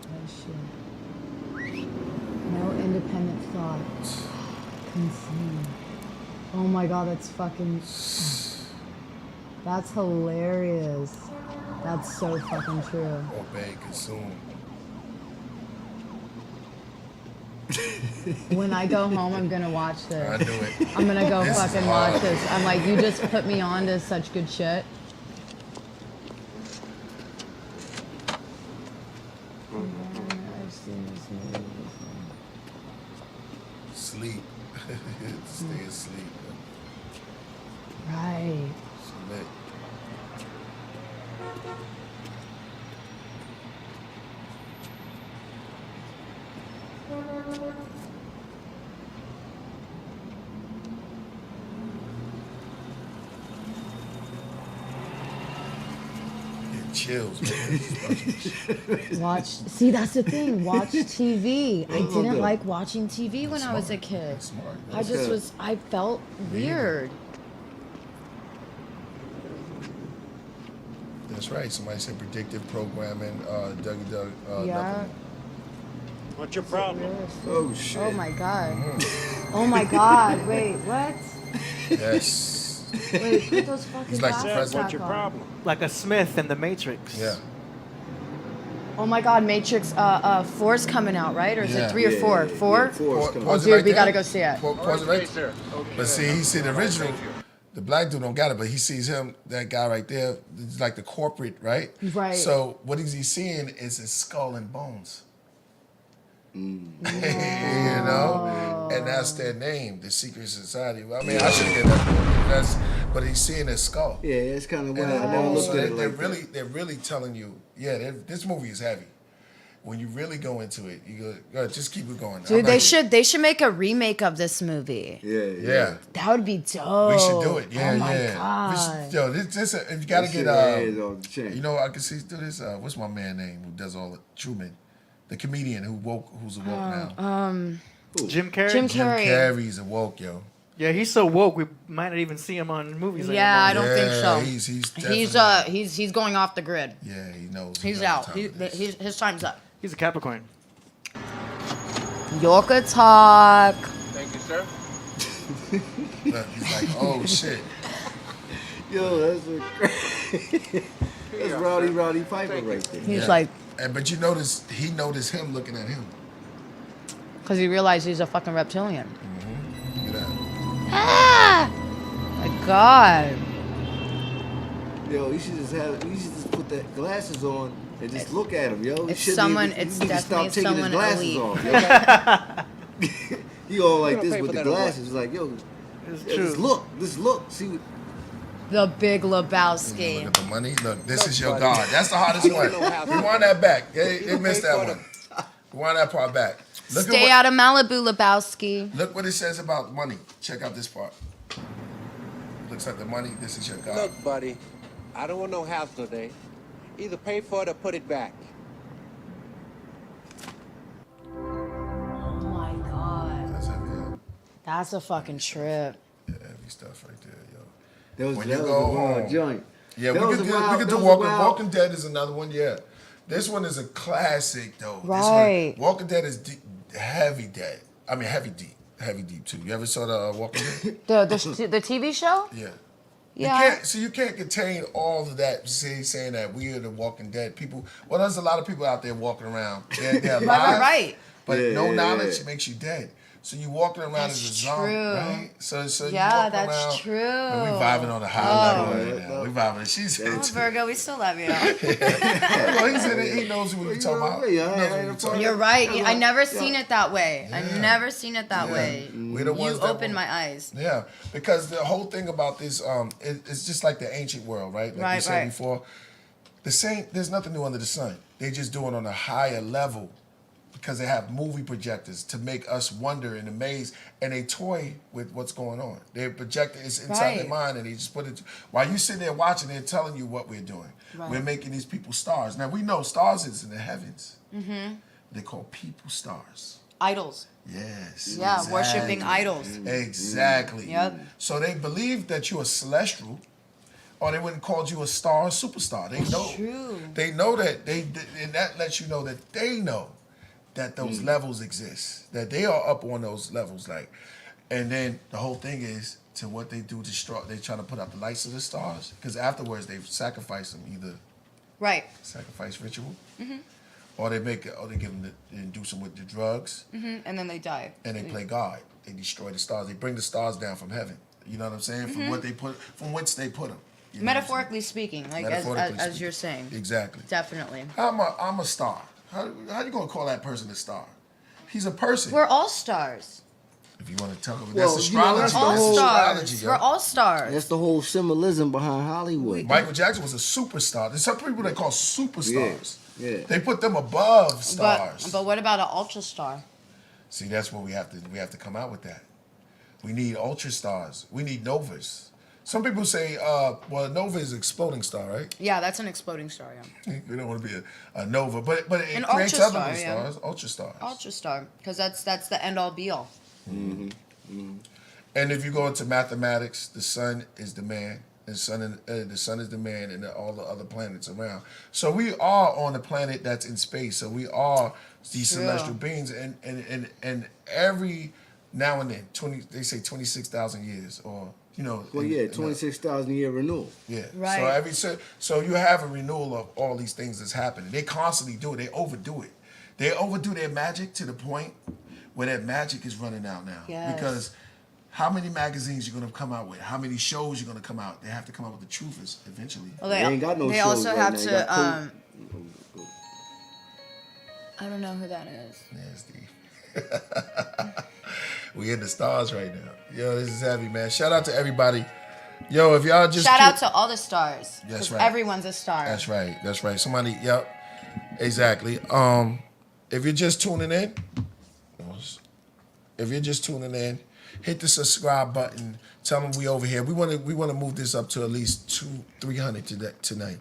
Oh shit. No independent thought. Insane. Oh my god, that's fucking. That's hilarious. That's so fucking true. Obey, consume. When I go home, I'm gonna watch I this. knew it. I'm gonna go This is fucking hard. watch this. I'm like, you just put me on to such good shit. I've seen this movie before. Sleep. Stay asleep. Right. Submit. Get chills, man. Watch. See, that's the thing. Watch TV. I Oh, didn't good. like watching TV when I was a kid. That's smart. I just good. was. I felt weird. That's right. Somebody said predictive programming. Doug. Yeah. What's your problem? Oh shit. Oh my god. Oh my god. Wait. What? Yes. Wait. Put those fucking He's like the glasses president. back What's your on. problem? Like a Smith in the Matrix. Yeah. Oh my God, Matrix 4's coming out, right? Or is Yeah. it 3 or 4? 4? Four's coming. Pause it dude, right we there. gotta go see it. Pause it right there. But see, he see the original. The black dude don't got it, but he sees him, that guy right there, it's like the corporate, right? Right. So what is he seeing is his skull and bones. You know? And that's their name, the secret society. Well, I mean, I should have given that. But he's seeing his skull. Yeah, it's kind of wild. I And never looked so at it they're like really telling you, yeah, this movie is heavy. when you really go into it, you go just keep it going. Dude, they should make a remake of this movie. Yeah. That would be dope. We should do it. Yeah, oh my yeah. God. Yo, this you gotta That get shit is off the chain. you know, I can see do this. What's my man name who does all the Truman, the comedian who's awoke now. Jim Carrey. Jim Jim Carrey. Carrey's awoke, yo. Yeah, he's so woke we might not even see him on movies Yeah, I anymore. don't think so. He's He's going off the grid. yeah, he knows. He's knows out. the time it is. His time's up. He's a Capricorn. Yorker talk. Thank you, sir. Look, he's like, oh shit. Yo, that's Rowdy Piper right there. He's Yeah. like, But he noticed him looking at him. because he realized he's a fucking reptilian. Look at that. Ah! My God. Yo, you should just put the glasses on and just look at him, yo. It's You someone- need it's to definitely stop taking someone his glasses elite. off. Yo. He all like You don't this pay with for the that or what? glasses. Like, yo, It's yeah, true. just look. See what The Big Look Lebowski. at the money. Look, this is your buddy. God. That's the hardest one. Rewind that back. They missed that one. Rewind that part back. Look Stay out of Malibu, Lebowski. Look what it says about money. Check out this part. Looks like the money. This is your God. Look, buddy, I don't want no hassle today. Either pay for it or put it back. Oh my God. That's heavy. Yeah. That's a fucking trip. Yeah, heavy stuff right there, yo. that was, When that you was go a wild home. joint. Yeah, That we was could a do wild- that do was a Walking. wild- Walking Dead is another one. Yeah, this one is a classic though. Right. This one, Walking Dead is heavy dead. I mean heavy deep too. You ever saw the Walking Dead? The TV show? Yeah. Yeah. You can't contain all of that. Saying that we are the Walking Dead people. Well, there's a lot of people out there walking around. They're alive, Right. but Yeah, no yeah, knowledge yeah. makes you dead. So you walking around as a That's zombie, true. right? So you Yeah, walking that's around. true. And we vibing on a high level right yeah. now. We vibing. She's Oh, into it. Virgo, we still love you. Well, he's in it. He knows what we're talking about. He knows what we're talking about. You're right. I never seen it that way. I Yeah. never seen it that Yeah. way. We're the ones You that opened will- my eyes. Yeah, because the whole thing about this, it's just like the ancient world, right? Like we Right, said right. before. There's nothing new under the sun. They just do it on a higher level because they have movie projectors to make us wonder and amaze, and they toy with what's going on. They project it's inside their Right. mind, and they just put it. While you sit there watching, they're telling you what we're doing. Right. We're making these people stars. Now we know stars is in the heavens. Mm-hmm. They're called people stars. Idols. Yes. Yeah, exactly. worshiping idols. Exactly. Yep. So they believe that you're a celestial, or they wouldn't call you a star or superstar. They know. true. They know that and that lets you know that they know that those levels exist. That they are up on those levels, like. And then the whole thing is to what they do to they try to put out the lights of the stars, because afterwards they sacrifice them, either Right. sacrifice ritual, or they give them induce them with the drugs. And then they die. And they play God. They destroy the stars. They bring the stars down from heaven. You know what I'm saying? From what they from whence they put them. You know what I'm saying? Metaphorically speaking, like Metaphorically as speaking. you're saying. Exactly. Definitely. I'm a star. How you gonna call that person a star? He's a person. We're all stars. If you want to tell them, Well, that's you know, astrology. that's We're all That's astrology, stars. yo. We're all stars. That's the whole symbolism behind Hollywood. Michael Jackson was a superstar. There's some people they call superstars. Yeah. They put them above stars. But what about an ultra star? See, that's what we have to come out with that. We need ultra stars. We need novas. Some people say, well, a nova is an exploding star, right? Yeah, that's an exploding star, yeah. We don't want to be a nova, but it An creates ultra other star, good yeah. stars, ultra stars. Ultra star, because that's the end all be all. And if you go into mathematics, the sun is the man, the sun is the man, and all the other planets around. So we are on a planet that's in space. So we are these True. celestial beings, and every now and then, they say 26,000 years, or Well, yeah, 26,000 year renewal. Yeah. Right. So you have a renewal of all these things that's happening. They constantly do it. They overdo it. They overdo their magic to the point where that magic is running out now. Yes. Because how many magazines you're gonna come out with? How many shows you're gonna come out? They have to come out with the truth eventually. Well, They ain't got no they shows also right have now. You to. got I don't know who that is. Nasty. We in the stars right now. Yo, this is heavy, man. Shout out to everybody. Yo, if y'all just Shout out to all the stars. That's 'cause right. Everyone's a star. That's right. Somebody, yep. Exactly. if you're just tuning in, hit the subscribe button. Tell them we over here. We want to move this up to at least 300 tonight,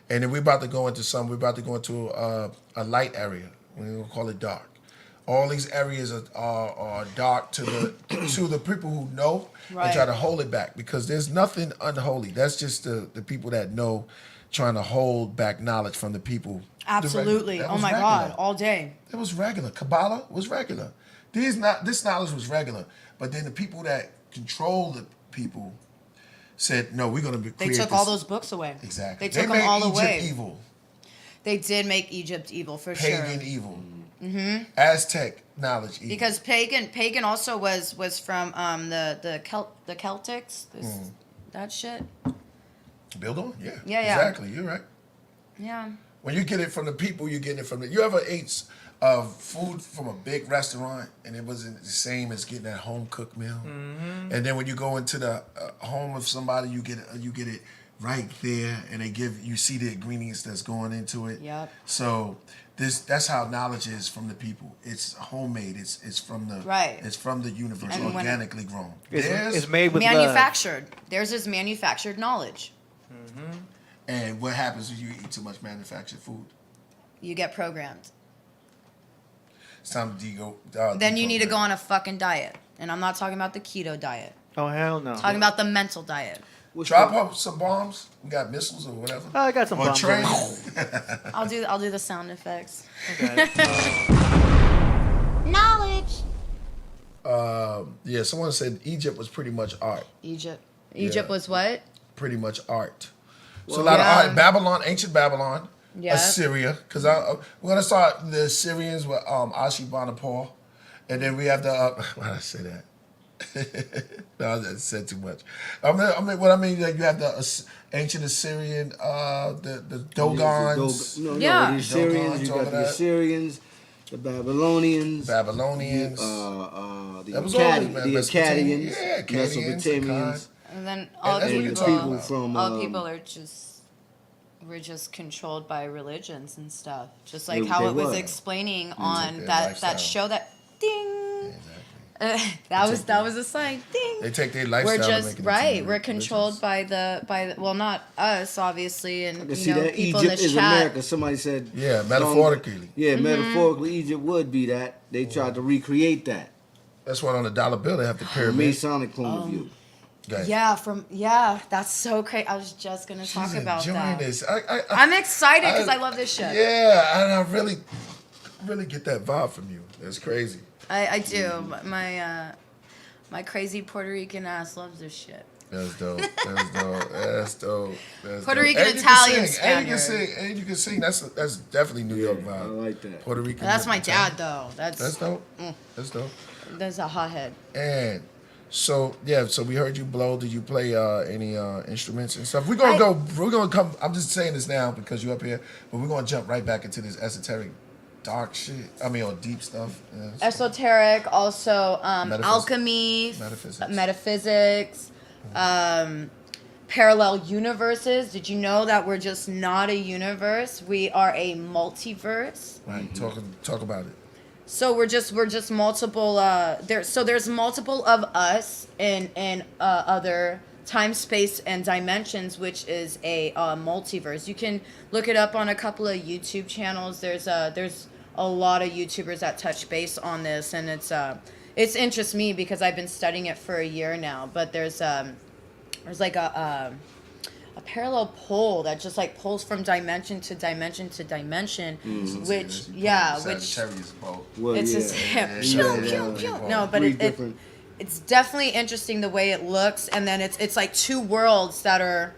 and then we're about to go into some. We're about to go into a light area. We're gonna call it dark. All these areas are dark to the people who know and try to hold it back, because there's nothing unholy. That's just the people that know, trying to hold back knowledge from the people. Absolutely. Oh my God, all day. It was regular. Kabbalah was regular. This knowledge was regular. But then the people that control the people said, no, we're going to They took all those books away. Exactly. They took them all Egypt away. evil. They did make Egypt evil for sure. Pagan evil. Mm-hmm. Aztec knowledge evil. Because pagan also was from the Celtics. That shit. Build on? Yeah. Yeah. Exactly. You're right. Yeah. When you get it from the people, you get it from the... You ever ate food from a big restaurant and it wasn't the same as getting that home-cooked meal? Mm-hmm. And then when you go into the home of somebody, you get it right there, and you see the ingredients that's going into it. Yep. So that's how knowledge is from the people. It's homemade. It's from the It's from the universe, and organically grown. It's made with manufactured. Theirs is manufactured knowledge. Mm-hmm. And what happens if you eat too much manufactured food? You get programmed. It's time to go. Then you need to go on a fucking diet, and I'm not talking about the keto diet. Oh hell no! I'm talking about the mental diet. Drop up some bombs. We got missiles or whatever. I got some bombs. I'll do the sound effects. Okay. Knowledge. Yeah, someone said Egypt was pretty much art. Egypt Yeah. was what? Pretty much art. So a lot of art. Babylon, ancient Babylon. Yeah. Assyria. Because we're going to start the Assyrians with Ashurbanipal. And then we have the... why did I say that? No, I said too much. Like you have the ancient Assyrian, the Dogons. The Assyrians. You got the Assyrians, the Babylonians. The Akkadians, Mesopotamians. And then all we're just controlled by religions and stuff. Just like how it was explaining on that show that ding. That was a sign. Ding. They take their lifestyle. We're just right. We're controlled by the well, not us obviously, and people Egypt in this is chat. America. Somebody said metaphorically. Metaphorically, Egypt would be that. They tried to recreate that. That's why on the dollar bill they have the pyramid. Masonic point of view. That's so crazy. I was just gonna talk about that. This. I'm excited because I love this shit. Yeah, and I really get that vibe from you. That's crazy. I do. My crazy Puerto Rican ass loves this shit. That's dope. Puerto Rican, Italian, Spaniard. Spaniard. And you can sing. That's definitely New York vibe. I like that. Puerto Rican. That's my dad though. That's dope. That's dope. That's a hothead. And so we heard you blow. Did you play any instruments and stuff? We're gonna come. I'm just saying this now because you're up here, but we're gonna jump right back into this esoteric, dark shit. Or deep stuff. Yes. Esoteric, also alchemy, metaphysics, parallel universes. Did you know that we're just not a universe? We are a multiverse. Right. Talk about it. So we're just multiple. There's multiple of us in other time, space, and dimensions, which is a multiverse. You can look it up on a couple of YouTube channels. There's a lot of YouTubers that touch base on this, and it's interests me because I've been studying it for a year now. But there's like a parallel pole that just like pulls from dimension to dimension to dimension, which Sagittarius pole. It's just no, but it's definitely interesting the way it looks, and then it's like two worlds that are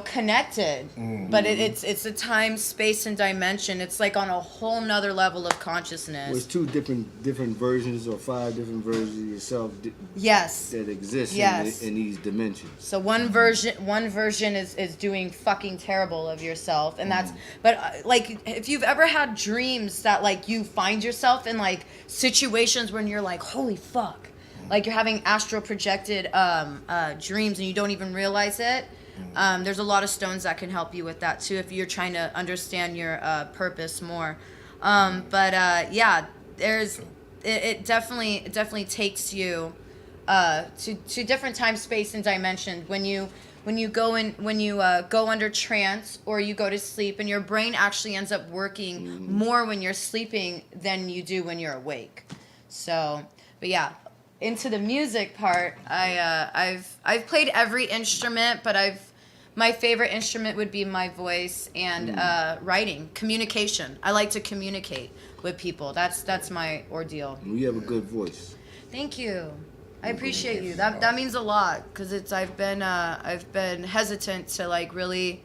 connected, but it's a time, space, and dimension. It's like on a whole nother level of consciousness. There's two different versions or 5 different versions of yourself. That exist in these dimensions. So one version is doing fucking terrible of yourself, and that's. But like, if you've ever had dreams that like you find yourself in like situations when you're like, holy fuck, like you're having astral projected dreams and you don't even realize it. There's a lot of stones that can help you with that too if you're trying to understand your purpose more. Yeah, it definitely takes you to different time, space, and dimension when you go under trance or you go to sleep, and your brain actually ends up working more when you're sleeping than you do when you're awake. So, but yeah, into the music part, I've played every instrument, but my favorite instrument would be my voice and writing, communication. I like to communicate with people. That's my ordeal. You have a good voice. Thank you. I appreciate you. That means a lot, because I've been hesitant to like really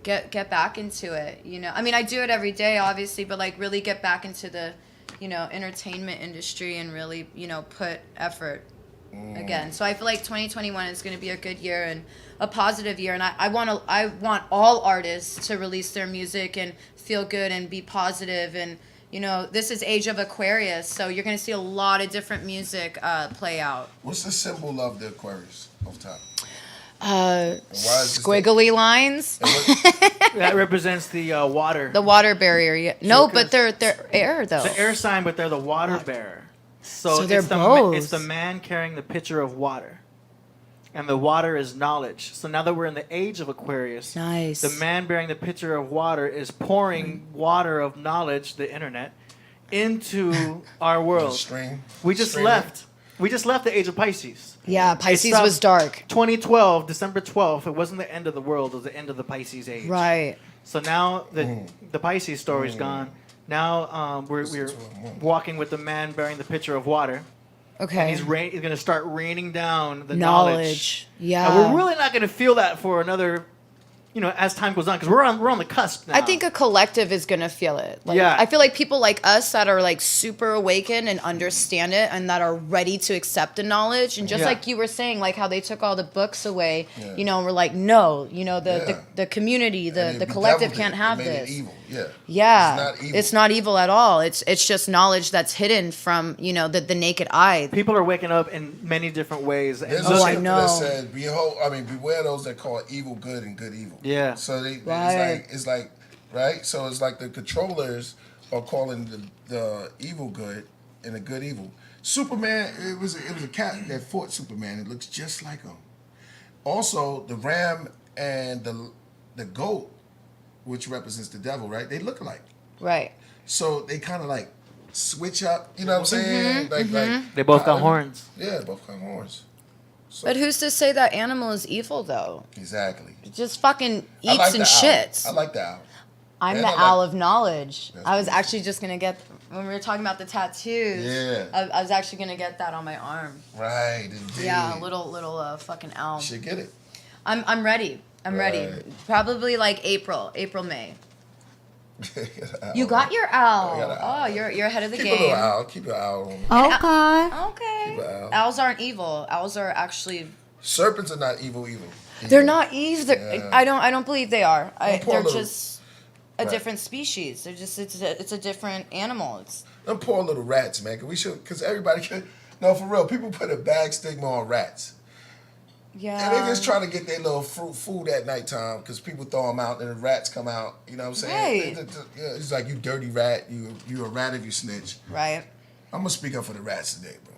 get back into it. You know, I mean, I do it every day, obviously, but like really get back into the entertainment industry and really put effort again. So I feel like 2021 is going to be a good year and a positive year, and I want all artists to release their music and feel good and be positive. And this is Age of Aquarius, so you're going to see a lot of different music play out. What's the symbol of the Aquarius off top? Squiggly lines. That represents the water. The water barrier. Yeah. No, but they're air though. The air sign, but they're the water bearer. So they're it's both. It's the man carrying the pitcher of water. And the water is knowledge. So now that we're in the age of Aquarius, nice. The man bearing the pitcher of water is pouring water of knowledge, the internet, into our world. We just left the age of Pisces. Yeah, Pisces was dark. 2012, December 12th. It wasn't the end of the world. It was the end of the Pisces age. Right. So now the Pisces story's gone. Now we're walking with the man bearing the pitcher of water. Okay. And he's going to start raining down the knowledge. Yeah. And we're really not going to feel that for another, as time goes on, because we're on the cusp now. I think a collective is going to feel it. Yeah. I feel like people like us that are like super awakened and understand it and that are ready to accept the knowledge. And just like you were saying, like how they took all the books away, and we're like, no, the community, the collective can't have this. Evil. Yeah. Yeah. It's not evil. It's not evil at all. It's just knowledge that's hidden from, the naked eye. People are waking up in many different ways. There's a scripture that said, beware those that call evil good and good evil. Yeah. So it's like, right? So it's like the controllers are calling the evil good and the good evil. Superman, it was a cat that fought Superman. It looks just like him. Also, the ram and the goat, which represents the devil, right? They look alike. Right. So they kind of like switch up. You know what I'm saying? Like they both got horns. Yeah, they both got horns. So, but who's to say that animal is evil though? Exactly. It just fucking eats and shits. I like the owl. I'm the owl of knowledge. I was actually just gonna get, when we were talking about the tattoos. Yeah. I was actually gonna get that on my arm. Right. Indeed. Yeah, a little fucking owl. You should get it. I'm ready. I'm ready. Probably like April, May. You got your owl. Oh, you're ahead of the game. Keep a little owl. Keep an owl on. Okay. Keep an owl. Owls aren't evil. Owls are actually. Serpents are not evil. They're not either. Yeah. I don't believe they are. They're just a different species. They're just it's a different animal. It's them poor little rats, man. Because everybody can. No, for real. People put a bad stigma on rats. Yeah. And they just trying to get their little food at nighttime because people throw them out and the rats come out. You know what I'm saying? Right. It's like, you dirty rat. You a rat if you snitch. Right. I'm going to speak up for the rats today, bro.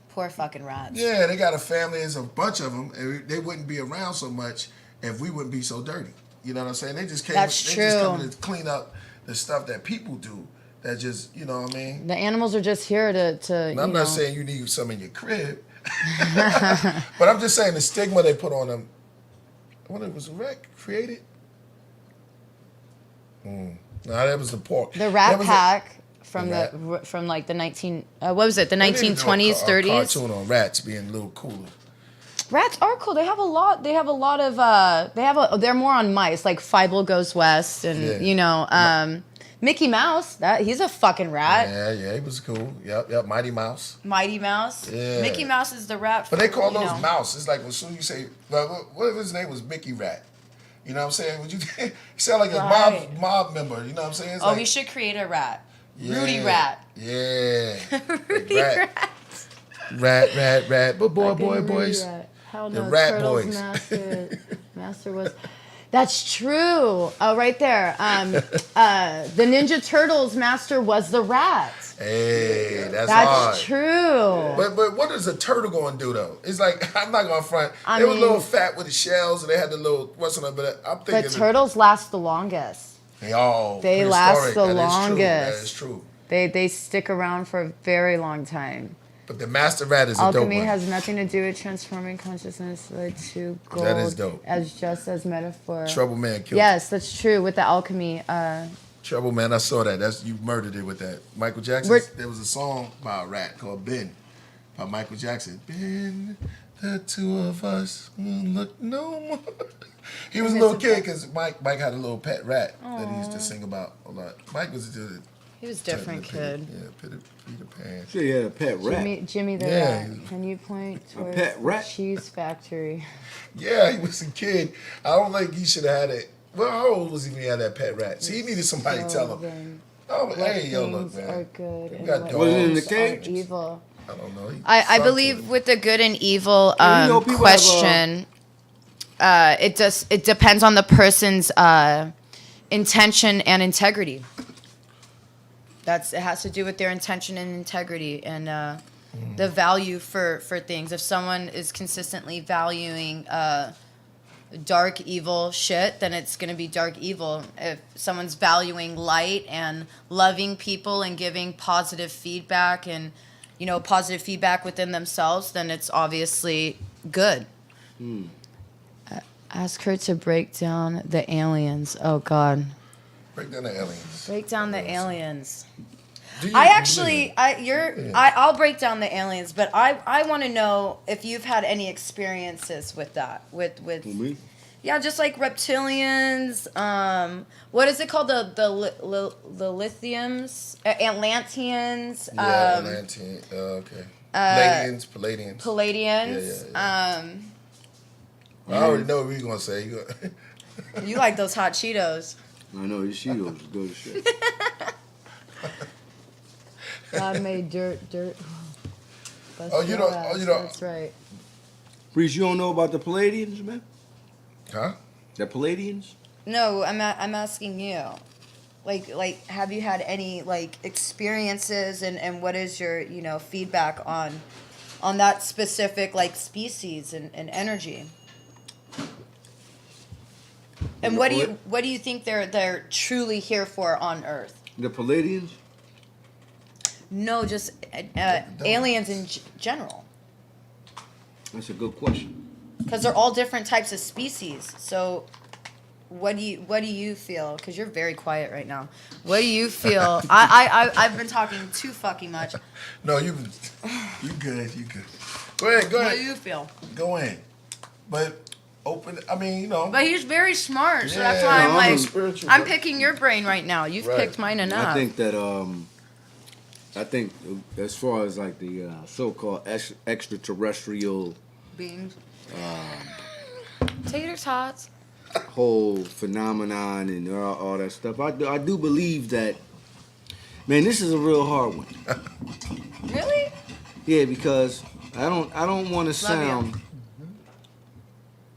Poor fucking rats. Yeah, they got a family. There's a bunch of them. And they wouldn't be around so much if we wouldn't be so dirty. You know what I'm saying? They just came. That's true. Just coming to clean up the stuff that people do. That just, you know what I mean? The animals are just here to and I'm not saying you need some in your crib. But I'm just saying the stigma they put on them. I wonder if it was a rat created? No, that was the pork. The Rat Pack from like the 1920s, 30s. Cartoon on rats being a little cooler. Rats are cool. They have a lot of they're more on mice, like Fievel Goes West and Mickey Mouse, he's a fucking rat. Yeah, he was cool. Yep, Mighty Mouse. Mighty Mouse. Yeah. Mickey Mouse is the rat. But they call those mouse. It's like as soon as you say, what if his name was Mickey Rat? You know what I'm saying? Would you sound like a mob member? You know what I'm saying? We should create a rat. Yeah, Rudy Rat. Yeah. Rudy Rat. Rat. But boys. Rat. Hell the no, Rat Turtles Boys. Master was. That's true. Oh, right there. The Ninja Turtles master was the rat. Hey, that's hard. That's true. But what is a turtle going to do though? It's like I'm not going to front. I They were a mean- little fat with the shells, and they had the little what's on it. But I'm The thinking turtles last the longest. they all They last prehistoric. the That longest. is true. They stick around for a very long time. But the master rat is a dope Alchemy one. has nothing to do with transforming consciousness to gold. That is dope. As just as metaphor. Trouble Man killed. Yes, that's true with the alchemy. Trouble Man, I saw that. That's you murdered it with that. Michael Jackson. We're- There was a song by a rat called Ben by Michael Jackson. Ben, the two of us will look no more. He was a little kid because Mike had a little pet rat that he used to sing about a lot. Mike was a He was a different kid. Peter Pan. Sure, he had a pet rat. Jimmy the Yeah. rat. Can you point towards pet rat? the cheese factory? Yeah, he was a kid. I don't think he should have had it. Well, how old was he when he had that pet rat? See, he needed somebody to tell him. Then Oh, what hey, yo, look, things man. are good You and got what dogs. Was it in the things are cage? evil. I don't know. I Something. believe with the good and evil you know, people question, it depends on the person's intention and integrity. It has to do with their intention and integrity and the value for things. If someone is consistently valuing dark evil shit, then it's going to be dark evil. If someone's valuing light and loving people and giving positive feedback and positive feedback within themselves, then it's obviously good. Ask her to break down the aliens. Oh God. Break down the aliens. Break down the aliens. Do you I'll break down the aliens, but I want to know if you've had any experiences with that. With Me? yeah, just like reptilians. What is it called? The lithiums, Atlanteans. Yeah, Atlantean. Okay. Palladians. Palladians. Yeah. I already know what you're going to say. You like those hot Cheetos. I know, his Cheetos go to shit. God made dirt. That's right. Priest, you don't know about the Palladians, man? Huh? The Palladians? No, I'm asking you. Like, have you had any experiences, and what is your feedback on that specific species and energy? And what do you think they're truly here for on Earth? The Palladians? No, just aliens in general. That's a good question. Because they're all different types of species. So, what do you feel? Because you're very quiet right now. What do you feel? I've been talking too fucking much. No, you good. Go ahead. What do you feel? Go in. But open. I mean, But he's very smart, so that's Yeah, why no, I'm I'm spiritual, I'm but- picking your brain right now. You've Right. picked mine enough. I think as far as the so-called extraterrestrial Beings. Tater tots. whole phenomenon and all that stuff, I do believe that. Man, this is a real hard one. Really? Yeah, because I don't want to Love sound. you.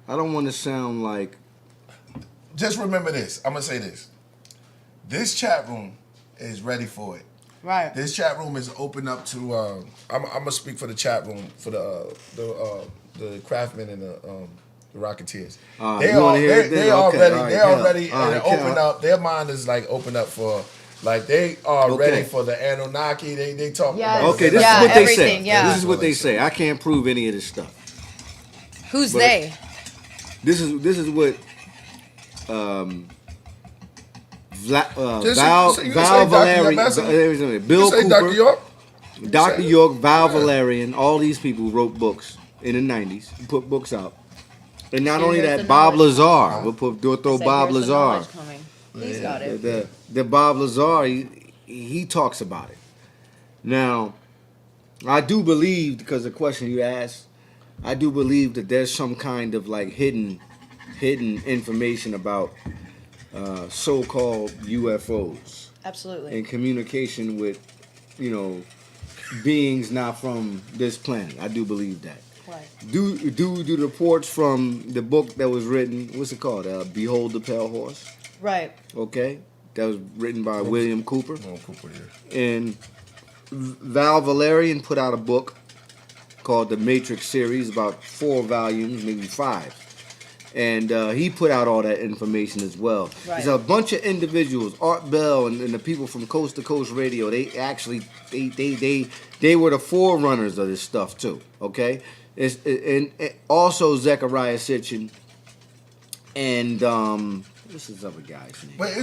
I don't want to sound like. just remember this. I'm gonna say this. This chat room is ready for it. Right. This chat room is open up to. I'm gonna speak for the chat room for the craftsmen and the Rocketeers. They you all wanna hear it they then? already Okay, all right, they yeah. already All right, and okay. open up. Their mind is open up for. They are Okay. ready for the Anunnaki. They talk Yes. about Okay, this Yeah, is what they say. everything, yeah. This is what they say. I can't prove any of this stuff. Who's But- they? This is what Just Val say- you can say Dr. Valerian, Yabassi. Bill You say Cooper, Dr. York. Dr. York, Val Valerian, all these people wrote books in the 90s, put books out. And not See, only there's that, the Bob knowledge. Lazar, we'll throw Say, Bob here's the Lazar. knowledge coming. He's got it. The Bob Lazar, he talks about it. Now, I do believe, because the question you asked, I do believe that there's some kind of hidden information about so-called UFOs Absolutely. in communication with, beings not from this planet. I do believe that. Right. Do the reports from the book that was written? What's it called? Behold the Pale Horse. Right. Okay, that was written by William Cooper. Cooper, yeah. And Val Valerian put out a book called the Matrix series, about 4 volumes, maybe 5. And he put out all that information as well. Right. There's a bunch of individuals, Art Bell and the people from Coast to Coast Radio. They actually they were the forerunners of this stuff too. Okay, and also Zechariah Sitchin and what's this other guy's name? Wait,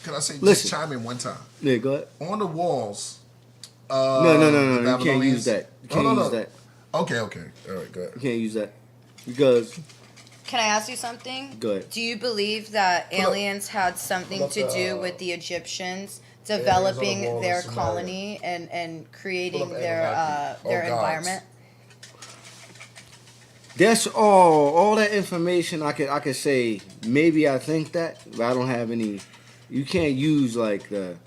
can I say Listen. just chime in one time? Yeah, go ahead. On the walls. No. the You can't use that. You can't use that. Okay. All right, go ahead. You can't use that because. Can I ask you something? Go ahead. Do you believe that aliens had something to do with the Egyptians developing wall their in Samaria. colony and creating Pull up their Anunnaki. their Oh, gods. environment? That's all that information I could say. Maybe I think that, but I don't have any. You can't use like the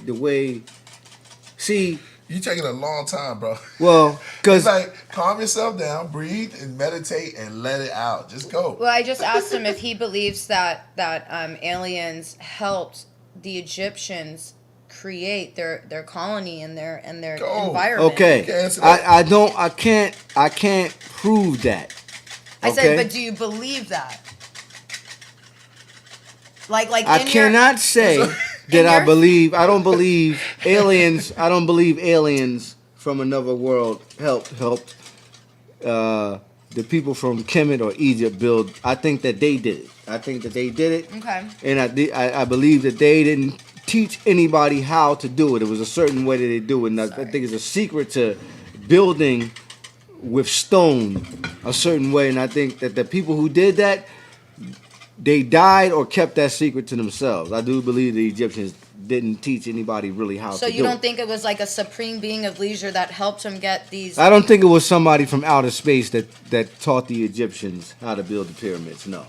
way. You taking a long time, bro. Well, because It's like calm yourself down, breathe, and meditate, and let it out. Just go. Well, I just asked him if he believes that aliens helped the Egyptians create their colony and their environment. okay, You can answer that. I can't prove that. I said, okay? but do you believe that? Like I in cannot say that I your- believe. I don't believe aliens. I don't believe aliens from another world helped the people from Kemet or Egypt build. I think that they did it. I think that they did it. Okay. And I believe that they didn't teach anybody how to do it. It was a certain way that they do it. And I think it's a secret to building with stone a certain way. And I think that the people who did that, they died or kept that secret to themselves. I do believe the Egyptians didn't teach anybody really how So to do it. you don't think it was like a supreme being of leisure that helped him get these? I don't think it was somebody from outer space that taught the Egyptians how to build the pyramids. No,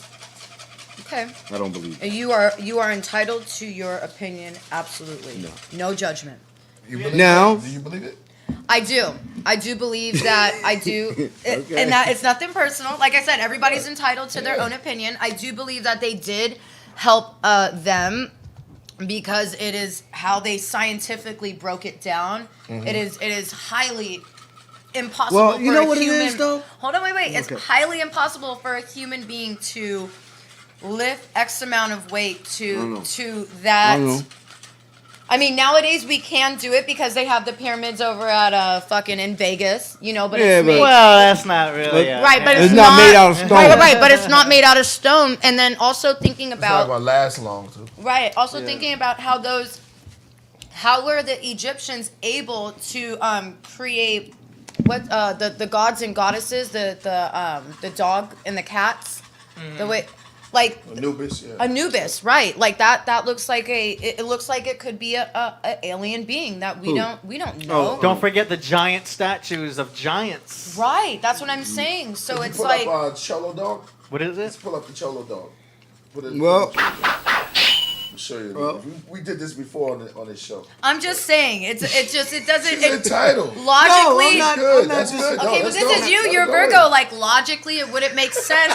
Okay. I don't believe that. You are entitled to your opinion. Absolutely. No judgment. You believe Now- that? Do you believe it? I do believe that I do, Okay. and that it's nothing personal. Like I said, everybody's entitled to their own opinion. I do believe that they did help them because it is how they scientifically broke it down. Mm-hmm. It is highly impossible. Well, you for know a what it human, is, though? Hold on, wait. Okay. It's highly impossible for a human being to lift X amount of weight I know. to that. I know. I mean, nowadays we can do it because they have the pyramids over at fucking in Vegas, you know. But Yeah, it's but- made, Well, that's not really. right, but It's it's not made out of stone. Right, but it's not made out of stone. And then also thinking It's not about gonna last long, too. right, also thinking about how were the Egyptians able to create what the gods and goddesses, the dog and the cats, the way. Like Anubis, yeah. Anubis, right? Like that looks like it looks like it could be a alien being that we Who? don't know. Don't forget the giant statues of giants. Right, that's what I'm saying. So Did you it's pull like up Cholo Dog? What is Let's it? pull up the Cholo Dog. Well, I'll show you. Well- we did this before on this show. I'm just saying it doesn't She's entitled. logically. No, I'm Good. not That's just- good. No, Okay, but let's this go. is you. Let's You're go. Virgo. Like logically, it wouldn't make sense.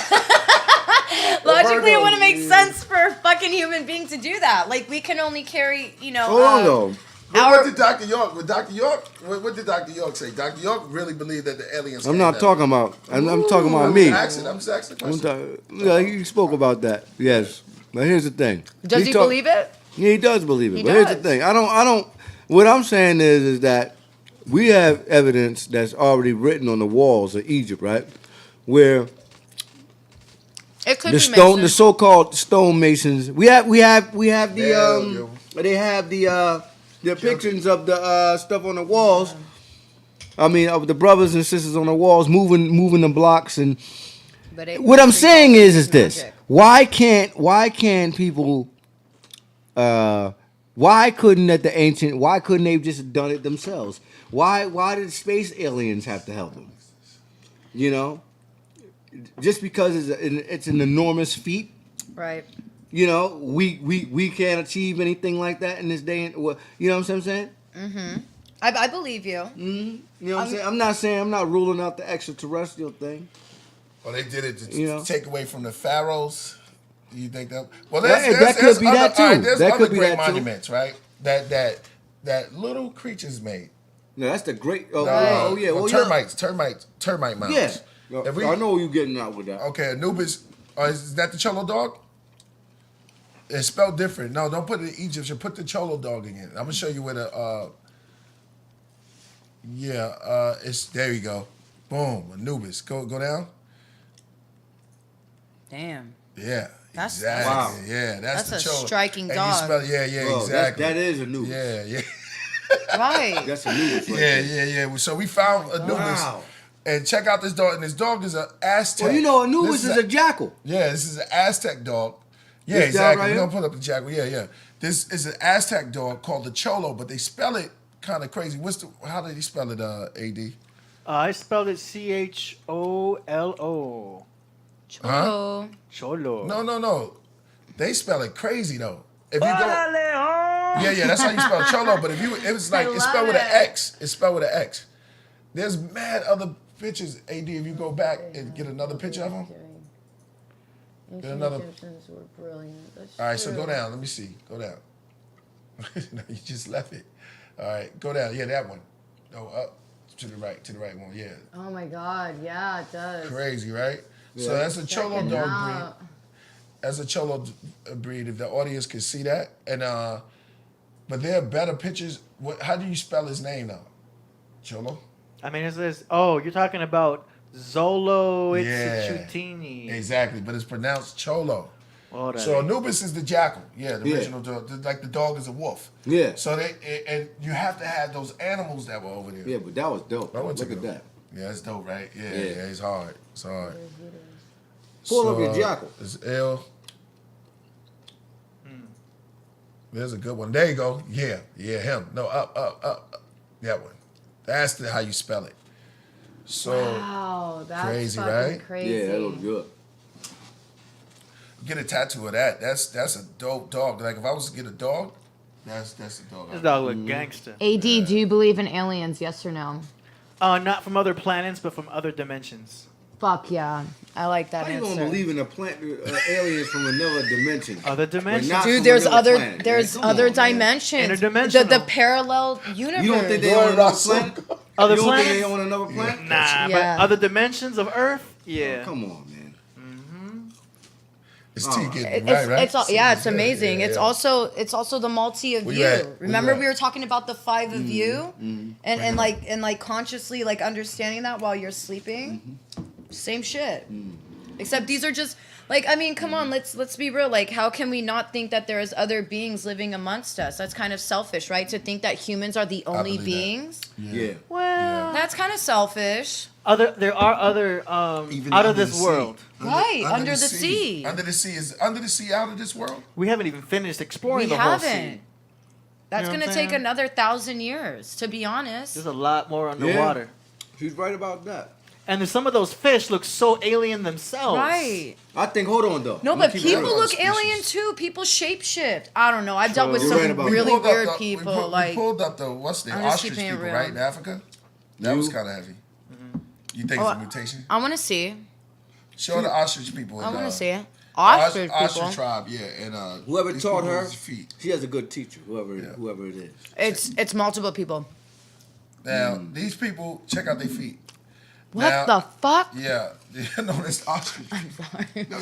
Logically, it Virgos, wouldn't make yeah. sense for a fucking human being to do that. Like we can only carry, hold on though. But Our- what did Dr. York? What did Dr. York say? Dr. York really believed that the aliens. I'm came not down. talking about. I'm talking about I'm me. just asking a question. Yeah, you spoke about that. Yes, but here's the thing. does he believe it? Yeah, he does believe it. He But here's the does. thing. I don't. What I'm saying is that we have evidence that's already written on the walls of Egypt, right? Where It could the be stone, the Mason. so-called stonemasons. We have the Yeah, they have the depictions of the stuff on the walls. I mean, of the brothers and sisters on the walls moving the blocks and. But it What I'm could be saying is this: magic. why can't people? Why couldn't they just done it themselves? Why did space aliens have to help them? You know, just because it's an enormous feat. Right. You know, we can't achieve anything like that in this day. And you know what I'm saying? Mm-hmm. I believe you. You know what I'm saying? I'm not ruling out the extraterrestrial thing. Well, they did it to You know? take away from the pharaohs. You think that? Well, that could be other, that too. all right, there's That other could be great that too. monuments, right? That little creatures made. No, that's the great. Termite mounds. Yeah. If I know what you're getting out with that. Okay, Anubis. Is that the Cholo dog? It's spelled different. No, don't put it in Egyptian. Put the Cholo dog again. I'm gonna show you where the. It's there. You go. Boom, Anubis. Go down. Damn. Yeah. That's exactly. wow. Yeah, that's the a Cholo. striking And dog. you spell, Bro, exactly. That is Anubis. Yeah. Right. That's Anubis. Right there. Yeah. So we found Anubis. Wow. And check out this dog. And this dog is an Aztec. Well, you know, Anubis is a jackal. Yeah, this is an Aztec dog. Yeah, This dog exactly. right We're here? going to put up the jackal. Yeah. This is an Aztec dog called the Cholo, but they spell it kind of crazy. How did he spell it, AD? I spelled it CHOLO. Cholo. Cholo. No. They spell it crazy, though. If you go... Yeah, that's how you spell Cholo, but it's spelled with an X. It's spelled with an X. There's mad other pictures, AD, if you go back and get another picture of them. Get another. Egyptians were brilliant. That's All right, so true. go down. Let me see. Go down. No, you just left it. All right, go down. Yeah, that one. No, up to the right one. Yeah. Oh my God, yeah, it does. Crazy, right? Yeah. So that's a Cholo Check it dog out. breed. That's a Cholo breed. If the audience can see that, and but there are better pictures. How do you spell his name now? Cholo. I mean, it says, you're talking about Zolo Yeah. Chutini. Exactly, but it's pronounced Cholo. Órale. So Anubis is the jackal. Yeah, the original dog. Like the dog is a wolf. Yeah. So and you have to have those animals that were over there. Yeah, but that was dope. I went to Look at go. that. Yeah, it's dope, right? Yeah, Yeah. it's hard. It's hard. Pull up your jackal. It's L. There's a good one. There you go. Yeah, him. No, up. That one. That's how you spell it. So Wow, that's crazy, fucking right? crazy. Yeah, that looks good. get a tattoo of that. That's a dope dog. Like if I was to get a dog, that's the dog. This dog look gangster. AD, do you believe in aliens? Yes or no? Not from other planets, but from other dimensions. Fuck yeah. I like that How you answer. gonna believe in aliens from another dimension? Other dimensions. Not Dude, from there's another other planet, there's man. Come other on, man. dimensions. Interdimensional. The parallel universe. You don't think they on another planet? Other You don't think they planets? on another planet? Nah, Yeah. but other dimensions of Earth? Yeah. Oh, come on, man. It's Oh. T getting It's, right. it's all, yeah, it's good. amazing. Yeah, it's yeah. also the multi of Where you. you at? Where Remember you at? we were talking about the five of you, and like consciously like understanding that while you're sleeping. Same shit. Except these are just like, I mean, come on, let's be real. Like, how can we not think that there is other beings living amongst us? That's kind of selfish, right? To think that humans are the only believe that. beings. Yeah. Well, That's kind of selfish. there are other Even out of under this the sea. world. Right, under the sea. Under the sea is under the sea out of this world. We haven't even finished exploring We the whole haven't. sea. That's You know what gonna I'm take saying? another 1,000 years, to be honest. There's a lot more underwater. She's right about that. And then some of those fish look so alien themselves. Right. I think, hold on, though. No, I'm gonna but keep it people real. look species. alien too. People shapeshift. I don't know. I've dealt with You're some right about really pulled up weird the- people. we like, pulled up the what's the I'm just ostrich keeping it people real. right in Africa. That was You- kind of heavy. You think Oh, it's a mutation? I want to see. Show the ostrich people. I and, want to see it. Ostrich Ostrich people. tribe, yeah, and Whoever these taught people her, with feet. she has a good teacher. Whoever it is. It's multiple people. Now these people check out their feet. What Now- the fuck? Yeah, no, it's ostrich. I'm sorry. No,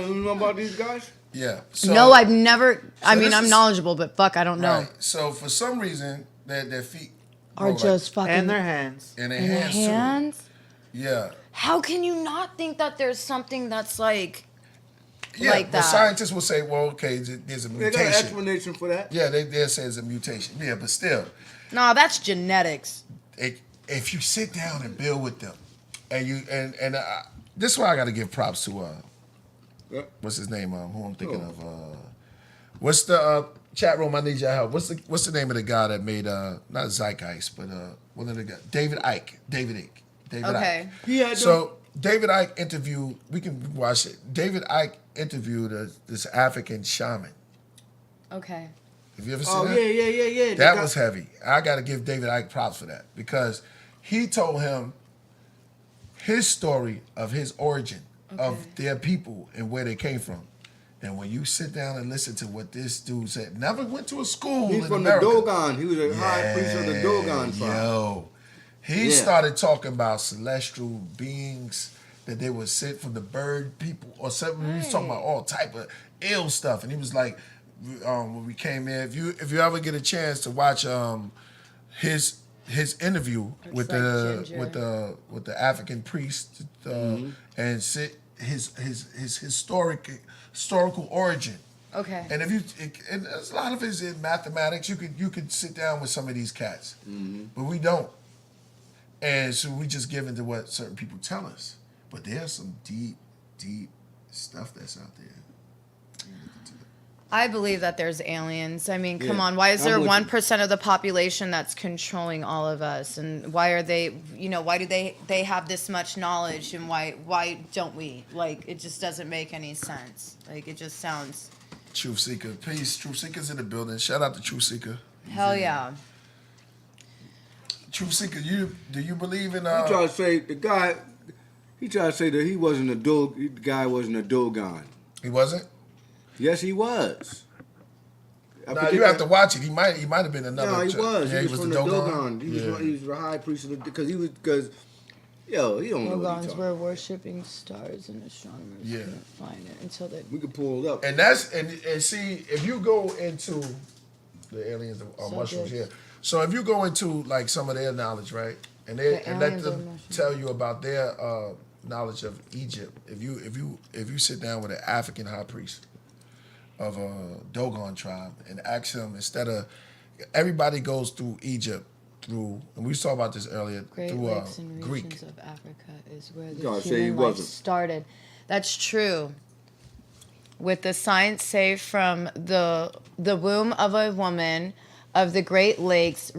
You know about these guys? yeah. So, No, I've never. I so mean, this I'm is- knowledgeable, but fuck, I don't know. Right. So for some reason, their feet Are go like- just fucking And their hands. in their in the hands, too. hands. Yeah. How can you not think that there's something that's like? Yeah, Like but that. scientists will say, well, okay, there's a They got an mutation. explanation for that. Yeah, they'll say it's a mutation. Yeah, but still, Nah, that's genetics. if you sit down and build with them, and you and this is why I got to give props to what's his name? Who I'm thinking of? What's the chat room? I need your help. What's the name of the guy that made not Zeitgeist, but one of the guys, David Icke. David Okay. Icke. Yeah. So David Icke interviewed. We can watch it. David Icke interviewed this African shaman. Okay. Have you ever seen Oh that? yeah. That was heavy. I got to give David Icke props for that because he told him his story of his origin, of their people and where they came from. And when you sit down and listen to what this dude said, never went to a school He's in from America. the Dogon. He was a high priest of the Dogon tribe. Yo, he started talking about celestial beings that they were sent from the bird people or something. He was talking about all type of ill stuff, and he was like, when we came in, if you ever get a chance to watch his interview with the African priest and sit his historical origin. Okay. And and a lot of it is in mathematics. You could sit down with some of these cats, but we don't. And so we just give into what certain people tell us. But there's some deep stuff that's out there. I believe that there's aliens. I mean, come Yeah, on. Why is there I'm with 1% of the population that's controlling all of us? And why are they, why do they have this much knowledge and why don't we? Like, it just doesn't make any sense. Like, it just sounds... Truth Seeker. Peace. Truth Seeker's in the building. Shout out to Truth Seeker. Hell yeah. Truth Seeker, do you believe in... He tried to say the guy... He tried to say that he wasn't the guy wasn't a Dogon. He wasn't? Yes, he was. Nah, you have to watch it. He might have been another... No, he was. Yeah, he was from the Dogon. He was the high priest of the... Because he he don't know what he's Dogons talking were worshipping stars and astronomers couldn't find it until they... We could pull it up. And that's... And see, if you go into... The aliens are mushrooms here. So if you go into, like, some of their knowledge, right? And let them tell you about their knowledge of Egypt. If you sit down with an African high priest of a Dogon tribe and ask him, instead of everybody goes through Egypt and we saw about this earlier, Great through Lakes and Greek. regions of Africa is where God, the say he human life wasn't. started. That's true. With the science saved from the womb of a woman of the Great Lakes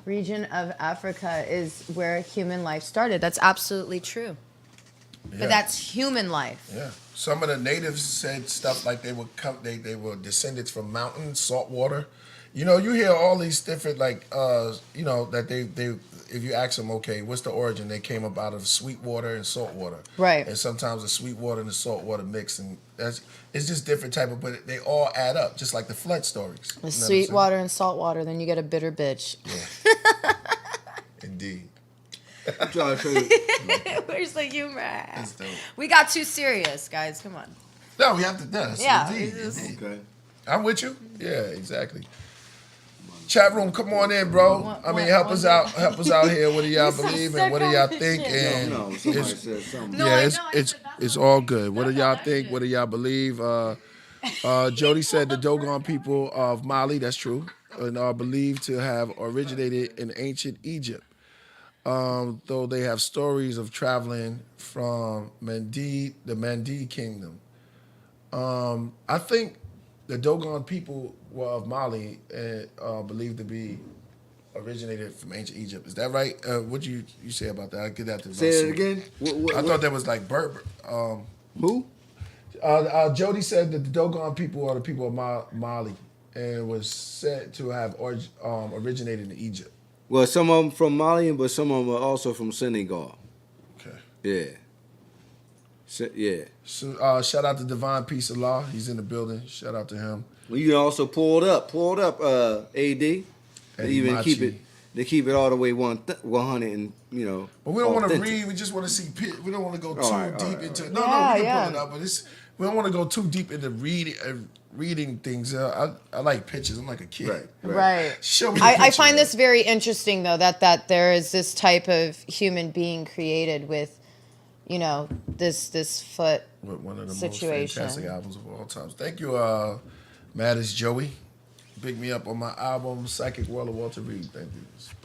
region of Africa is where human life started. That's absolutely true. Yeah. But that's human life. Yeah. Some of the natives said stuff like they were descendants from mountains, salt water. You hear all these different that they if you ask them, okay, what's the origin? They came up out of sweet water and salt water. Right. And sometimes the sweet water and the salt water mix, and it's just different type of, but they all add up, just like the flood stories. With sweet water and salt water, then you get a bitter bitch. Yeah. Indeed. Where's the humor? That's dope. We got too serious, guys. Come on. No, we have to. Yes, Yeah, indeed, it's just- indeed. Okay. I'm with you. Yeah, exactly. Chat room, come on in, bro. Help us out here. What do y'all believe and what do y'all think? And No, somebody said something. yeah, it's all good. What do y'all think? What do y'all believe? Jody said the Dogon people of Mali. That's true, and are believed to have originated in ancient Egypt. Though they have stories of traveling from the Mandi kingdom. I think the Dogon people were of Mali and believed to be originated from ancient Egypt. Is that right? What do you say about that? I get that to Say Rasul. it again. I thought that was like Berber. Who? Jody said that the Dogon people are the people of Mali and was said to have originated in Egypt. Well, some of them from Mali, but some of them are also from Senegal. Okay. Yeah. Yeah. So shout out to Divine Peace of Law. He's in the building. Shout out to him. Well, you can also pull it up, AD. They even keep it. They keep it all the way 100 and But we don't want to authentic. read. We just want to see. We don't want to go too right, deep all into. right. No, we can pull it up, but we don't want to go too deep into reading things. I like pictures. I'm like a kid. Right. Show me. The I picture, find man. this very interesting, though, that there is this type of human being created with, this foot With one of the situation. most fantastic albums of all time. Thank you, Mad as Joey. Big me up on my album, Psychic World of Walter Reed. Thank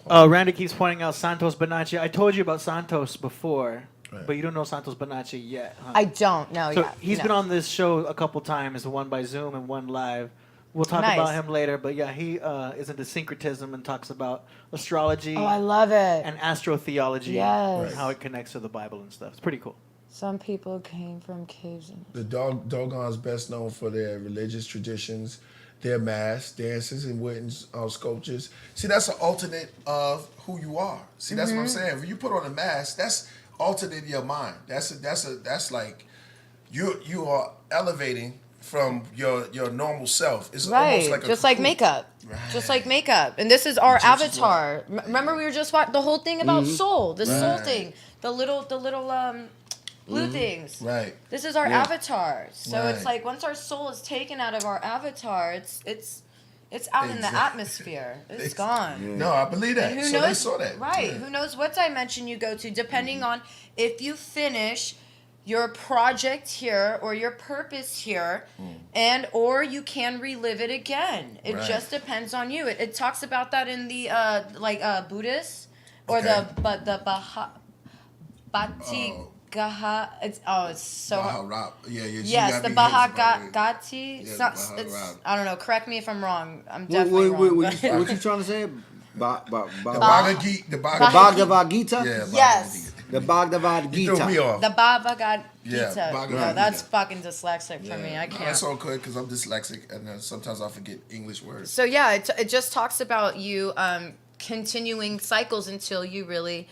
you. Randy keeps pointing out Santos Bonacci. I told you about Santos before, but you don't know Santos Bonacci yet, huh? I don't know So yet. he's no. been on this show a couple times, one by Zoom and one live. We'll talk Nice. about him later, but yeah, he is into syncretism and talks about astrology Oh, I love it. and astrotheology Yes. and how it connects to the Bible and stuff. It's pretty cool. Some people came from caves. The Dogons best known for their religious traditions their mask dances and wooden sculptures. See, that's an alternate of who you are. See, that's what I'm saying. When you put on a mask, that's alternate your mind. That's like you are elevating from your normal self. It's almost like just like makeup. Right. Just like makeup. And this is our Just avatar. Remember we were just watching the whole thing about soul, the soul Right. thing, the little blue things. Right. This is our avatar. So Right. it's like once our soul is taken out of our avatar, it's out in the Exactly. atmosphere. It's gone. No, I believe that. And So they saw that. Right. Yeah. Who knows what dimension you go to, depending on if you finish your project here or your purpose here, and or you can relive it again. It Right. just depends on you. It talks about that in the Buddhist or Okay. the Bhattigaha. It's so hard. Baharab. Yeah, yeah. Yes, the Bhagavati. Yeah, It's Baharab. I don't know. Correct me if I'm wrong. I'm What, definitely wrong. what but- you trying to say? The The Bhagavad Gita. Bhagavad Gita? Yeah, Yes. The Bhagavad You threw me Gita. off. The Bhagavad Yeah, Gita. Bhagavad No, that's Gita. fucking dyslexic for me. I No, can't. that's all good because I'm dyslexic and sometimes I forget English words. So yeah, it just talks about you continuing cycles until you really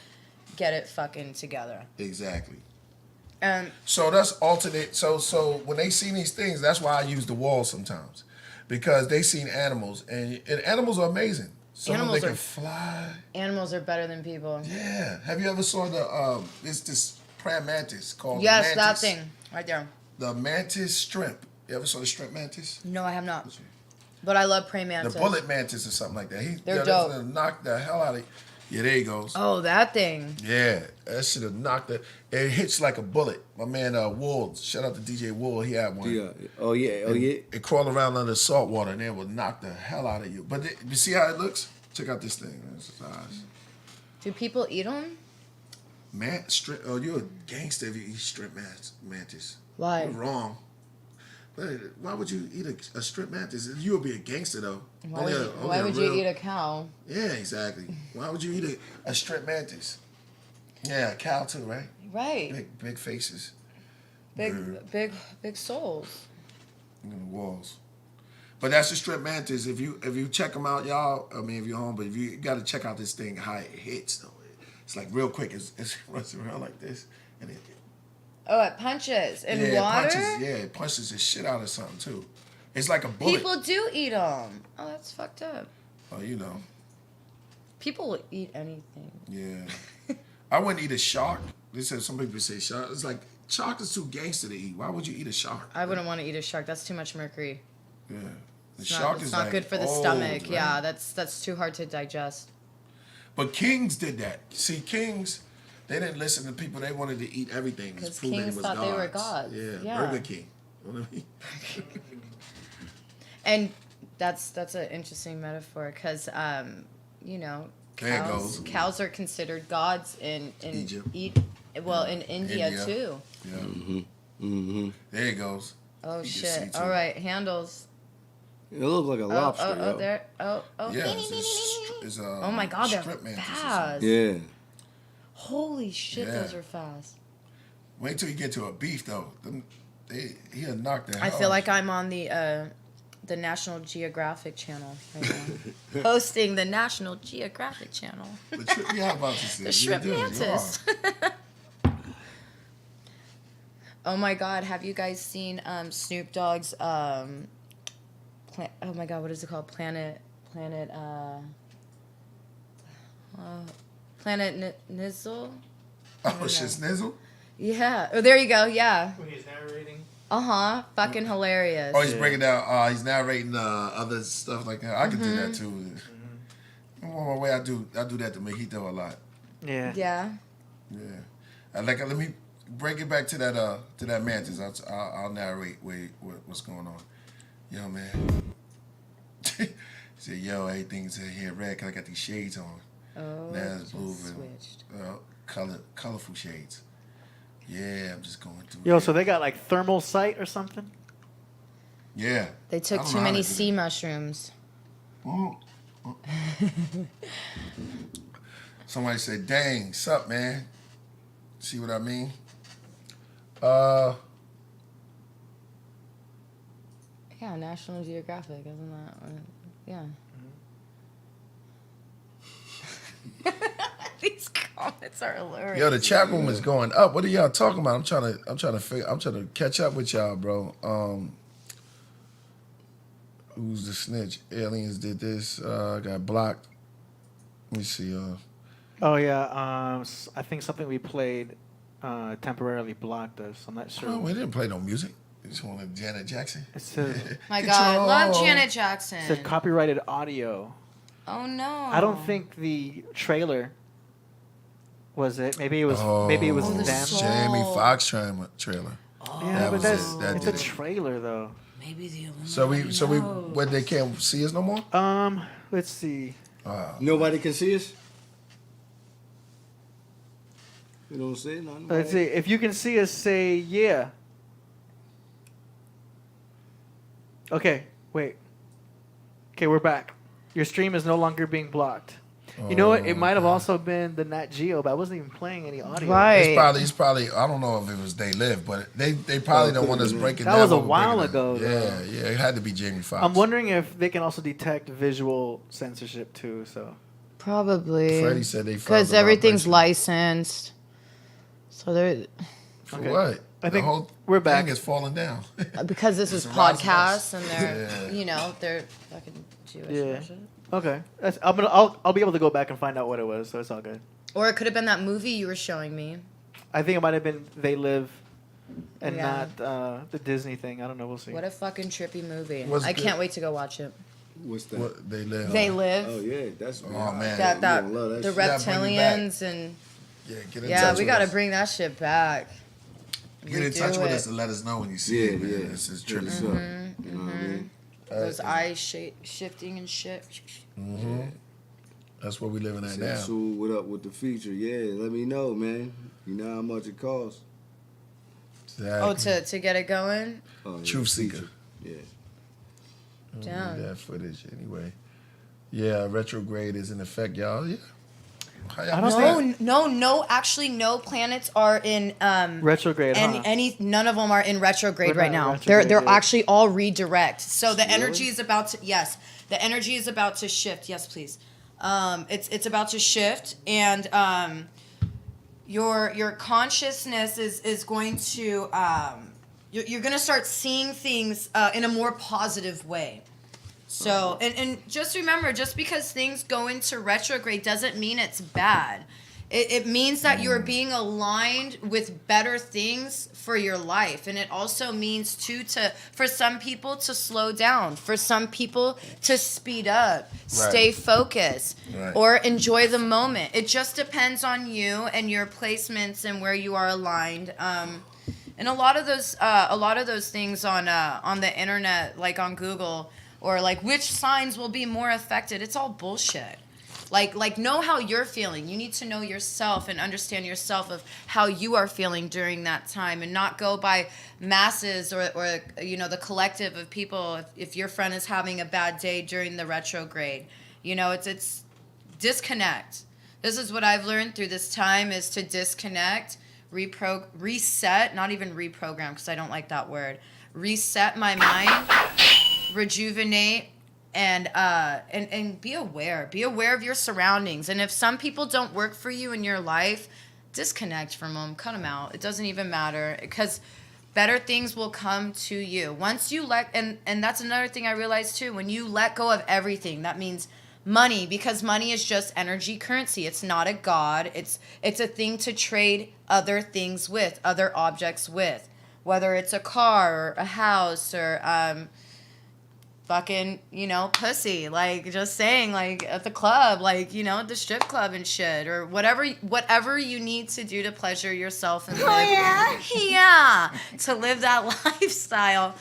get it fucking together. Exactly. Um, So that's alternate. So when they see these things, that's why I use the wall sometimes, because they seen animals and animals are amazing. Some of them, Animals they are- can fly. Animals are better than people. Yeah. Have you ever saw the it's this praying mantis called Yes, the that mantis, thing right there. the mantis shrimp. You ever saw the shrimp mantis? No, I have not. But I love praying mantis. The bullet mantis or something like that. They're that's dope. gonna knock the hell out of. Yeah, there he goes. Oh, that thing. Yeah, that should have knocked it. It hits like a bullet. My man Wool, shout out to DJ Wool, he had one. Yeah. Oh yeah. Oh And yeah. It crawled around under salt water and it will knock the hell out of you. But you see how it looks? Check out this thing. This is nice. Do people eat them? Man, you're a gangster if you eat strip mantis. Why? You're wrong. But why would you eat a strip mantis? You would be a gangster though. Why Only would you eat a cow? Yeah, exactly. Why would you eat a strip mantis? Yeah, a cow too, right? Right. Big faces. Big, Brr. big souls. In the walls. But that's the strip mantis. If you check them out, y'all. I mean, if you're home, but if you got to check out this thing, how it hits though. It's like real quick. It runs around like this, and it Oh, it punches in yeah, water. it punches the shit out of something too. It's like a bullet. People do eat them. Oh, that's fucked up. Oh, you know. People will eat anything. Yeah. I wouldn't eat a shark. They said some people say shark. It's like shark is too gangster to eat. Why would you eat a shark? I wouldn't want to eat a shark. That's too much mercury. Yeah. The It's shark not, is not like good for the old, stomach. right? Yeah, that's too hard to digest. But kings did that. See, kings, they didn't listen to people. They wanted to eat everything. to 'Cause prove kings was thought they were gods. Yeah, Yeah. Burger King. You know what I mean? And that's an interesting metaphor because you know There it goes. cows are considered gods in Egypt. in India India. too. Yeah. There it goes. Oh You can shit! see, too. All right, handles. It looks like a lobster. Oh, yo. there. Oh. Yeah, it's Oh my god, they're strip mantis or fast. Yeah. Holy shit, Yeah. those are fast. Wait till you get to a beef though. He'll knock the hell I feel out like you. I'm on the National Geographic channel right now. Hosting the National Geographic channel. Yeah, about to say. The shrimp You do, you mantis. are. Oh my god, have you guys seen Snoop Dogg's oh my god, what is it called? Planet Nizzle? Oh, shit, Snizzle? Yeah. Oh, there you go. Yeah. When he's narrating. Fucking hilarious. Oh, he's breaking down. He's narrating other stuff like that. I can do that too. On my way, I do that to Mojito a lot. Yeah. Yeah. Yeah. Let me bring it back to that mantis. I'll narrate what's going on. Yo, man. He said, yo, everything's here red because I got these shades on. Oh, Now it it's just moving. switched. Colorful shades. Yeah, I'm just going through. Yo, it. so they got like thermal sight or something? Yeah. They took I don't too know how many they do sea mushrooms. Somebody said, dang, sup, man? See what I mean? Yeah, National Geographic, isn't that? Yeah. These comments are hilarious. Yo, the chat room is going up. What are y'all talking about? I'm trying to catch up with y'all, bro. Who's the snitch? Aliens did this. Got blocked. Let me see. Oh yeah. I think something we played temporarily blocked us. I'm not sure. Oh, we didn't play no music. We just wanted Janet Jackson. It said, My God, love Janet Jackson. It said copyrighted audio. Oh no. I don't think the trailer was it. Maybe it was. Maybe it was the them. song. Jamie Foxx trailer. Yeah, but was it. That it's did a it. trailer though. Maybe the So we when they can't see us no more. Let's see. Nobody can see us. You don't see nothing. Let's see. If you can see us, say yeah. Okay. Wait. Okay, we're back. Your stream is no longer being blocked. You know what? It might have also been the Nat Geo, but I wasn't even playing any audio. Right. It's probably. I don't know if it was They Live, but they probably don't want us breaking That down. was a what we're while breaking ago, down. though. Yeah, it had to be Jamie Foxx. I'm wondering if they can also detect visual censorship too. So Probably. Freddie said they filed because the everything's vibration. licensed. So they're For Okay. what? I think the whole we're back. thing is falling down. because this is It's a rise of podcasts us. and they're Yeah. they're fucking Jewish. Yeah. and shit. okay, I'll be able to go back and find out what it was. So it's all good. Or it could have been that movie you were showing me. I think it might have been They Live, and Yeah. not the Disney thing. I don't know. We'll see. What a fucking trippy movie. What's I good? can't wait to go watch it. What's that? What They Live. They Live. Oh yeah, that's Oh, man. That you that gonna love that the shit. Yeah, bring it back. reptilians and Yeah, get in yeah, touch we with got to us. bring that shit back. Get in Redo touch with it. us and let us know when you see Yeah, it, man. yeah. This is Hit trippy. us up. You know what I mean? Those eyes shifting and shit. That's what we living at Say, now. Rasul, what up with the feature? Yeah, let me know, man. You know how much it costs. Oh, to get it going. Oh, yeah, Truth Seeker. feature. Yeah. Damn. That footage anyway. Yeah, retrograde is in effect, y'all. Yeah. How y'all I don't understand? think- No. Actually, no planets are in Retrograde, huh? none of them are in retrograde We're right not in now. retrograde They're yet. actually all redirect. So the Really? energy is about to the energy is about to shift. Yes, please. It's about to shift, and your consciousness is going to you're going to start seeing things in a more positive way. So, and just remember, just because things go into retrograde doesn't mean it's bad. It means that you're being aligned with better things for your life. And it also means, too, for some people to slow down, for some people to speed up, stay focused, Right. or enjoy the moment. It just depends on you and your placements and where you are aligned. And a lot of those things on the internet, like on Google, or like which signs will be more affected, it's all bullshit. Like know how you're feeling. You need to know yourself and understand yourself of how you are feeling during that time, and not go by masses or the collective of people. If your friend is having a bad day during the retrograde, it's disconnect. This is what I've learned through this time, is to disconnect, reset, not even reprogram because I don't like that word. Reset my mind, rejuvenate, and be aware. Be aware of your surroundings. And if some people don't work for you in your life, disconnect from them. Cut them out. It doesn't even matter, because better things will come to you. Once you and that's another thing I realized too. When you let go of everything, that means money, because money is just energy currency. It's not a god. It's a thing to trade other things with, other objects with, whether it's a car or a house or fucking, pussy, like just saying, like at the club, like, the strip club and shit, or whatever you need to do to pleasure yourself and live. Yeah, to live that lifestyle.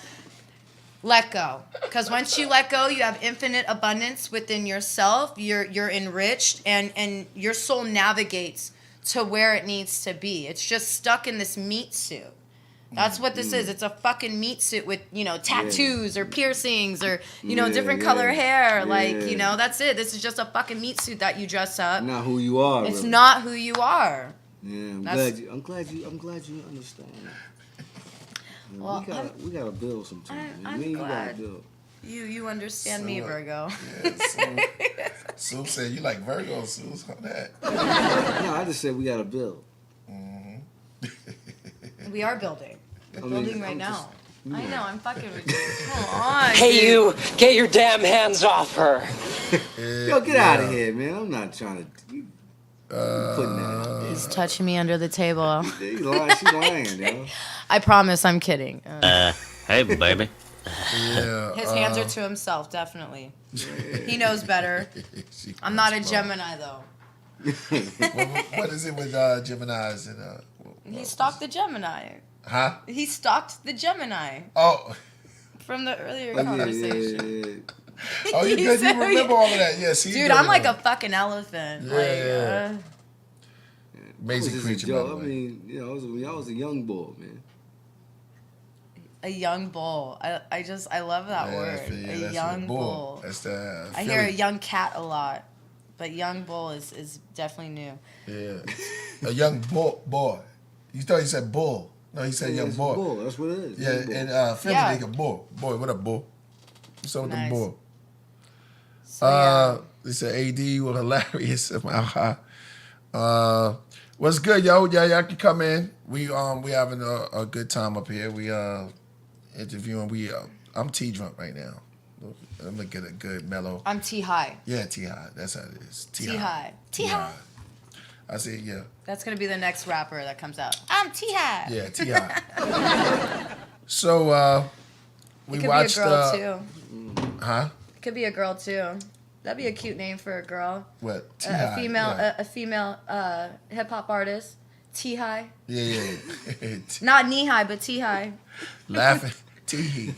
Let go, because once you let go, you have infinite abundance within yourself. You're enriched, and your soul navigates to where it needs to be. It's just stuck in this meat suit. That's what this is. It's a fucking meat suit with, tattoos or piercings or, different color hair. Like, that's it. This is just a fucking meat suit that you dress up. Not who you are. It's really. not who you are. Yeah, I'm glad you understand. Well, we gotta build sometime. I'm We gotta glad. build. You understand me, Virgo. Yeah, Sue said you like Virgo, Sue. On that. No, I just said we gotta build. We are building. We're building right now. I know, I'm fucking with you. Come on. Hey, dude. you! Get your damn hands off her! Yo, get out of here, man. I'm not trying to. You putting that out there. He's touching me under the table. She's lying, yo. I promise I'm kidding. Hey, baby. Yeah. His hands are to himself, definitely. He knows better. I'm not a Gemini, though. What is it with Geminis and He stalked the Gemini. Huh? He stalked the Gemini. Oh. From the earlier conversation. Oh, you good? You remember all of that? Yes. Dude, I'm like a fucking elephant. Yeah. Amazing creature, by the I way. mean, you know, I was a young bull, man. A young bull. I love that word. A young bull. That's the. I hear a young cat a lot, but young bull is definitely new. Yeah. A young boy. You thought he said bull. No, he said young boy. Bull. That's what it is. Yeah, and Philly nigga bull. Boy, what up, bull? What's up with the bull? They said AD, you were hilarious. What's good, yo? Yeah, y'all can come in. We having a good time up here. We interviewing. I'm tea drunk right now. I'm gonna get a good mellow. I'm tea high. Yeah, tea high. That's how it is. Tea high. Tea high. I see. Yeah. That's gonna be the next rapper that comes out. I'm tea high. Yeah, tea high. So we watched. It could be a girl too. Huh? It could be a girl too. That'd be a cute name for a girl. What? A female hip hop artist. Tea high. Yeah. Not knee high, but tea high. Laughing. Tea.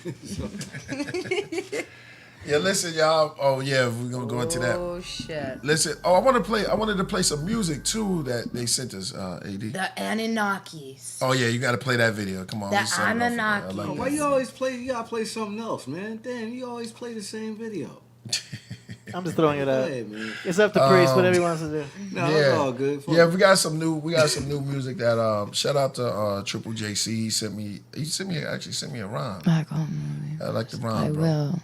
Yeah, listen, y'all. Oh yeah, we're gonna go into that. Oh shit. Listen. Oh, I wanted to play some music too that they sent us, AD. The Anunnakis. Oh yeah, you gotta play that video. Come on. The let's start it off with that. I Anunnaki. like Why that. you always play? You gotta play something else, man. Damn, you always play the same video. I'm just throwing it out. Hey, man. It's up to Priest, whatever he wants to do. No, it's all good. Yeah, we got some new music that shout out to Triple JC. He sent me a rhyme. I like the rhyme, I bro. will.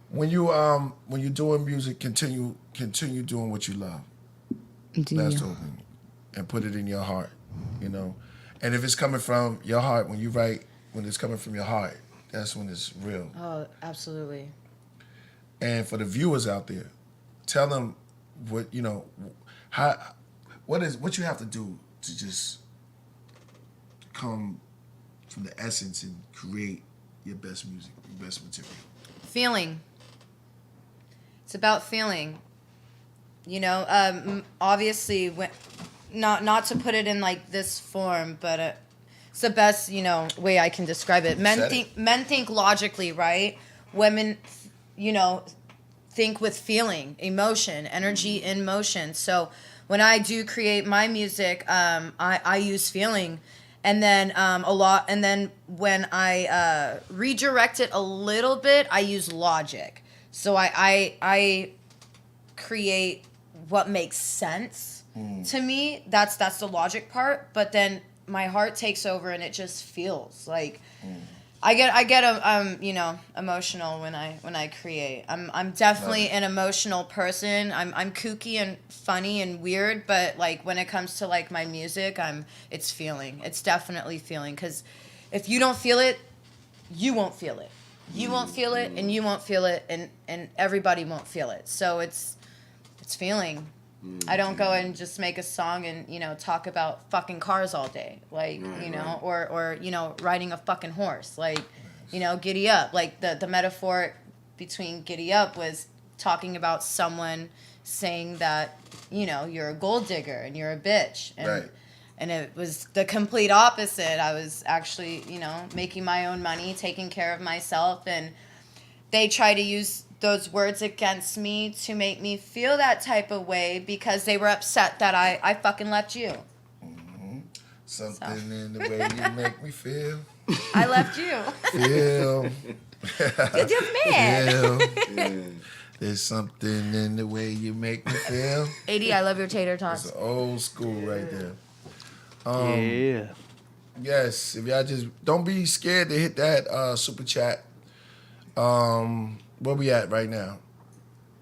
When you're doing music, continue doing what you love. That's open, and put it in your heart, you know. And if it's coming from your heart, when you write, when it's coming from your heart, that's when it's real. Oh, absolutely. And for the viewers out there, tell them what you know, what you have to do to just come from the essence and create your best music, your best material. Feeling. It's about feeling. You know, obviously, not to put it in like this form, but it's the best, you know, way I can describe it. Men think logically, right? Women, you know, think with feeling, emotion, energy in motion. So when I do create my music, I use feeling. And then and then when I redirect it a little bit, I use logic. So I create what makes sense to me. That's the logic part. But then my heart takes over and it just feels like I get you know, emotional when I create. I'm definitely an emotional person. I'm kooky and funny and weird, but like when it comes to like my music, it's feeling. It's definitely feeling, because if you don't feel it, you won't feel it. You won't feel it, and you won't feel it, and everybody won't feel it. So it's feeling. I don't go and just make a song and, you know, talk about fucking cars all day, like, you know, or you know, riding a fucking horse, like, you know, giddy up. Like the metaphor between giddy up was talking about someone saying that, you know, you're a gold digger and you're a bitch, and it was the complete opposite. I was actually, you know, making my own money, taking care of myself, and they try to use those words against me to make me feel that type of way because they were upset that I fucking left you. Something in the way you make me feel. I left you. Feel. You're just mad. Feel. There's something in the way you make me feel. AD, I love your tater tots. It's old school right there. Yeah. Yes, if y'all just don't be scared to hit that super chat. Where we at right now?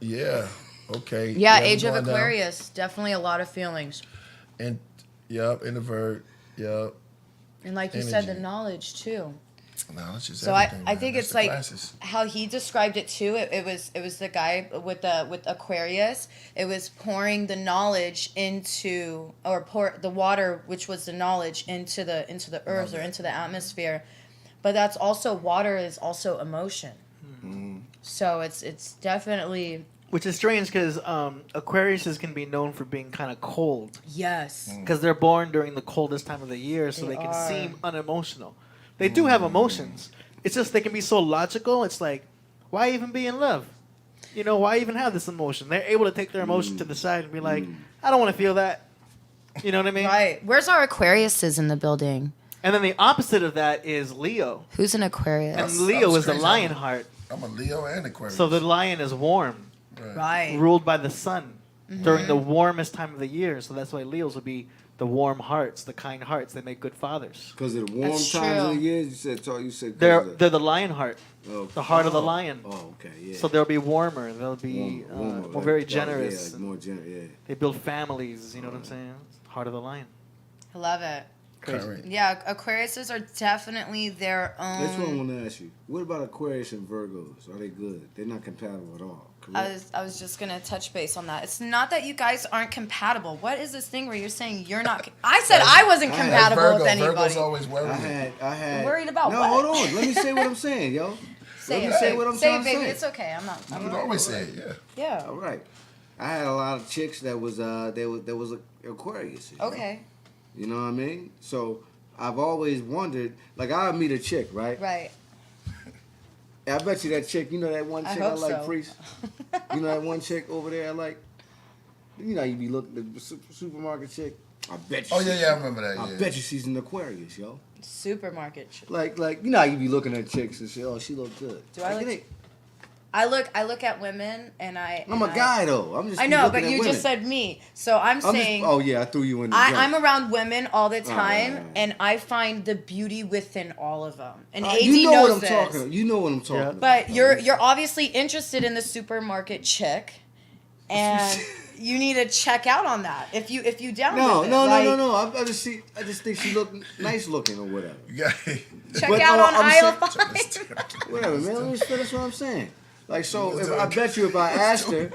Yeah. Okay. Yeah, we Age of going down. Aquarius. Definitely a lot of feelings. And introvert. Yep. And like you said, the Energy. knowledge too. No, it's just So everything, I man. think That's it's the like glasses. how he described it too. It was the guy with Aquarius. It was pouring the knowledge into, or pour the water, which was the knowledge into the earth or into the atmosphere. But that's also, water is also emotion. Mm-hmm. So it's definitely, Which is strange because Aquariuses can be known for being kind of cold. yes. Because they're born during the coldest time of the year, so they can are. seem unemotional. They do have emotions. It's just they can be so logical. It's like, why even be in love? You know, why even have this emotion? They're able to take their emotion to the side and be like, I don't want to feel that. You know what I mean? Right. Where's our Aquariuses in the building? And then the opposite of that is Leo. Who's an Aquarius? And That Leo was is the crazy. lion heart. I'm a Leo and Aquarius. So the lion is warm, Right. ruled by the sun during the warmest time of the year. So that's why Leos would be the warm hearts, the kind hearts. They make good fathers. Because of the warm That's times of true. the year, you said. 'cause They're of the lion heart, oh, the heart of the lion. Oh, okay, yeah. So they'll be warmer. They'll be Warmer, more like, very yeah, generous. like more generous, yeah. They build families. You know what I'm saying? Heart of the lion. I love it. Correct. Yeah, Aquariuses are definitely their own. That's what I want to ask you. What about Aquarius and Virgos? Are they good? They're not compatible at all. Correct? I was just gonna touch base on that. It's not that you guys aren't compatible. What is this thing where you're saying you're not? I said I wasn't That's compatible Virgo. with anybody. Virgo's always worried. I had. Worried about no, what? hold on. Let me say what I'm saying, yo. Say Let it. me say what I'm say trying it, to baby. say. It's okay. I'm not. You would always say it, yeah. Yeah. All right. I had a lot of chicks that was Aquarius. You know? Okay. You know what I mean? So I've always wondered, like I'll meet a chick, right? Right. I bet you that chick, you know that one chick I, hope like, so. Priest? You know that one chick over there I like? You know you be looking, the supermarket chick? I bet you. Oh, yeah, I remember that, I yeah. bet you she's an Aquarius, yo. Supermarket. Like, you know how you be looking at chicks and say, oh, she look good. Do I Like, look? it ain't- I look at women and I. I'm a guy, though. I'm just I know, looking but at you women. just said me, so I'm saying. oh, yeah, I threw you in the jump. I'm around women all the time, right. and I find the beauty within all of them. And AD you know knows what I'm this. talking about. You know what I'm talking about. But you're obviously interested in the supermarket chick, and you need to check out on that if you down No. with it. Like, No. I just think she look nice looking or whatever. Check But, out on I'm aisle saying- 5. Whatever, man. Let me finish what I'm saying. Like, so if I bet you if I asked her,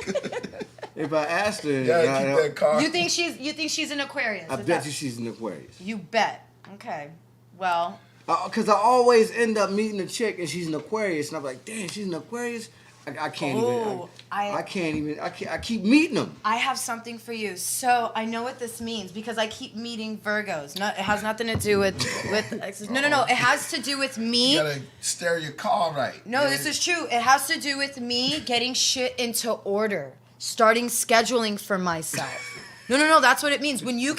Yeah, keep that car. You think she's an Aquarius? I bet you she's an Aquarius. You bet. Okay. Well. Because I always end up meeting a chick and she's an Aquarius, and I'm like, damn, she's an Aquarius. I can't even. I can't even. I keep meeting them. I have something for you. So I know what this means because I keep meeting Virgos. It has nothing to do with no. It has to do with me. You gotta steer your car right. No, man. this is true. It has to do with me getting shit into order, starting scheduling for myself. No. That's what it means. When you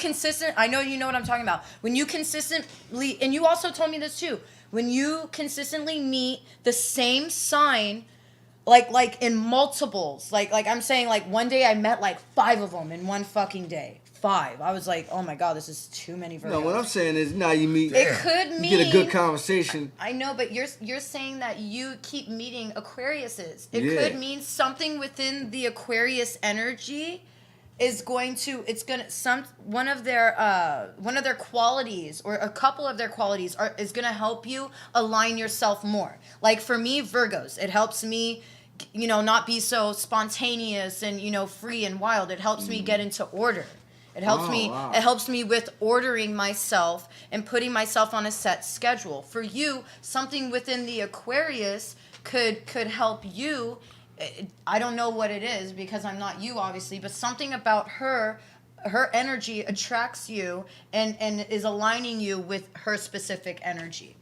I know you know what I'm talking about. When you consistently, and you also told me this too. When you consistently meet the same sign. Like in multiples. Like I'm saying, like one day I met like 5 of them in one fucking day. 5. I was like, oh my god, this is too many Virgos. No, what I'm saying is now you meet. It could mean you get a good conversation. I know, but you're saying that you keep meeting Aquariuses. It Yeah. could mean something within the Aquarius energy is going to one of their qualities or a couple of their qualities is going to help you align yourself more. Like for me, Virgos, it helps me not be so spontaneous and free and wild. It helps me get into order. It helps me. Wow. It helps me with ordering myself and putting myself on a set schedule. For you, something within the Aquarius could help you. I don't know what it is because I'm not you, obviously, but something about her energy attracts you and is aligning you with her specific energy.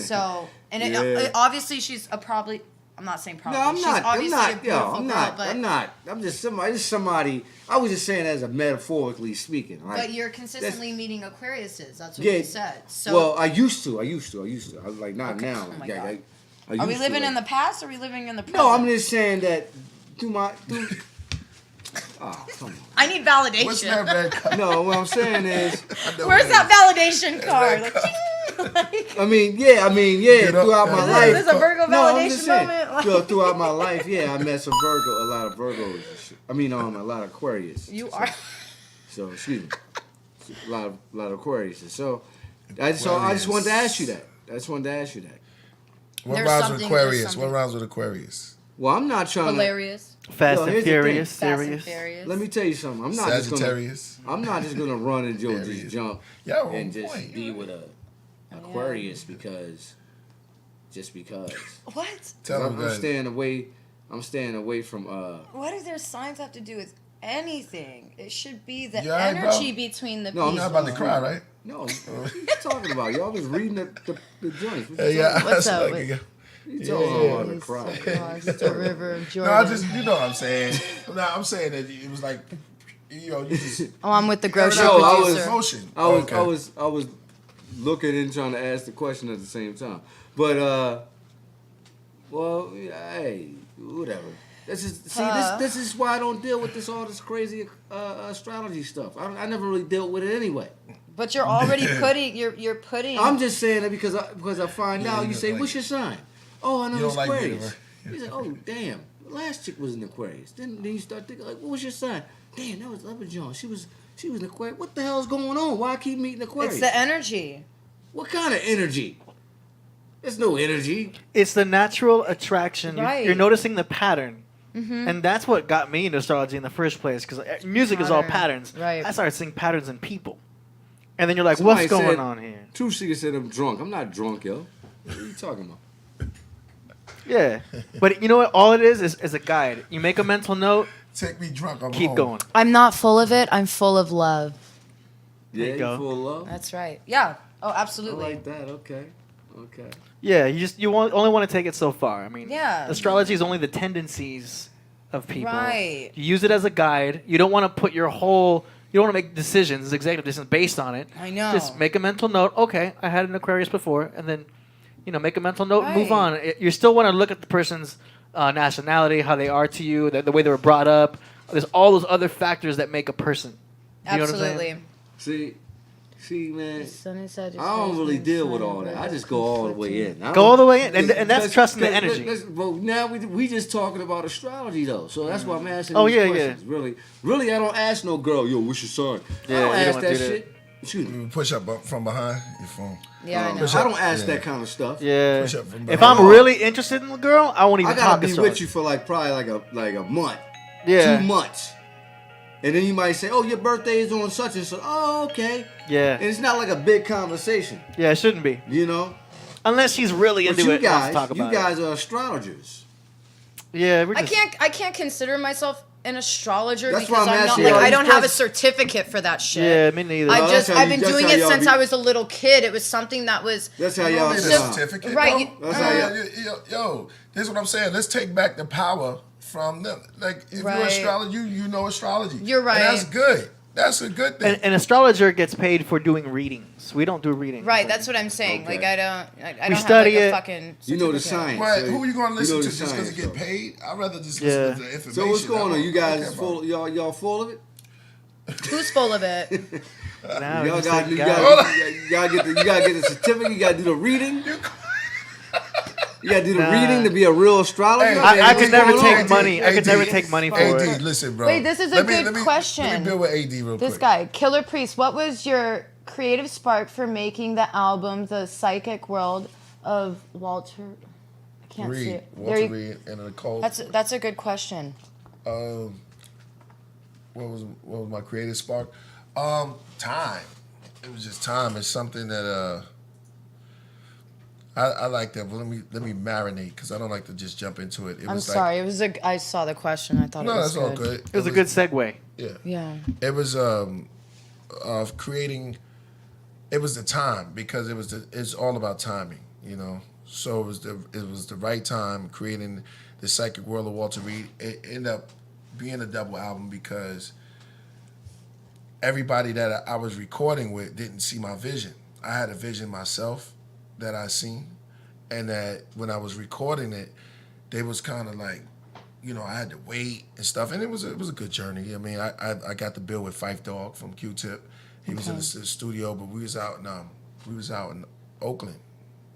So, and it, obviously she's probably. I'm not saying probably. No, I'm She's not. obviously I'm a not. beautiful I'm girl, not. but, I'm not. I'm just somebody. I was just saying as a metaphorically speaking. Right? But you're consistently meeting Aquariuses. That's what Yeah. you said. So, well, I used to. I was like, not Okay. now. Oh my Yeah, God. I are we used living to, in the past or are we living in the present? No, I'm just saying that. Oh, come on. I need validation. What's that red card? No, what I'm saying is. Where's that validation card? Like, ching! I mean, yeah. You know, throughout my is life. this a Virgo No, I'm just validation saying. moment? Yo, throughout my life, yeah, I met a lot of Virgos. And shit. I mean, a lot of Aquarius. You are. So excuse me, a lot of Aquarius. So I just wanted to ask you that. What There's rhymes with something- Aquarius? there's What rhymes with Aquarius? Well, I'm not trying Hilarious. Fast Yo, and here's the Furious, thing. Fast and serious. Furious. Let me tell you something. I'm not just Sagittarius. gonna run and just jump Yeah, and well, just point. be with a Aquarius because. What? Tell them I'm that. staying away. I'm staying away from. What do their signs have to do with anything? It should be the You all right, bro? energy between the No, I'm people. You're not about to cry, right? No, what are you talking about? Y'all was reading the joints. What you Hey, yeah, talking What's that's up? like, yeah. You told me I It's to cry. across the river of No, Jordan. I just, you know what I'm saying. I'm saying that it was like, you know, you just. Oh, I'm with the grocery No, I was- producer. Emotion. I was Okay. I was looking and trying to ask the question at the same time. But well, yeah, hey, whatever. This is why I don't deal with all this crazy astrology stuff. I never really dealt with it anyway. But you're already putting. You're putting. I'm just saying that because I find Yeah, out. you You don't say, like what's your sign? Oh, I know You it's don't like me, Aquarius. right? You say, oh damn, the last chick was an Aquarius. Then you start thinking like, what was your sign? Damn, that was Upper John. She was an Aquarius. What the hell's going on? Why I keep meeting Aquarius? It's the energy. What kind of energy? There's no energy. It's the natural attraction. Right. You're noticing the pattern. Mm-hmm. And that's what got me into astrology in the first place, because music is all Pattern. patterns. Right. I started seeing patterns in people. And then you're like, Somebody what's going said- on here? Two Seeker said I'm drunk. I'm not drunk, yo. What are you talking about? Yeah. But you know what? All it is a guide. You make a mental note, Take me drunk. I'm keep home. going. I'm not full of it. I'm full of love. Yeah, you you go. full of love? That's right. Yeah. Oh, I absolutely. like that. Okay. Yeah, only want to take it so far. I mean, Yeah. astrology is only the tendencies of people. Right. You use it as a guide. You don't want to put you don't want to make decisions, executive decisions based on it. I know. Just make a mental note. Okay, I had an Aquarius before, and then, make a mental note and move Right. on. You still want to look at the person's nationality, how they are to you, the way they were brought up. There's all those other factors that make a person. You know what I'm saying? Absolutely. See, man. Sun is I don't really deal with all that. I just go all the way in. Go all the way in, and that's Let's- trusting the let's- energy. Well, now we just talking about astrology though, so that's why I'm asking. Oh, these yeah, questions. Really, I don't ask no girl, yo, what's your sign? Yeah, I you don't don't ask wanna that do that. shit. Excuse me. Push up from behind your phone. Yeah, I know. I don't ask that kind of stuff. Yeah. Push up from If behind. I'm really interested in the girl, I won't even I gotta talk be astrology. with you for probably a month, Yeah. 2 months, and then you might say, oh, your birthday is on such and such. Oh, okay. Yeah. And it's not like a big conversation, Yeah, it shouldn't be. you know. Unless she's really But into you it and wants guys, to talk about it. are astrologers. Yeah, we're I just, can't consider myself an astrologer That's why because I'm I'm not asking like you all I these don't have a questions. certificate for that shit. Yeah, me neither. I've Well, just that's how I've you- been that's doing how it y'all since be- I was a little kid. It was something that was That's how y'all Need a sound. certificate, Right, though? you- That's how Yo, this is what I'm saying. Let's take back the power from them. Like, if you're Right. astrology, you know astrology. You're right. And that's good. That's a good thing. an astrologer gets paid for doing readings. We don't do readings. right. That's what I'm saying. Okay. Like I don't We have study like a it. fucking. You know the certificate. science. Right, so who are you going to listen know to the just because science, you get though. paid? I'd rather just Yeah. listen to the information. So what's going on? You guys Okay, full? Y'all full of it? Who's full of it? Now we Y'all just got take you guys. gotta get the certificate. You gotta do the reading. You gotta do the Nah. reading to be a real astrologer. Hey, I what's could never going take on? money. I could AD, never take money for AD, it. listen, bro. Wait, this is a Let me- good let me- question. Let me build with AD real This quick. guy, Killer Priest. What was your creative spark for making the album, The Psychic World of Walter? I can't see Reed, it. Walter Reed, and Nicole. That's a good question. What was my creative spark? Time. It was just time. It's something that I like that. But let me marinate because I don't like to just jump into it. I'm sorry. It was I saw the question. I thought it No, was that's good. all good. It was a good segue. Yeah. Yeah. It was creating. It was the time because it's all about timing, you know. So it was the right time creating the Psychic World of Walter Reed. It ended up being a double album because everybody that I was recording with didn't see my vision. I had a vision myself that I seen, and that when I was recording it, they was kind of like, you know, I had to wait and stuff, and it was a good journey. I mean, I got the bill with Fife Dog from Q-Tip. He was in the studio, but we was out in Oakland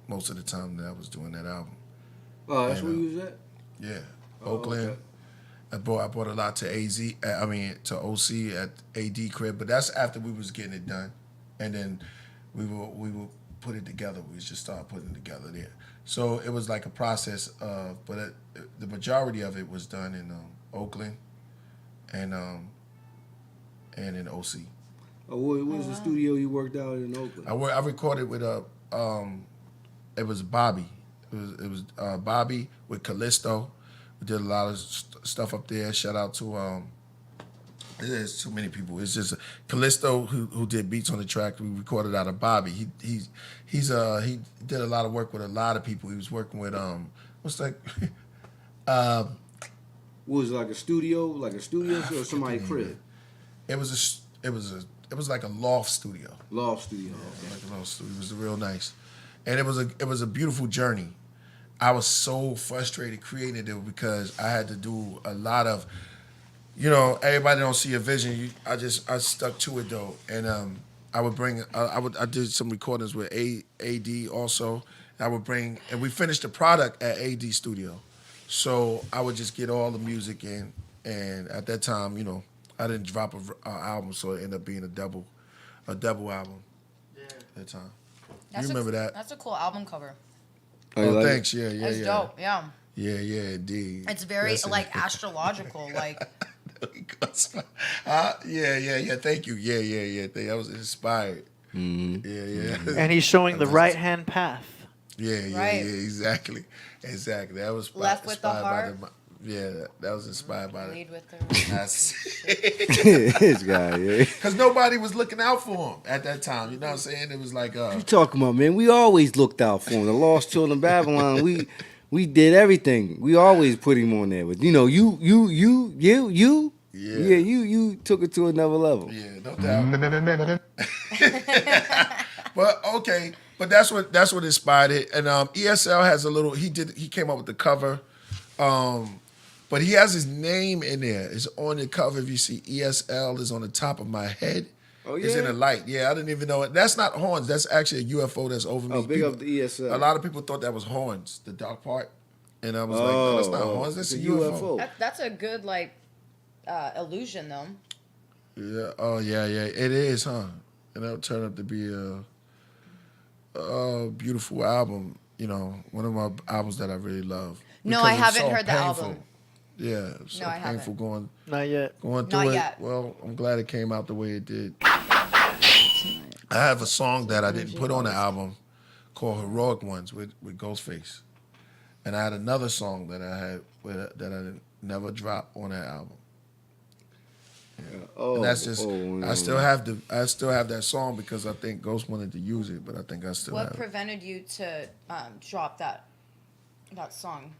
most of the time that I was doing that album. Oh, that's where you was at? Yeah, Oh, Oakland. okay. I brought a lot to to OC at AD crib, but that's after we was getting it done, and then we will put it together. We just started putting it together there. So it was like a process of, but the majority of it was done in Oakland, and in OC. Oh, what was the studio you worked out in Oakland? I recorded with it was Bobby. It was Bobby with Callisto. We did a lot of stuff up there. Shout out to there's too many people. It's just Callisto who did beats on the track. We recorded out of Bobby. He did a lot of work with a lot of people. He was working with what's that? Was it like a studio or somebody's crib? It was like a loft studio. Loft studio. Yeah, like a loft studio. It was real nice, and it was a beautiful journey. I was so frustrated creating it because I had to do a lot of, everybody don't see a vision. I stuck to it though, and I did some recordings with AD also. And we finished the product at AD Studio, so I would just get all the music in, and at that time, I didn't drop an album, so it ended up being a double album. Yeah. At that time. You remember that? That's a cool album cover. Oh, thanks. Yeah. It's dope. Yeah. Yeah, indeed. It's very astrological, like. Yeah. Thank you. Yeah. I was inspired. Mm-hmm. Yeah. And he's showing the right hand path. Yeah. Exactly. That was left with the heart. That was inspired by Lead with the This guy, yeah. Because nobody was looking out for him at that time. You know what I'm saying? It was like What you talking about, man? We always looked out for him. The Lost Children of Babylon. We did everything. We always put him on there. But you took it to another level. Yeah, no doubt. But that's what inspired it. And ESL has a little. He came up with the cover. But he has his name in there. It's on the cover. If you see ESL is on the top of my head. Oh, yeah? It's in the light. Yeah, I didn't even know it. That's not horns. That's actually a UFO that's over me. Oh, big up the ESL. A lot of people thought that was horns, the dark part. And I was like, no, that's not horns. That's a UFO. That's a good, illusion, though. Yeah. Oh, yeah. It is, huh? And that'll turn out to be a beautiful album. One of my albums that I really love. No, I haven't heard the album. Yeah, it's so painful going. Not yet. Going through Not it. yet. Well, I'm glad it came out the way it did. I have a song that I didn't put on the album called "Heroic Ones" with Ghostface, and I had another song that I had that I never dropped on that album. Yeah. Oh, and that's just no. I still have that song because I think Ghost wanted to use it, but I think I still have it. What prevented you to drop that song?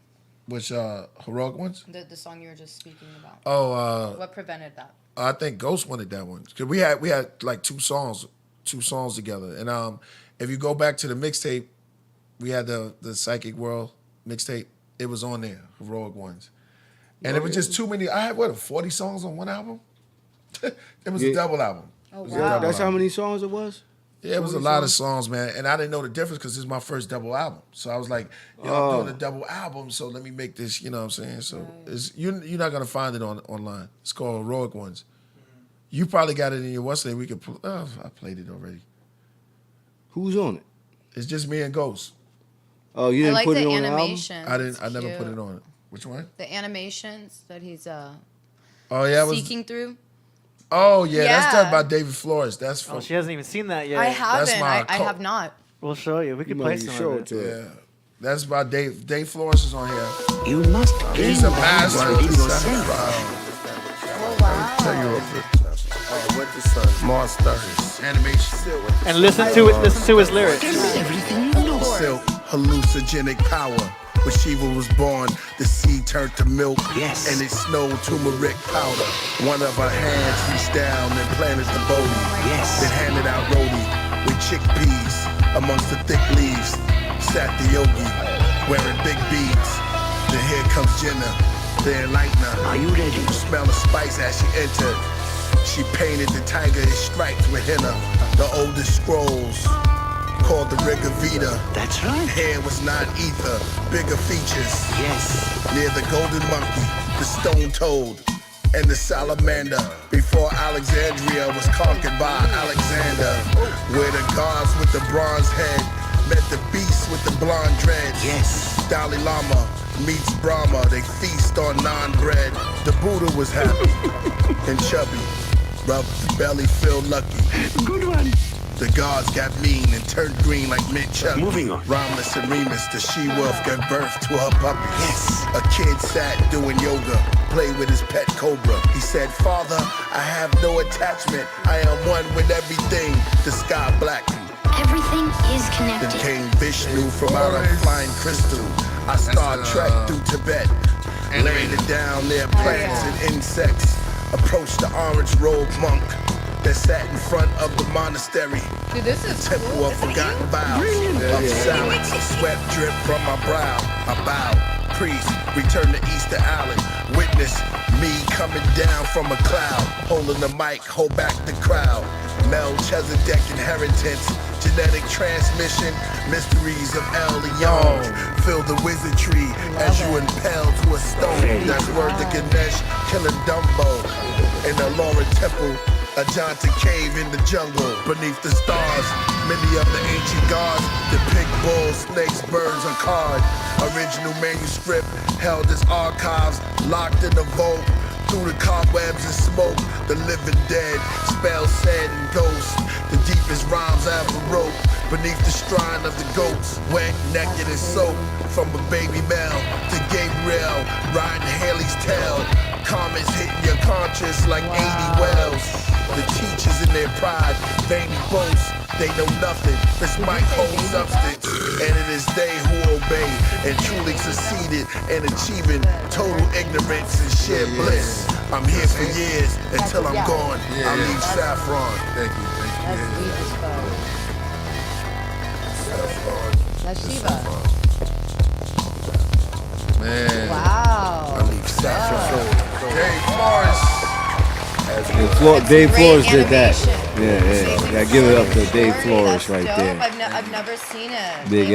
Which Heroic Ones? The song you were just speaking about. Oh, what prevented that? I think Ghost wanted that one because we had like two songs together, and if you go back to the mixtape, we had the Psychic World mixtape. It was on there, Heroic Ones, and it was just too many. I had 40 songs on one album. It was a double album. Oh wow! That's how many songs it was. Yeah, it was a lot of songs, man, and I didn't know the difference because this is my first double album. So I was like, I'm doing a double album, so let me make this. You know what I'm saying? So you're not gonna find it online. It's called Heroic Ones. You probably got it in your what's name. We could. I played it already. Who's on it? It's just me and Ghost. Oh, you didn't put it on the album? I never put it on it. Which one? The animations that he's seeking through. Oh yeah, that's done by David Flores. That's from. Oh, she hasn't even seen that yet. I haven't. I have not. We'll show you. We can play some of it. Yeah, that's by Dave. Dave Flores is on here. You must He's a master. in yourself. Oh wow. Tell you real quick. What the sun? Mars 30s. Animation. And listen to his lyrics. Everything you know. Silk, hallucinogenic power. When Shiva was born, the seed turned to milk, Yes. and it snowed turmeric powder. One of her hands reached down and planted the bodhi, Yes. then handed out roti with chickpeas. Amongst the thick leaves sat the yogi, wearing big beads. Then here comes Jenna, the enlightener. Are you ready? You smell the spice as she entered. She painted the tiger in stripes with henna, the oldest scrolls. called the Riga Vita. That's right. Hair was not ether, bigger features. Yes. Near the golden monkey, the stone toad, and the salamander. Before Alexandria was conquered by Alexander. Where the gods with the bronze head met the beast with the blonde dreads. Yes. Dalai Lama meets Brahma, they feast on non-bread. The Buddha was happy and chubby, rubbed the belly, feel lucky. Good one. The gods got mean and turned green like mint chutney. Moving on. Romulus and Remus, the she-wolf, gave birth to her puppy. Yes. A kid sat doing yoga, played with his pet cobra. He said, Father, I have no attachment. I am one with everything. The sky blackened. Everything is Then connected. came Vishnu from out of flying crystal. I Star Trek through Tibet, laying it down near plants and insects. Approached the orange-robed monk that sat in front of the monastery. Dude, this is Temple cool. of forgotten vows, of silence, sweat drip from my brow. I bow, priest, return to Easter Island. Witness me coming down from a cloud, holding the mic, hold back the crowd. Melchizedek inheritance, genetic transmission, mysteries of El Leon. Feel the wizardry as you impel to a stone. That's word to Ganesh, killing Dumbo. In the Laura Temple, a Ajanta cave in the jungle, beneath the stars. Many of the ancient gods depict bulls, snakes, birds, or card. Original manuscript held as archives, locked in the vault. Through the cobwebs and smoke, the living dead, spells said and ghosts. The deepest rhymes I ever wrote, beneath the shrine of the goats. Wet, naked, and soaked, from a baby Mel to Gabriel, riding Haley's tail. Comments hitting your conscience like 80 wells. The teachers in their pride, veiny boast, they know nothing. This mic holds substance, and it is they who obey and truly succeeded in achieving total ignorance and sheer bliss. I'm here for years until I'm gone. I leave Saffron. Thank you. That's deep as fuck. That's Shiva. Man. Wow. I leave Saffron. Dave Morris. Dave great Flores did that. animation. Yeah. Gotta give it up to Dave That's Flores right dope. there. I've never seen it. Big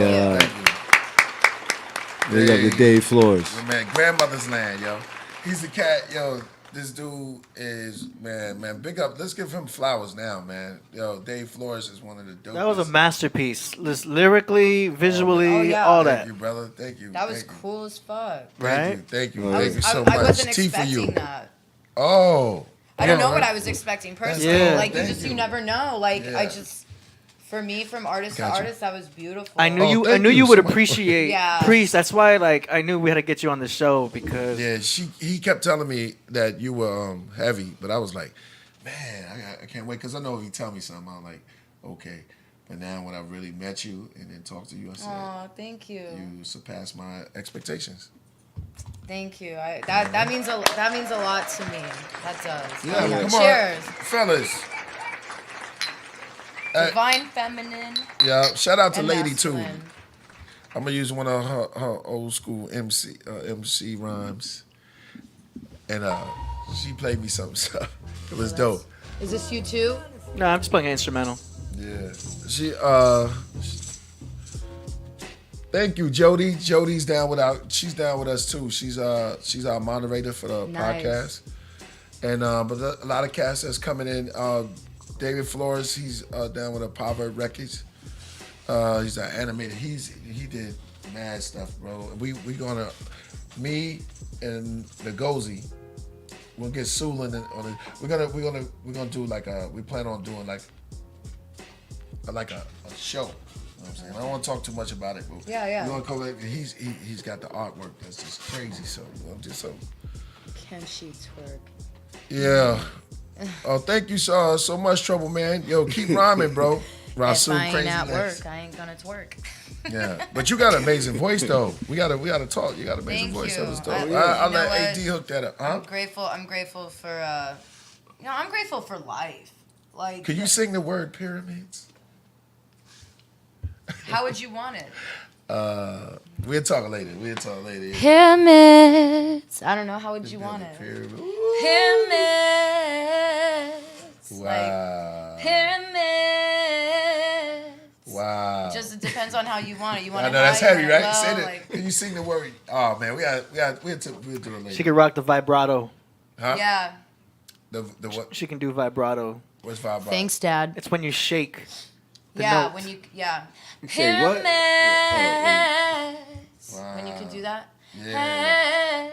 big up to Dave Flores. My man, grandmother's land, yo. He's the cat, yo. This dude is man. Big up. Let's give him flowers now, man. Yo, Dave Flores is one of the dopest. That was a masterpiece. Lyrically, visually, all that. Thank you, brother. Thank you. That was cool as fuck. Right? Thank you so I much. wasn't Tea for you. expecting that. Oh. I don't know what I was expecting personally. Yeah. Like Thank you never know. Like Yeah. I just, for me, from artist to Gotcha. artist, that was beautiful. I knew Oh, I thank knew you you so would much. appreciate Yeah. Priest. That's why, like, I knew we had to get you on the show because Yeah, he kept telling me that you were heavy, but I was like, man, I can't wait because I know if he tell me something, I'm like, okay. But now when I really met you and then talked to you, I said, Oh, thank you. you surpassed my expectations. Thank you. That means a lot to me. That does. Yeah, come Cheers. on, fellas. Divine feminine. Yeah, shout out to and Lady too. masculine. I'm gonna use one of her old school MC rhymes, and she played me some stuff. It was dope. Is this you too? no, I'm just playing an instrumental. Yeah, thank you, Jody. Jody's she's down with us too. She's our moderator for the Nice. podcast, and but a lot of cats that's coming in. David Flores, he's down with Apollo Records. He's an animator. He did mad stuff, bro. We gonna me and Ngozi. We'll get Sulin on it. We're gonna do we plan on doing like a show. You know what I'm saying? I don't want to talk too much about it, but Yeah. we're gonna go. He's got the artwork that's just crazy. So I'm just so. Can she twerk? Yeah. Oh, thank you so much, Trouble Man. Yo, keep rhyming, bro. Rasul, If I ain't crazy at next. work, I ain't gonna twerk. Yeah, but you got an amazing voice though. We gotta talk. You got an amazing Thank voice. you. That was dope. You I'll know let what? AD hook that up. Huh? I'm grateful for I'm grateful for life. Like Could you sing the word pyramids? how would you want it? We'll talk later. Pyramids. I don't know, how would you want it? Pyramid. Pyramids. Wow. Like pyramids. Wow. on how you want it. You want I it know that's high, you heavy, want it right? Say low, that. like- Can you sing the word? Oh man, we'll do it later. She can rock the vibrato. Huh? Yeah. The what? She can do vibrato. What's vibrato? Thanks, Dad. It's when you shake. The Yeah, note. when you say what? When you can do that. Yeah.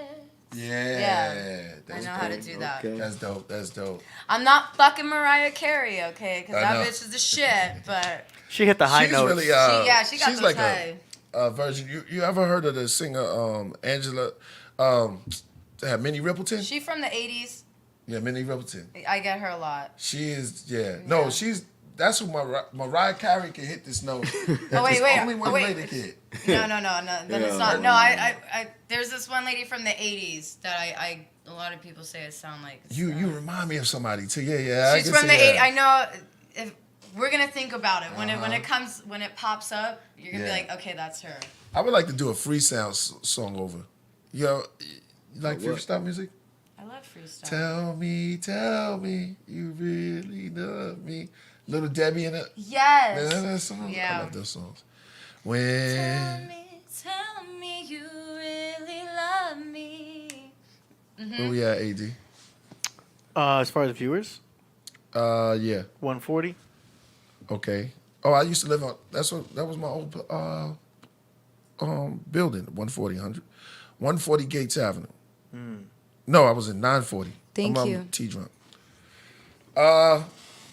Yeah. That's I know how to dope. do that. Okay. That's dope. That's dope. I'm not fucking Mariah Carey, okay? Because I that know. bitch is the shit. But She hit the high She's notes. really, she got she's those like high. a version. You ever heard of the singer Angela? Minnie Rippleton. She from the 80s. Yeah, Minnie Rippleton. I get her a lot. She is. Yeah. No, she's. That's who Mariah Carey can hit this note. Oh wait, wait, Only one wait. lady can hit. No. Then it's not. No, I. There's this one lady from the 80s that I a lot of people say I sound like. You remind me of somebody too. Yeah. She's from the 80s. I know. If we're gonna think about it when it pops up, you're gonna be like, okay, that's her. I would like to do a freestyle song over. You like freestyle music? I love freestyle. Tell me, you really love me. Little Debbie in it. Yes. That song? Yeah. I love those songs. When. Tell me you really love me. Where we at, AD? As far as viewers, Yeah. 140. Okay. Oh, I used to live on. That was my old building, 140, 140 Gates Avenue. No, I was in 940. Thank I'm you. T-drunk.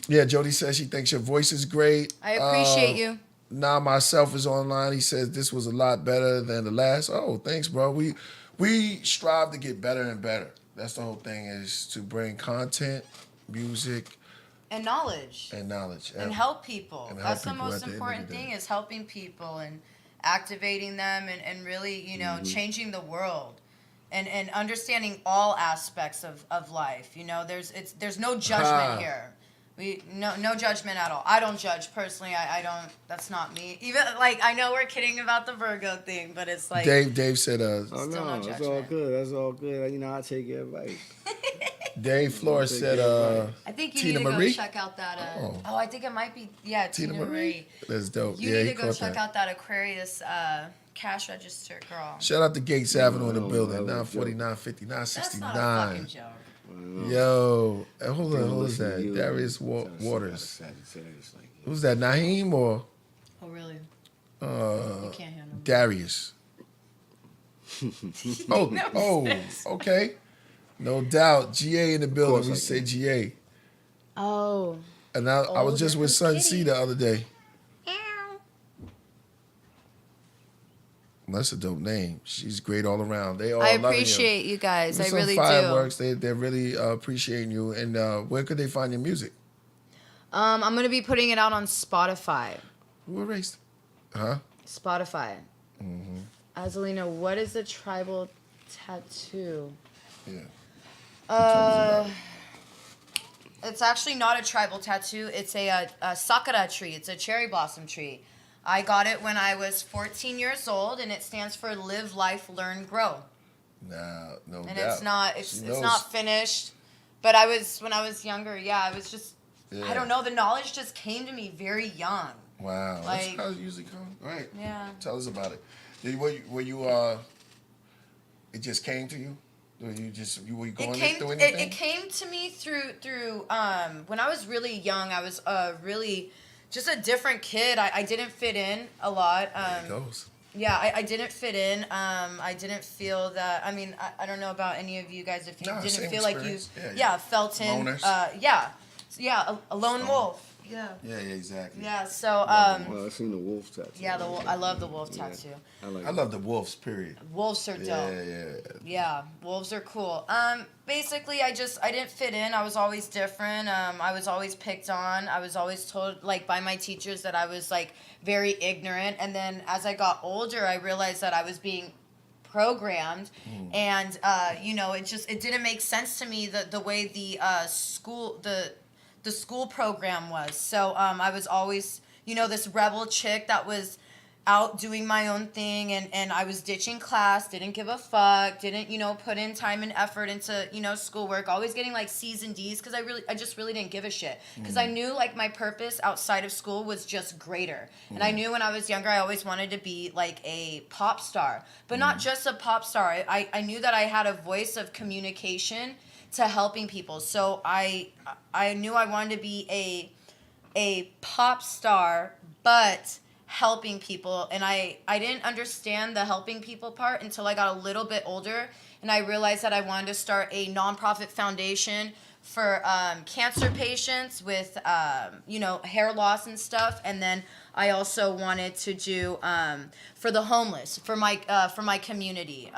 Yeah, Jody says she thinks your voice is great. I appreciate you. Now myself is online. He says this was a lot better than the last. Oh, thanks, bro. We strive to get better and better. That's the whole thing, is to bring content, music, And knowledge. and knowledge. And help people. And help That's the people most at the end of important the day. thing, is helping people and activating them and really, changing the world. And understanding all aspects of life. There's no judgment here. No judgment at all. I don't judge personally. I don't. That's not me. Even I know we're kidding about the Virgo thing, but it's like Dave said Oh Still no, no that's all good. That's all good. I take your advice. Dave Flores said I think you Tina need to Marie? go check out that. Oh. I think it might be Tina Marie. That's dope. You yeah, need he to go caught check that. out that Aquarius cash register girl. Shout out to Gates Avenue in the Oh, building. that was a 949, 59, That's 69. not a fucking joke. Yo, hold on, who is that? Darius Waters. Who's that? Naheem or Oh really? You can't handle it. Darius? Okay. No doubt. GA in the building. We say GA. Oh. And I was just with Sun C the other day. That's a dope name. She's great all around. They all I loving appreciate you guys. I Some really fireworks. do. They're really appreciating you. And where could they find your music? I'm gonna be putting it out on Spotify. Who erased? Huh? Spotify. Mm-hmm. Azalina, what is a tribal tattoo? Yeah. It's actually not a tribal tattoo. It's a sakura tree. It's a cherry blossom tree. I got it when I was 14 years old, and it stands for Live, Life, Learn, Grow. No doubt. And it's not She it's knows. not finished. But when I was younger, I was just Yeah. I don't know. The knowledge just came to me very young. Wow. Like- That's how it usually comes. Right. Yeah. Tell us about it. Were you it just came to you? Were you going through anything? It came to me through when I was really young. I was really just a different kid. I didn't fit in a lot. There it goes. Yeah, I didn't fit in. I didn't feel that. I mean, I don't know about any of you guys if you No, didn't same feel like you, experience. felt in. Loners. A lone wolf. Yeah. Yeah, exactly. Yeah. So Well, I seen the wolf tattoo. yeah, I love the wolf tattoo. I love the wolves, period. Wolves are dope. Yeah, wolves are cool. Basically, I didn't fit in. I was always different. I was always picked on. I was always told by my teachers that I was very ignorant. And then as I got older, I realized that I was being programmed, and it didn't make sense to me the way the school program was. So I was always this rebel chick that was out doing my own thing, and I was ditching class, didn't give a fuck, didn't, you know, put in time and effort into, you know, schoolwork, always getting like C's and D's because I just really didn't give a shit. Because I knew like my purpose outside of school was just greater. And I knew when I was younger I always wanted to be like a pop star. But not just a pop star. I knew that I had a voice of communication to helping people. So I knew I wanted to be a pop star, but helping people. And I didn't understand the helping people part until I got a little bit older, and I realized that I wanted to start a nonprofit foundation for cancer patients with you know, hair loss and stuff. And then I also wanted to do for the homeless, for my community,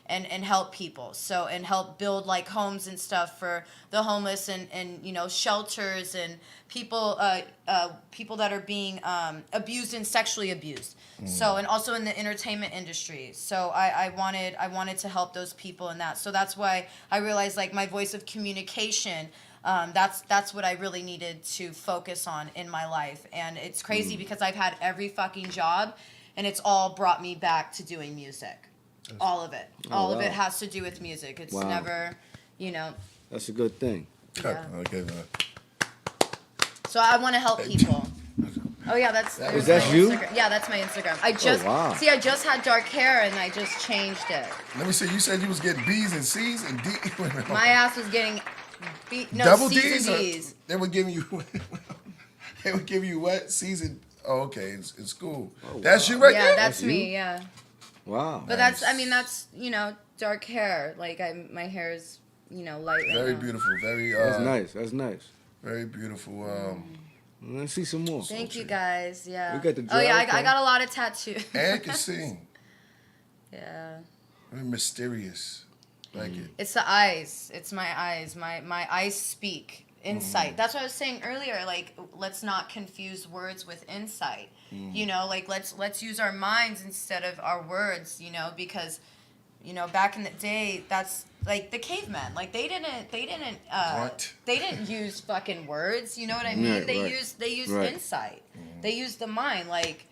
and help people. So, and help build like homes and stuff for the homeless, and you know, shelters and people people that are being abused and sexually abused. So, and also in the entertainment industry. So I wanted to help those people in that. So that's why I realized like my voice of communication, that's what I really needed to focus on in my life. And it's crazy because I've had every fucking job, and it's all brought me back to doing music. All of it. All of it has to do with music. It's never, you know. That's a good thing. Yeah. Okay, man. So I want to help people. Oh yeah, Is that you? Instagram. Yeah, that's my Instagram. I just had dark hair and I just changed it. Let me see. You said you was getting B's and C's and D. My ass was getting double C's D's. and D's. They would give you. They would give you what? C's and. Oh, okay. In school. Oh, that's you right there. Yeah, that's me. Yeah. Wow. But that's you know, dark hair. Like my hair is, you know, light. Right Very now. beautiful. Very. That's nice. That's nice. Very beautiful. Let's see some more. Thank you guys. Yeah. We got the oh yeah, drive, I got a lot of tattoos. And can sing. Yeah. Very mysterious. Like it. It's the eyes. It's my eyes. My eyes speak. Insight. That's what I was saying earlier. Like, let's not confuse words with insight. You know, like let's use our minds instead of our words. You know, because, you know, back in the day, that's like the cavemen. Like they didn't use fucking words. You know what I mean? Right, they right. used Right. insight. They used the mind. Like,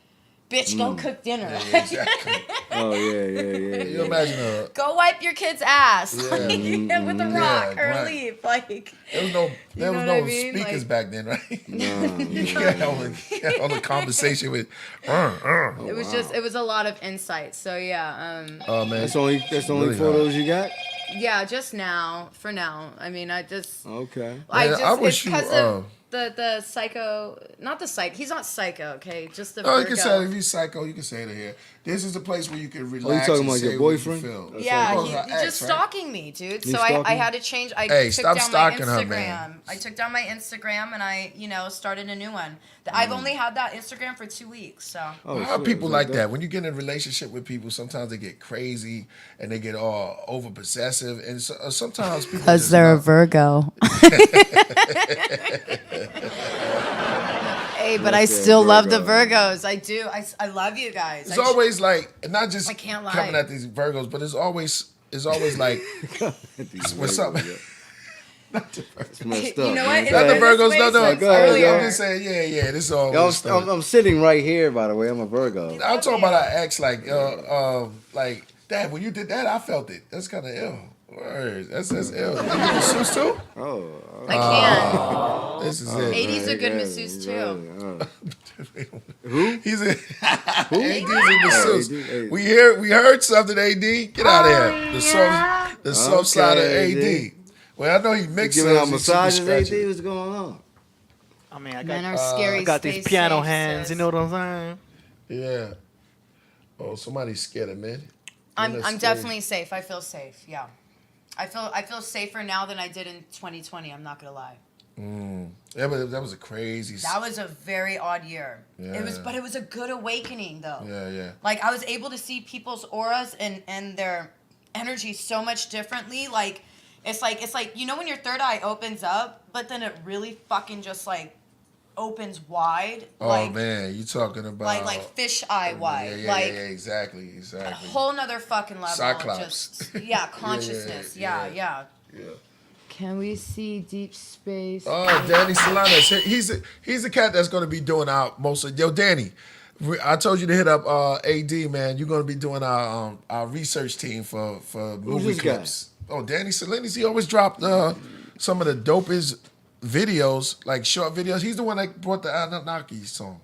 bitch, go cook dinner. Yeah, exactly. Oh yeah. You imagine Go wipe your kid's ass Yeah. like, with a rock or a right. leaf. Like, there was no know what I mean? speakers Like- back then, right? No. You can't hold a conversation with. it was just, it was a lot of insight. So yeah, Oh man, That's the only Really photos you got. yeah, just now, for now. I mean, I just, Okay. I wish it's you, because of the psycho, not the psych. He's not psycho, okay? Just the Oh, you Virgo. can say it. If he's psycho, you can say it here. This is the place where you can relax. talking and about say your what you boyfriend? feel. Yeah, Oh, he her ex, just right? stalking me, dude. He's So I stalking? had to change. I Hey, took stop down stalking my her, Instagram. man. I took down my Instagram and I, you know, started a new one. I've only had that Instagram for 2 weeks, so. Oh, How shit, people it's like that? When you get in a relationship with people, sometimes they get crazy and they get all over possessive, and sometimes people. Because just they're a love- Virgo. Hey, but I Yes, they're still love the Virgo. Virgos. I do. I love you guys. It's always like, not just I can't lie. coming at these Virgos, but it's always like what's up. It's messed You up. know man. what? Not the It's Virgos, this no. way Go ahead, earlier. I'm just saying, yeah. This is all. Yo, good stuff. I'm sitting right here, by the way. I'm a Virgo. I'm talking about our ex, like Dad, when you did that, I felt it. That's kind of ill. Words. That's ill. You masseuse too? Oh. I can. This is it. 80s are good masseuse too. Who? He's a AD's a masseuse. AD. We heard something, AD. Get out of here. The soft side of Okay, AD. Well, I know he You mixes. giving out he massages, super AD? scratchy. What's going on? I mean, I Men got, are scary. I got these Stay piano safe, hands. sis. You know what I'm saying? Yeah. Oh, somebody's scared of men. I'm Men are scary. definitely safe. I feel safe. Yeah. I feel safer now than I did in 2020. I'm not gonna lie. Yeah, but that was a crazy. That was a very odd year. Yeah. It was a good awakening though. Yeah. Like I was able to see people's auras and their energy so much differently. Like it's like you know when your third eye opens up, but then it really fucking just like opens wide. Oh like, man, you talking about like fish eye wide. Yeah, like exactly. a whole nother fucking level. Cyclops. Just consciousness. Yeah. Can we see deep space? Oh, Danny Solanas. He's the cat that's going to be doing our most of. Yo, Danny, I told you to hit up AD, man. You're gonna be doing our research team for movie this guy? clips. Oh, Danny Salinas. He always dropped some of the dopest videos, like short videos. He's the one that brought the Anunnaki song.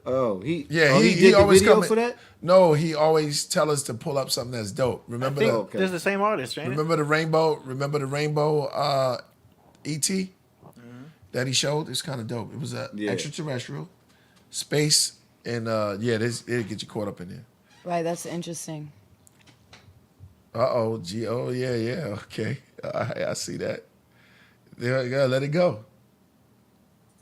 Oh, he he did always the video come for that. No, he always tell us to pull up something that's dope. Remember There's the same artist, right? Remember the rainbow ET that he showed? It's kind of dope. It was extraterrestrial, space, and it'll get you caught up in there. Right, that's interesting. Yeah, okay. I see that. There you go, let it go.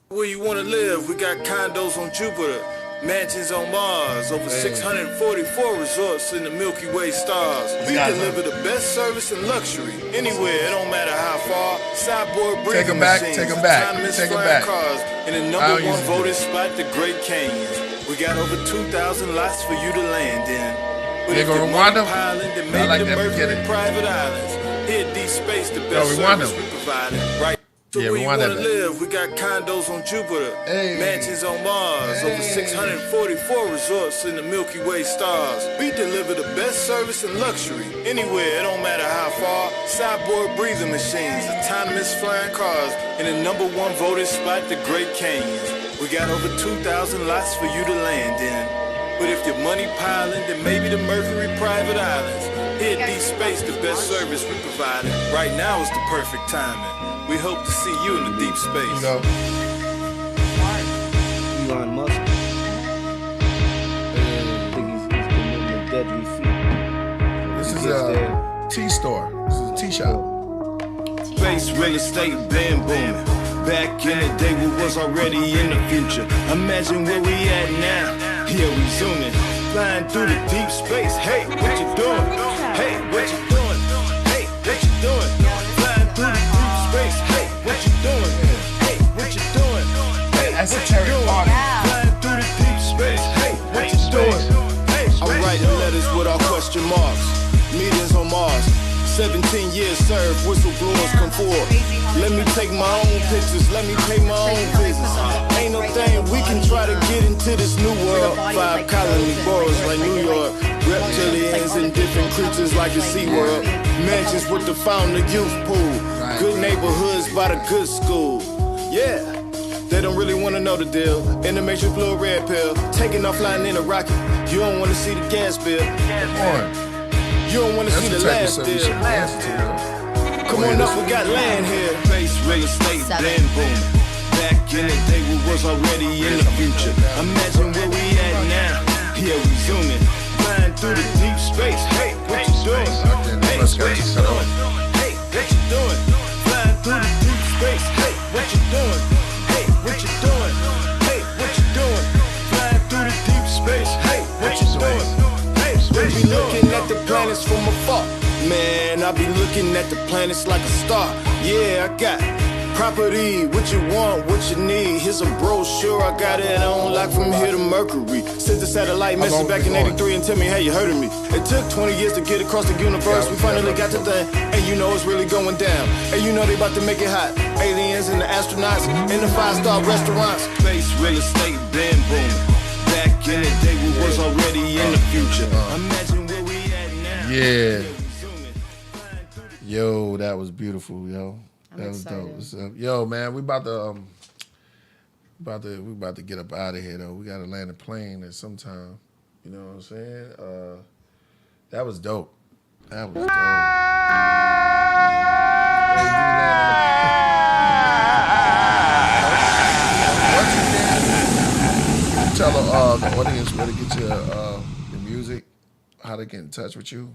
Where you want to live? We got condos on Jupiter, mansions on Mars, over 644 resorts in the Milky Way stars. We deliver the best service and luxury anywhere. It don't matter how far. Cyborg breathing machines, autonomous flying cars, and the number one voted spot, the Great Canyon. We got over 2,000 lots for you to land in. But if you're piling, then maybe the Mercury private islands. Here at Deep Space, the best service we provided. Right. So where you want to live, we got condos on Jupiter, mansions on Mars, over 644 resorts in the Milky Way stars. We deliver the best service and luxury anywhere, it don't matter how far. Cyborg breathing machines, autonomous flying cars, and the number one voted spot, the Great Canyon. We got over 2,000 lots for you to land in. But if your money piling, then maybe the Mercury private islands. Here at Deep Space, the best service we provided. Right now is the perfect timing. We hope to see you in the deep space. Elon Musk. I think he's committing a deadly feat. This is a tea store. This is a tea shop. Space real estate been booming. Back in the day, we was already in the future. Imagine where we at now. Here we zooming, flying through the deep space. Hey, what you doing? Hey, what you doing? Hey, what you doing? Flying through the deep space. Hey, what you doing? Hey, what you doing? Hey, what you doing? Flying through the deep space. Hey, what you doing? Hey, I'm writing letters with all question marks. Meetings on Mars. 17 years served, whistleblowers come forward. Let me take my own pictures, let me pay my own business. Ain't no thing we can try to get into this new world. 5 colony boroughs like New York. Reptilians and different creatures like the SeaWorld. Mansions with the fountain of youth pool. Good neighborhoods by the good school. Yeah, they don't really want to know the deal. In the Matrix blue a red pill. Taking off flying in a rocket. You don't want to see the gas bill. You don't want to see the last deal. Come on up, we got land here. Space real estate been booming. Back in the day, we was already in the future. Imagine where we at now. Here we zooming, flying through the deep space. Hey, what you doing? Hey, what you doing? Hey, what you doing? Flying through the deep space. Hey, what you doing? Hey, what you doing? Hey, what you doing? Flying through the deep space. Hey, what you doing? They be looking at the planets from afar. Man, I be looking at the planets like a star. Yeah, I got property, what you want, what you need. Here's a brochure, I got it on lock from here to Mercury. Sent the satellite message back in 83 and tell me, hey, you heard of me. It took 20 years to get across the universe. We finally got to that, and you know it's really going down. And you know they about to make it hot. Aliens and the astronauts in the 5-star restaurants. Space real estate been booming. Back in the day, we was already in the future. Imagine where we at now. Yeah. Yo, that was beautiful, yo. That was dope. Yo, man, we about to get up out of here though. We gotta land a plane at some time. You know what I'm saying? That was dope. That was dope. Tell the audience where to get your music, how to get in touch with you.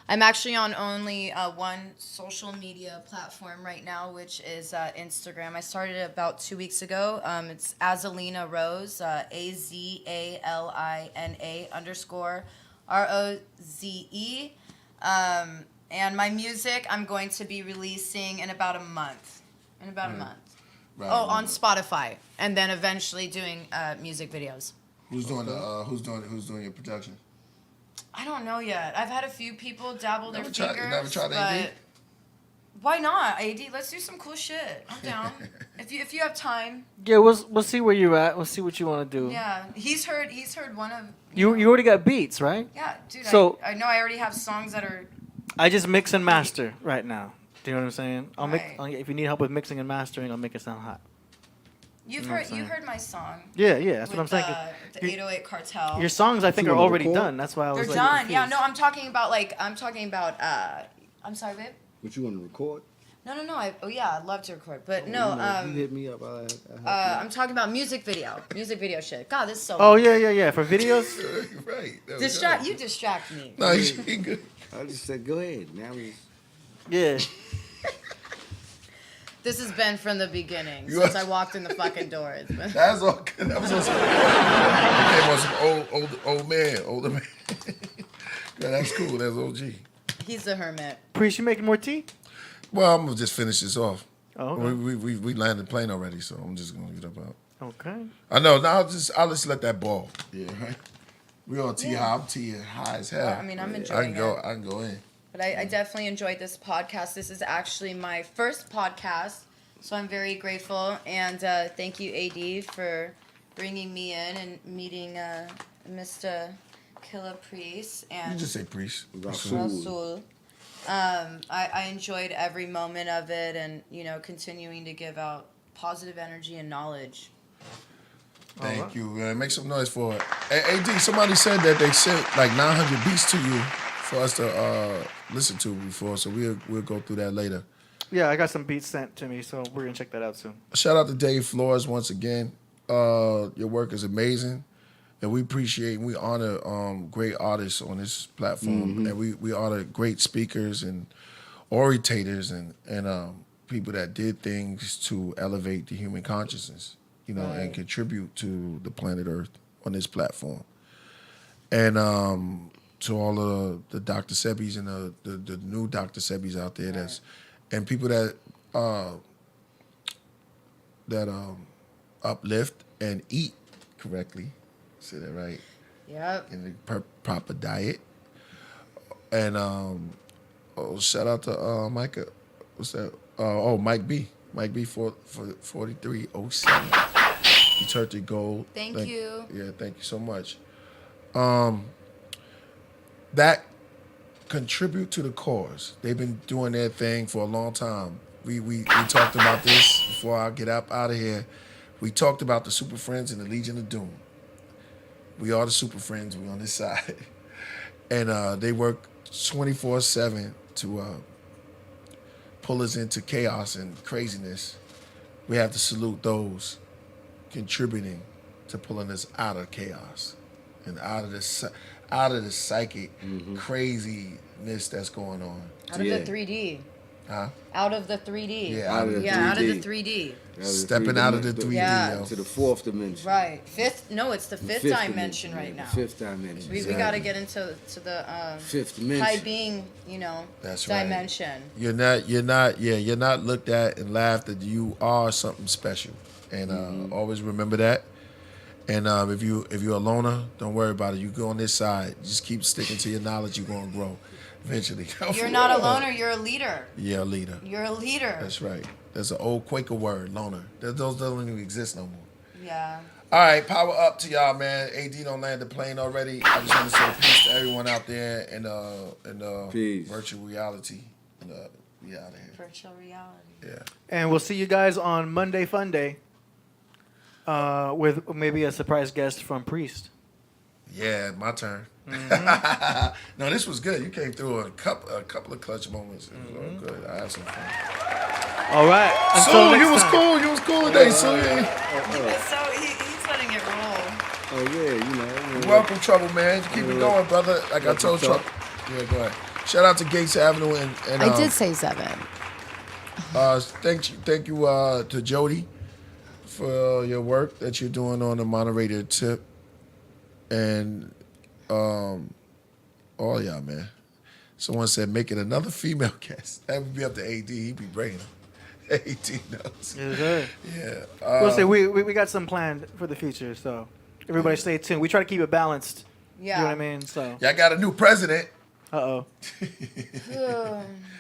I'm actually on only one social media platform right now, which is Instagram. I started it about 2 weeks ago. It's Azalina Roze, AZALINA_ROZE. And my music I'm going to be releasing in about a month. Right. On Spotify, and then eventually doing music videos. Who's doing your production? I don't know yet. I've had a few people dabble their fingers, Why not, AD? Let's do some cool shit. I'm down. if you have time. Yeah, we'll see where you're at. We'll see what you want to do. Yeah, he's heard one of. You already got beats, right? Yeah, dude. So I know I already have songs that are. I just mix and master right now. Do you know what I'm saying? Right. If you need help with mixing and mastering, I'll make it sound hot. You know what I'm heard saying? my song. Yeah, that's what I'm saying. The 808 Cartel. Your songs, I think, are already done. That's why I was They're like, done. Yeah, confused. no, I'm talking about. I'm sorry, babe. What you want to record? No. I'd love to record, but You no. know, you hit me up. I'm talking about music video shit. God, this is so. Oh yeah. For videos. Right. You distract me. No, you good. I just said go ahead. Now Yeah. This has been from the beginning You since are- I walked in the fucking doors. That's all good. That was awesome. Some older man. Yeah, that's cool. That's OG. He's the hermit. Priest, you making more tea? Well, I'm gonna just finish this off. Oh, okay. We landed the plane already, so I'm just gonna get up out. Okay. I know. Now I'll just let that ball. Yeah, right. We on T high. I'm T high as hell. Well, I mean, I'm enjoying it. I can go in. But I definitely enjoyed this podcast. This is actually my first podcast, so I'm very grateful. And thank you, AD, for bringing me in and meeting Mr. Killah Priest and You just say priest. Rasul. I enjoyed every moment of it, and continuing to give out positive energy and knowledge. Thank you. Make some noise for it. Hey, AD, somebody said that they sent like 900 beats to you for us to listen to before, so we'll go through that later. Yeah, I got some beats sent to me, so we're gonna check that out soon. Shout out to Dave Flores once again. Your work is amazing, and we appreciate and we honor great artists on this platform, and we honor great speakers and orators and people that did things to elevate the human consciousness, and contribute to the planet Earth on this platform. And to all of the Dr. Sebis and the new Dr. Sebis out there, and people that uplift and eat correctly. Say that right. Yep. In the proper diet. And shout out to Micah. What's that? Mike B. Mike B. for 4307. He turned it gold. Thank you. Yeah, thank you so much. That contribute to the cause. They've been doing their thing for a long time. We talked about this before I get out of here. We talked about the Super Friends and the Legion of Doom. We are the Super Friends. We on this side. And they work 24/7 to pull us into chaos and craziness. We have to salute those contributing to pulling us out of chaos and out of the psychic craziness that's going on. Out of the 3D. Huh? Out of the 3D. Yeah, out of the 3D. Out of the 3D. Stepping out of the 3D, yo. To the fourth dimension. Right. It's the fifth dimension right now. Fifth dimension. We got to get into the fifth dimension. high being, That's dimension. Right. You're not looked at and laughed at. You are something special, and always remember that. And if you're a loner, don't worry about it. You go on this side. Just keep sticking to your knowledge. You're gonna grow eventually. You're not a loner. You're a leader. Yeah, a leader. You're a leader. That's right. That's an old Quaker word, loner. Those don't even exist no more. Yeah. All right, power up to y'all, man. AD don't land the plane already. I just want to say peace to everyone out there in virtual reality. We out of here. Virtual reality. Yeah. And we'll see you guys on Monday Fun Day with maybe a surprise guest from Priest. Yeah, my turn. No, this was good. You came through a couple of clutch moments. It was all good. I had some fun. All right. So you was cool. You was cool today. So He's letting it roll. Oh yeah, You're welcome, Trouble, man. Keep it going, brother. Like I told Trouble. Yeah, go ahead. Shout out to Gates Avenue and I did say 7. Thank you to Jody for your work that you're doing on the moderator tip. And all y'all, man. Someone said make it another female guest. That would be up to AD. He'd be bringing them. AD knows. Yes, sir. Yeah. We'll see. We got some planned for the future, so everybody stay tuned. We try to keep it balanced. Yeah. You know what I mean? So y'all got a new president. Uh-oh.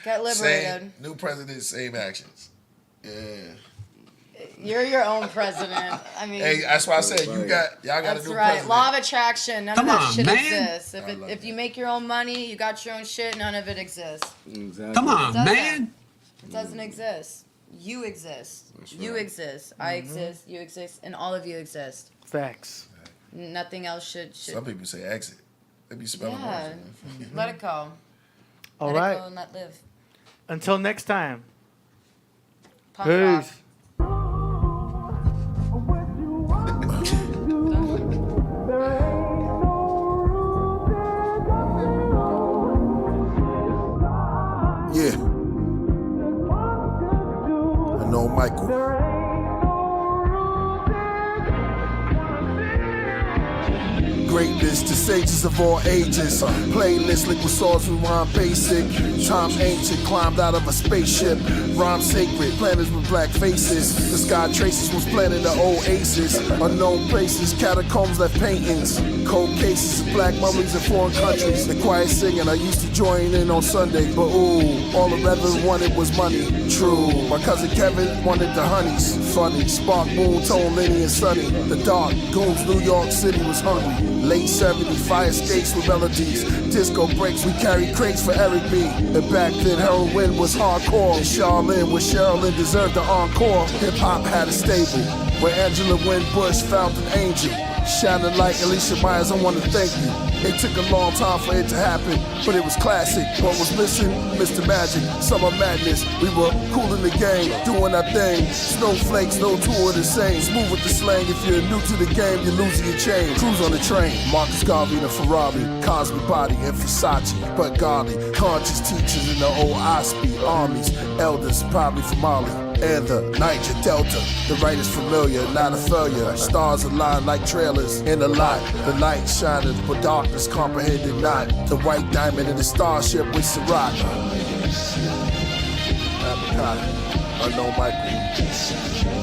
Get liberated. Same, new president, same actions. Yeah. You're your own president. I mean, Hey, that's why I said y'all got a that's new right. president. Law of attraction. None Come of that on, shit man. exists. If you make your own money, you got your own shit. None of it exists. Exactly. Come on, It doesn't. man. It doesn't exist. You exist. That's You right. exist. I exist. You exist, and all of you exist. Facts. Nothing else should. Some people say exit. They be spelling Yeah. words. Let it go. All Let it right. go and let live. Until next time. Punk rock. Peace. Yeah. I know Michael. Greatness to sages of all ages. Playlist liquid swords with rhyme basic. Time ancient, climbed out of a spaceship. Rhyme sacred, planets with black faces. The sky traces was planted the oasis. Unknown places, catacombs left paintings. Cold cases of black mummies in foreign countries. The quiet singing, I used to join in on Sunday. But ooh, all the reverend wanted was money. True, my cousin Kevin wanted the honeys. Funny, spark, moon, tone, Lenny and Sunny. The dark, goons, New York City was hungry. Late 70s, fire escapes with melodies. Disco breaks, we carried crates for Eric B. And back then, heroin was hardcore. And Charlene, where Sherilyn deserved the encore. Hip hop had a stable, where Angela Winbush found an angel. Shining like Alicia Myers, I want to thank you. It took a long time for it to happen, but it was classic. What was missing? Mr. Magic, Summer Madness. We were cool in the game, doing our thing. Snowflakes, no two are the same. Smooth with the slang. If you're new to the game, you're losing your chain. Cruise on the train. Marcus Garvey and a Ferrari. Cosby Body and Versace. But godly, conscious teachers in the old Osby armies. Elders, probably from Mali. And the Niger Delta. The right is familiar, not a failure. Stars align like trailers in the lot. The light shineth, but darkness comprehended not. The white diamond in the starship with Ciroc. Apricot, unknown Michael.